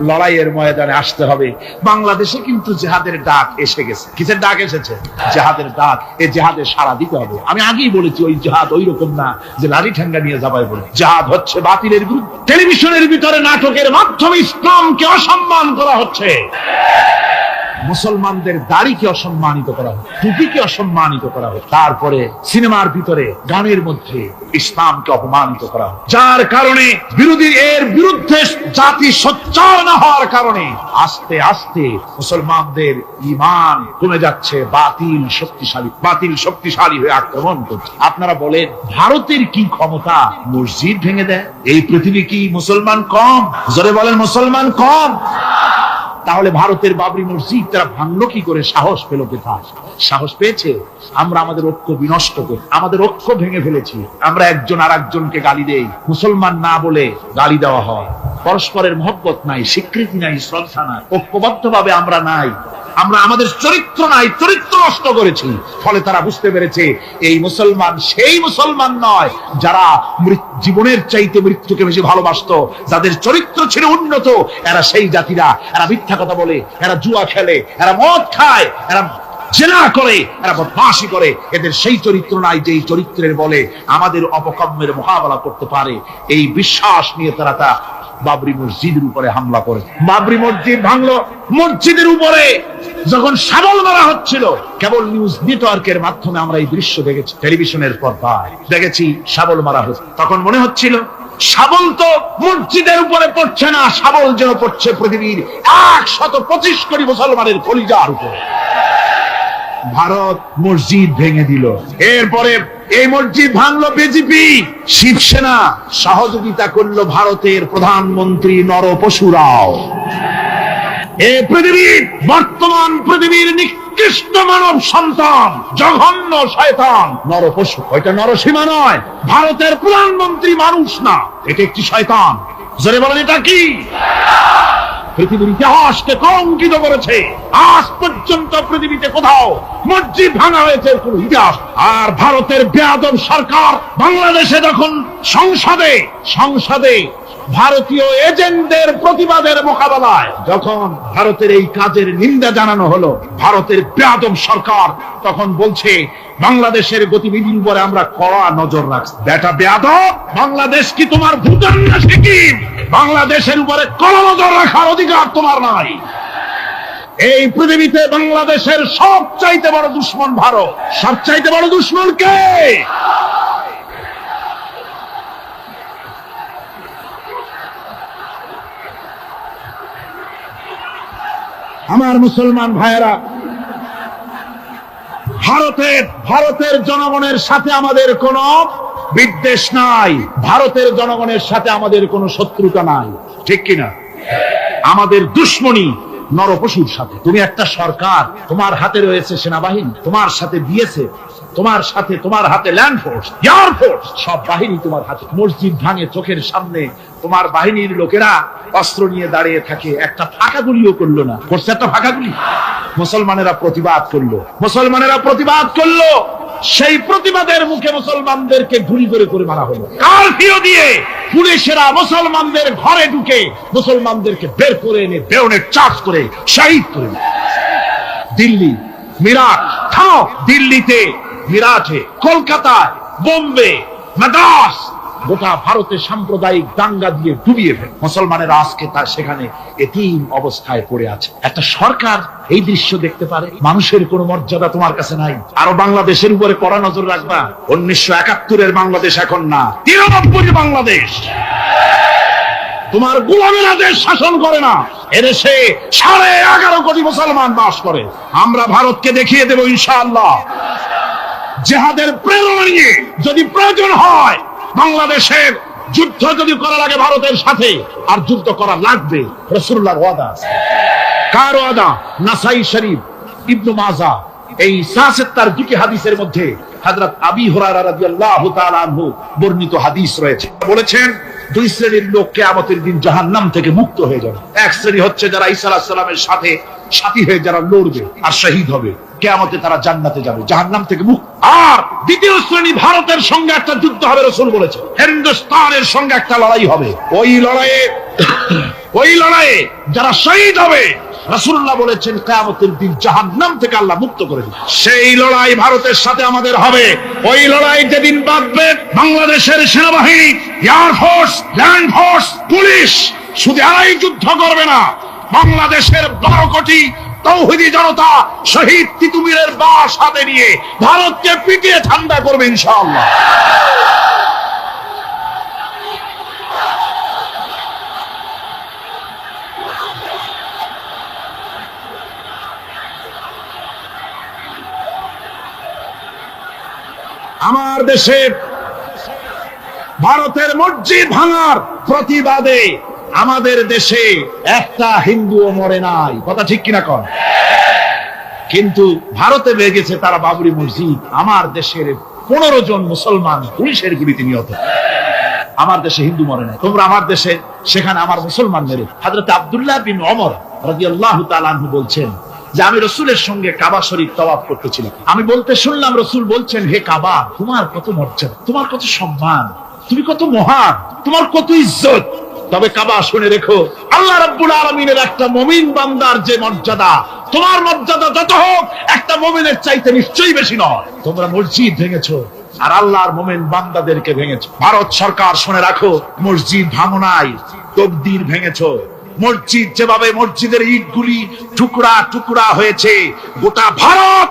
লড়াইয়ের ময়দানে আসতে হবে। বাংলাদেশে কিন্তু জিহাদের ডাক এসে গেছে। কিসের ডাক এসেছে? জিহাদের ডাক। এই জিহাদে সাড়া দিতে হবে। আমি আগেই বলেছি, ওই জিহাদ ওই রকম না যে লাঠি ঠ্যাঙ্গা নিয়ে যাবাই বলে। জিহাদ হচ্ছে বাতিলের বিরুদ্ধে। টেলিভিশনের ভিতরে নাটকের মাধ্যমে ইসলামকে অসম্মান করা হচ্ছে, মুসলমানদের দাড়িকে অসম্মানিত করা হয়, টুপিকে অসম্মানিত করা হয়, তারপরে সিনেমার ভিতরে, গানের মধ্যে ইসলামকে অপমানিত করা হয়। যার কারণে বিরোধী, এর বিরুদ্ধে জাতি সোচ্চার না হওয়ার কারণে আস্তে আস্তে মুসলমানদের ঈমান কমে যাচ্ছে। বাতিল শক্তিশালী হয়ে আক্রমণ করছে। আপনারা বলেন, ভারতের কি ক্ষমতা মসজিদ ভেঙে দেয়? এই পৃথিবী কি মুসলমান কম? জোরে বলেন, মুসলমান কম? তাহলে ভারতের বাবরি মসজিদ তারা ভাঙলো কি করে? সাহস পেল কোথায়? সাহস পেয়েছে আমরা আমাদের ঐক্য বিনষ্ট করে, আমাদের ঐক্য ভেঙে ফেলেছি। আমরা একজন আর একজনকে গালি দেই, মুসলমান না বলে গালি দেওয়া হয়। পরস্পরের মহব্বত নাই, স্বীকৃতি নাই, শ্রদ্ধা নাই, ঐক্যবদ্ধ ভাবে আমরা নাই। আমরা আমাদের চরিত্র নাই, চরিত্র নষ্ট করেছি। ফলে তারা বুঝতে পেরেছে এই মুসলমান সেই মুসলমান নয় যারা জীবনের চাইতে মৃত্যুকে বেশি ভালোবাসতো, যাদের চরিত্র ছিল উন্নত। এরা সেই জাতিরা, এরা মিথ্যা কথা বলে, এরা জুয়া খেলে, এরা মদ খায়, এরা জেনা করে, এরা বদমাশি করে। এদের সেই চরিত্র নাই যেই চরিত্রের বলে আমাদের অপকর্মের মোকাবেলা করতে পারে। এই বিশ্বাস নিয়ে তারা তা বাবরি মসজিদের উপরে হামলা করে। বাবরি মসজিদ ভাঙলো, মসজিদের উপরে যখন শাবল মারা হচ্ছিল, কেবল নিউজ নেটওয়ার্কের মাধ্যমে আমরা এই দৃশ্য দেখেছি, টেলিভিশনের পর্দায় দেখেছি শাবল মারা হচ্ছে। তখন মনে হচ্ছিল শাবল তো মসজিদের উপরে পড়ছে না, শাবল যেন পড়ছে পৃথিবীর 125 কোটি মুসলমানের কলিজার উপরে। ভারত মসজিদ ভেঙে দিল। এরপরে এই মসজিদ ভাঙলো বিজেপি, শিবসেনা সহযোগিতা করলো ভারতের প্রধানমন্ত্রী নরপশুরাও। এই পৃথিবীর বর্তমান পৃথিবীর নিকৃষ্ট মানব সন্তান, জঘন্য শয়তান নরপশু। ওইটা নরসীমা নয়, ভারতের প্রধানমন্ত্রী মানুষ না, এটা একটি শয়তান। জোরে বলেন এটা কি? পৃথিবীর ইতিহাসকে কলঙ্কিত করেছে। আজ পর্যন্ত পৃথিবীতে কোথাও মসজিদ ভাঙা হয়েছে কোন ইতিহাস। আর ভারতের বেয়াদব সরকার বাংলাদেশে যখন সংসদে ভারতীয় এজেন্টদের প্রতিবাদের মোকাবেলায় যখন ভারতের এই কাজের নিন্দা জানানো হলো, ভারতের বেয়াদব সরকার তখন বলছে বাংলাদেশের গতিবিধির উপরে আমরা কড়া নজর রাখছি। বেটা বেয়াদব, বাংলাদেশ কি তোমার ভুটান না সিকিম? বাংলাদেশের উপরে কড়া নজর রাখার অধিকার তোমার নাই। এই পৃথিবীতে বাংলাদেশের সবচাইতে বড় দুশ্মন ভারত। সবচাইতে বড় দুশ্মন কে? আমার মুসলমান ভাইয়েরা, ভারতের জনগণের সাথে আমাদের কোনো বিদ্বেষ নাই, ভারতের জনগণের সাথে আমাদের কোনো শত্রুতা নাই, ঠিক কিনা? আমাদের দুশ্মনী নরপশুর সাথে। তুমি একটা সরকার, তোমার হাতে রয়েছে সেনাবাহিনী, তোমার সাথে বিএসএফ, তোমার হাতে ল্যান্ড ফোর্স, এয়ার ফোর্স, সব বাহিনী তোমার হাতে। মসজিদ ভাঙে চোখের সামনে, তোমার বাহিনীর লোকেরা অস্ত্র নিয়ে দাঁড়িয়ে থাকে, একটা ফাঁকা গুলিও করলো না। করছে একটা ফাঁকা গুলি? মুসলমানেরা প্রতিবাদ করলো। সেই প্রতিবাদের মুখে মুসলমানদেরকে গুলি করে মারা হলো। কারফিউ দিয়ে পুলিশেরা মুসলমানদের ঘরে ঢুকে মুসলমানদেরকে বের করে এনে বেয়নেট চার্জ করে শহীদ করে। দিল্লি, মিরাট, দিল্লিতে, মিরাটে, কলকাতায়, বোম্বে, মাদ্রাস, গোটা ভারতে সাম্প্রদায়িক দাঙ্গা দিয়ে ডুবিয়ে ফেলে মুসলমানেরা আজকে তার সেখানে এতিম অবস্থায় পড়ে আছে। একটা সরকার এই দৃশ্য দেখতে পারে? মানুষের কোনো মর্যাদা তোমার কাছে নাই। আরো বাংলাদেশের উপরে কড়া নজর রাখবা। 1971-এর বাংলাদেশ এখন না, 93-এর বাংলাদেশ। তোমার গোলামেরা দেশ শাসন করে না, এদেশে 11.5 কোটি মুসলমান বাস করে। আমরা ভারতকে দেখিয়ে দেব ইনশাআল্লাহ, জিহাদের প্রেরণা নিয়ে যদি প্রয়োজন হয় বাংলাদেশের যুদ্ধ যদি করা লাগে ভারতের সাথে, আর যুদ্ধ করা লাগবে। রাসূলুল্লাহর ওয়াদা। কার ওয়াদা? নাসাই শরীফ, ইবনে মাজাহ, এই 76 হাদিসের মধ্যে হযরত আবী হুরায়রা রাদিয়াল্লাহু তাআলা আনহু বর্ণিত হাদিস রয়েছে। বলেছেন 2 শ্রেণীর লোক কিয়ামতের দিন জাহান্নাম থেকে মুক্ত হয়ে যাবে। এক শ্রেণী হচ্ছে যারা ঈসা আলাইহিস সালামের সাথে সাথী হয়ে যারা লড়বে আর শহীদ হবে, কিয়ামতে তারা জান্নাতে যাবে, জাহান্নাম থেকে মুক্ত। আর দ্বিতীয় শ্রেণী, ভারতের সঙ্গে একটা যুদ্ধ হবে, রাসূল বলেছে হিন্দুস্তানের সঙ্গে একটা লড়াই হবে। ওই লড়াইয়ে যারা শহীদ হবে, রাসূলুল্লাহ বলেছেন কিয়ামতের দিন জাহান্নাম থেকে আল্লাহ মুক্ত করে দিবেন। সেই লড়াই ভারতের সাথে আমাদের হবে। ওই লড়াই যেদিন বাঁধবে, বাংলাদেশের সেনাবাহিনী, air force, land force, police শুধু এরাই যুদ্ধ করবে না, বাংলাদেশের 12 কোটি তৌহিদি জনতা শহীদ তিতুমীরের বাস হাতে নিয়ে ভারতকে পিটিয়ে ঠান্ডা করবে ইনশাআল্লাহ। আমার দেশে ভারতের মসজিদ ভাঙার প্রতিবাদে আমাদের দেশে একটা হিন্দুও মরে নাই, কথা ঠিক কিনা কন? কিন্তু ভারতে ভেঙেছে তারা বাবরি মসজিদ। আমার দেশের 15 জন মুসলমান পুলিশের গুলিতে নিহত। আমার দেশে হিন্দু মরে নাই। তোমরা আমার দেশে, সেখানে আমার মুসলমান মেরে। হযরত আব্দুল্লাহ বিন ওমর রাদিয়াল্লাহু তাআলা আনহু বলছেন যে আমি রাসূলের সঙ্গে কাবা শরীফ তাওয়াফ করতেছিলাম। আমি বলতে শুনলাম রাসূল বলছেন, হে কাবা, তোমার কত মর্যাদা, তোমার কত সম্মান, তুমি কত মহান, তোমার কত ইজ্জত। তবে কাবা শুনে রেখো, আল্লাহ রাব্বুল আলামিনের একটা মুমিন বান্দার যে মর্যাদা, তোমার মর্যাদা যত হোক একটা মুমিনের চাইতে নিশ্চয়ই বেশি নয়। তোমরা মসজিদ ভেঙেছো আর আল্লাহর মুমিন বান্দাদেরকে ভেঙেছো। ভারত সরকার শুনে রাখো, মসজিদ ভাঙো নাই, তকদির ভেঙেছো। মসজিদ যেভাবে মসজিদের ইটগুলি টুকরা টুকরা হয়েছে, গোটা ভারত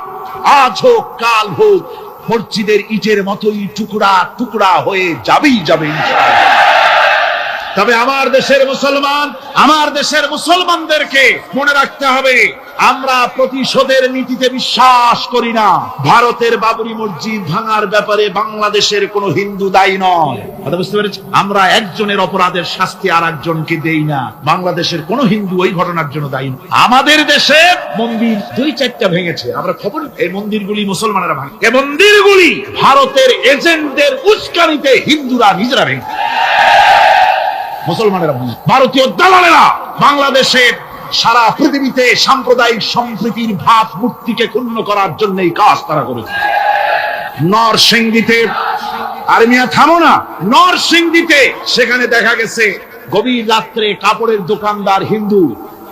আজ হোক কাল হোক মসজিদের ইটের মতোই টুকরা টুকরা হয়ে যাবেই যাবে ইনশাআল্লাহ। তবে আমার দেশের মুসলমানদেরকে মনে রাখতে হবে, আমরা প্রতিশোধের নীতিতে বিশ্বাস করি না। ভারতের বাবরি মসজিদ ভাঙার ব্যাপারে বাংলাদেশের কোনো হিন্দু দায়ী নয়। কথা বুঝতে পেরেছি? আমরা একজনের অপরাধের শাস্তি আর একজনকে দেই না। বাংলাদেশের কোনো হিন্দু ওই ঘটনার জন্য দায়ী নয়। আমাদের দেশে মন্দির 2-4টা ভেঙেছে, আমরা খবর, এই মন্দিরগুলি মুসলমানেরা ভাঙে। এই মন্দিরগুলি ভারতের এজেন্টদের উস্কানিতে হিন্দুরা নিজেরা ভেঙে, মুসলমানেরা ভাঙে। ভারতীয় দালালেরা বাংলাদেশের সারা পৃথিবীতে সাম্প্রদায়িক সম্প্রীতির ভাব মূর্তিকে ক্ষুণ্ণ করার জন্য এই কাজ তারা করেছে। নরসিংদীতে, আরে মিয়া থামো না, নরসিংদীতে সেখানে দেখা গেছে গভীর রাত্রে কাপড়ের দোকানদার হিন্দু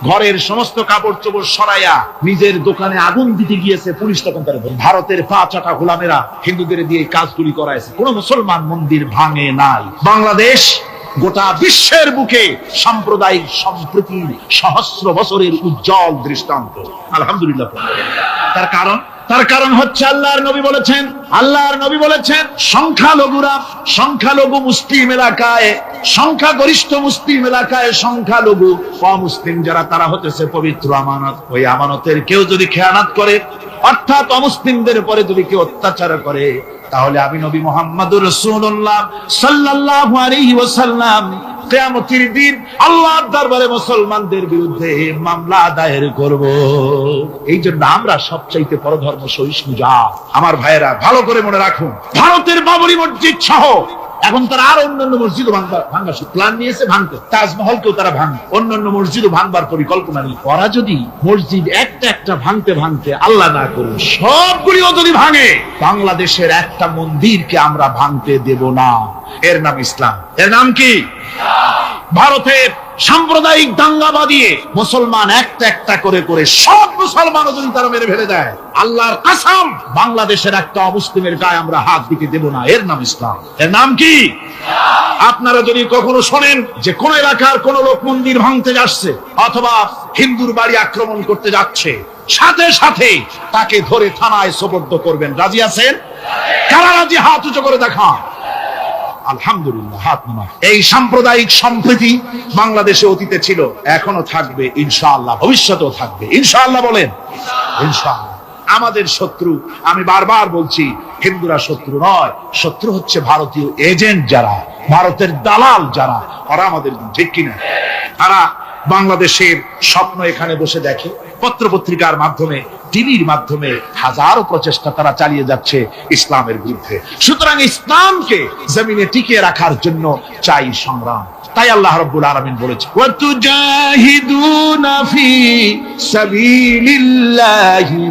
ঘরের সমস্ত কাপড় চোপড় সরাইয়া নিজের দোকানে আগুন দিতে গিয়েছে, পুলিশ তখন তার ভারতের পা চাটা গোলামেরা হিন্দুদের দিয়ে কাজগুলি করাইছে। কোন মুসলমান মন্দির ভাঙে নাই। বাংলাদেশ গোটা বিশ্বের বুকে সাম্প্রদায়িক সম্প্রীতির সহস্র বছরের উজ্জ্বল দৃষ্টান্ত। আলহামদুলিল্লাহ। তার কারণ হচ্ছে আল্লাহর নবী বলেছেন সংখ্যালঘু মুসলিম এলাকায়, সংখ্যাগরিষ্ঠ মুসলিম এলাকায় সংখ্যালঘু অমুসলিম যারা, তারা হতেছে পবিত্র আমানত। ওই আমানতের কেউ যদি খেয়ানত করে, অর্থাৎ অমুসলিমদের উপরে যদি কেউ অত্যাচার করে, তাহলে আমি নবী মুহাম্মদুর রাসূলুল্লাহ সাল্লাল্লাহু আলাইহি ওয়াসাল্লাম কিয়ামতের দিন আল্লাহর দরবারে মুসলমানদের বিরুদ্ধে মামলা দায়ের করব। এই জন্য আমরা সবচাইতে পরধর্ম সহিষ্ণু জাত। আমার ভাইয়েরা ভালো করে মনে রাখুন, ভারতের বাবরি মসজিদ সহ এখন তারা আর অন্যান্য মসজিদও ভাঙবার প্ল্যান নিয়েছে, ভাঙতে। তাজমহলকেও তারা ভাঙবে, অন্যান্য মসজিদও ভাঙবার পরিকল্পনা নেই। ওরা যদি মসজিদ একটা একটা ভাঙতে আল্লাহ না করুন সবগুলিও যদি ভাঙে, বাংলাদেশের একটা মন্দিরকে আমরা ভাঙতে দেব না। এর নাম ইসলাম। এর নাম কি? ভারতের সাম্প্রদায়িক দাঙ্গা বাঁধিয়ে মুসলমান একটা একটা করে সব মুসলমানও যদি তারা মেরে ফেলে দেয়, আল্লাহর কসম বাংলাদেশের একটা অমুসলিমের গায়ে আমরা হাত দিতে দেব না। এর নাম ইসলাম। এর নাম কি? আপনারা যদি কখনো শোনেন যে কোন এলাকার কোন লোক মন্দির ভাঙতে যাচ্ছে অথবা হিন্দুর বাড়ি আক্রমণ করতে যাচ্ছে, সাথে সাথে তাকে ধরে থানায় সোপর্দ করবেন। রাজি আছেন? কারা রাজি? হাত উঁচু করে দেখান। আলহামদুলিল্লাহ, হাত নামান। এই সাম্প্রদায়িক সম্প্রীতি বাংলাদেশে অতীতে ছিল, এখনো থাকবে ইনশাআল্লাহ, ভবিষ্যতেও থাকবে ইনশাআল্লাহ। বলেন ইনশাআল্লাহ। আমাদের শত্রু, আমি বারবার বলছি, হিন্দুরা শত্রু নয়, শত্রু হচ্ছে ভারতীয় এজেন্ট যারা, ভারতের দালাল যারা, ওরা আমাদের, ঠিক কিনা? তারা বাংলাদেশের স্বপ্ন এখানে বসে দেখে, পত্র পত্রিকার মাধ্যমে, টিভির মাধ্যমে হাজারো প্রচেষ্টা তারা চালিয়ে যাচ্ছে ইসলামের বিরুদ্ধে। সুতরাং ইসলামকে জমিনে টিকিয়ে রাখার জন্য চাই সংগ্রাম। তাই আল্লাহ রাব্বুল আলামিন বলেছে, ওয়াতুজাহিদুনা ফি সাবিলিল্লাহি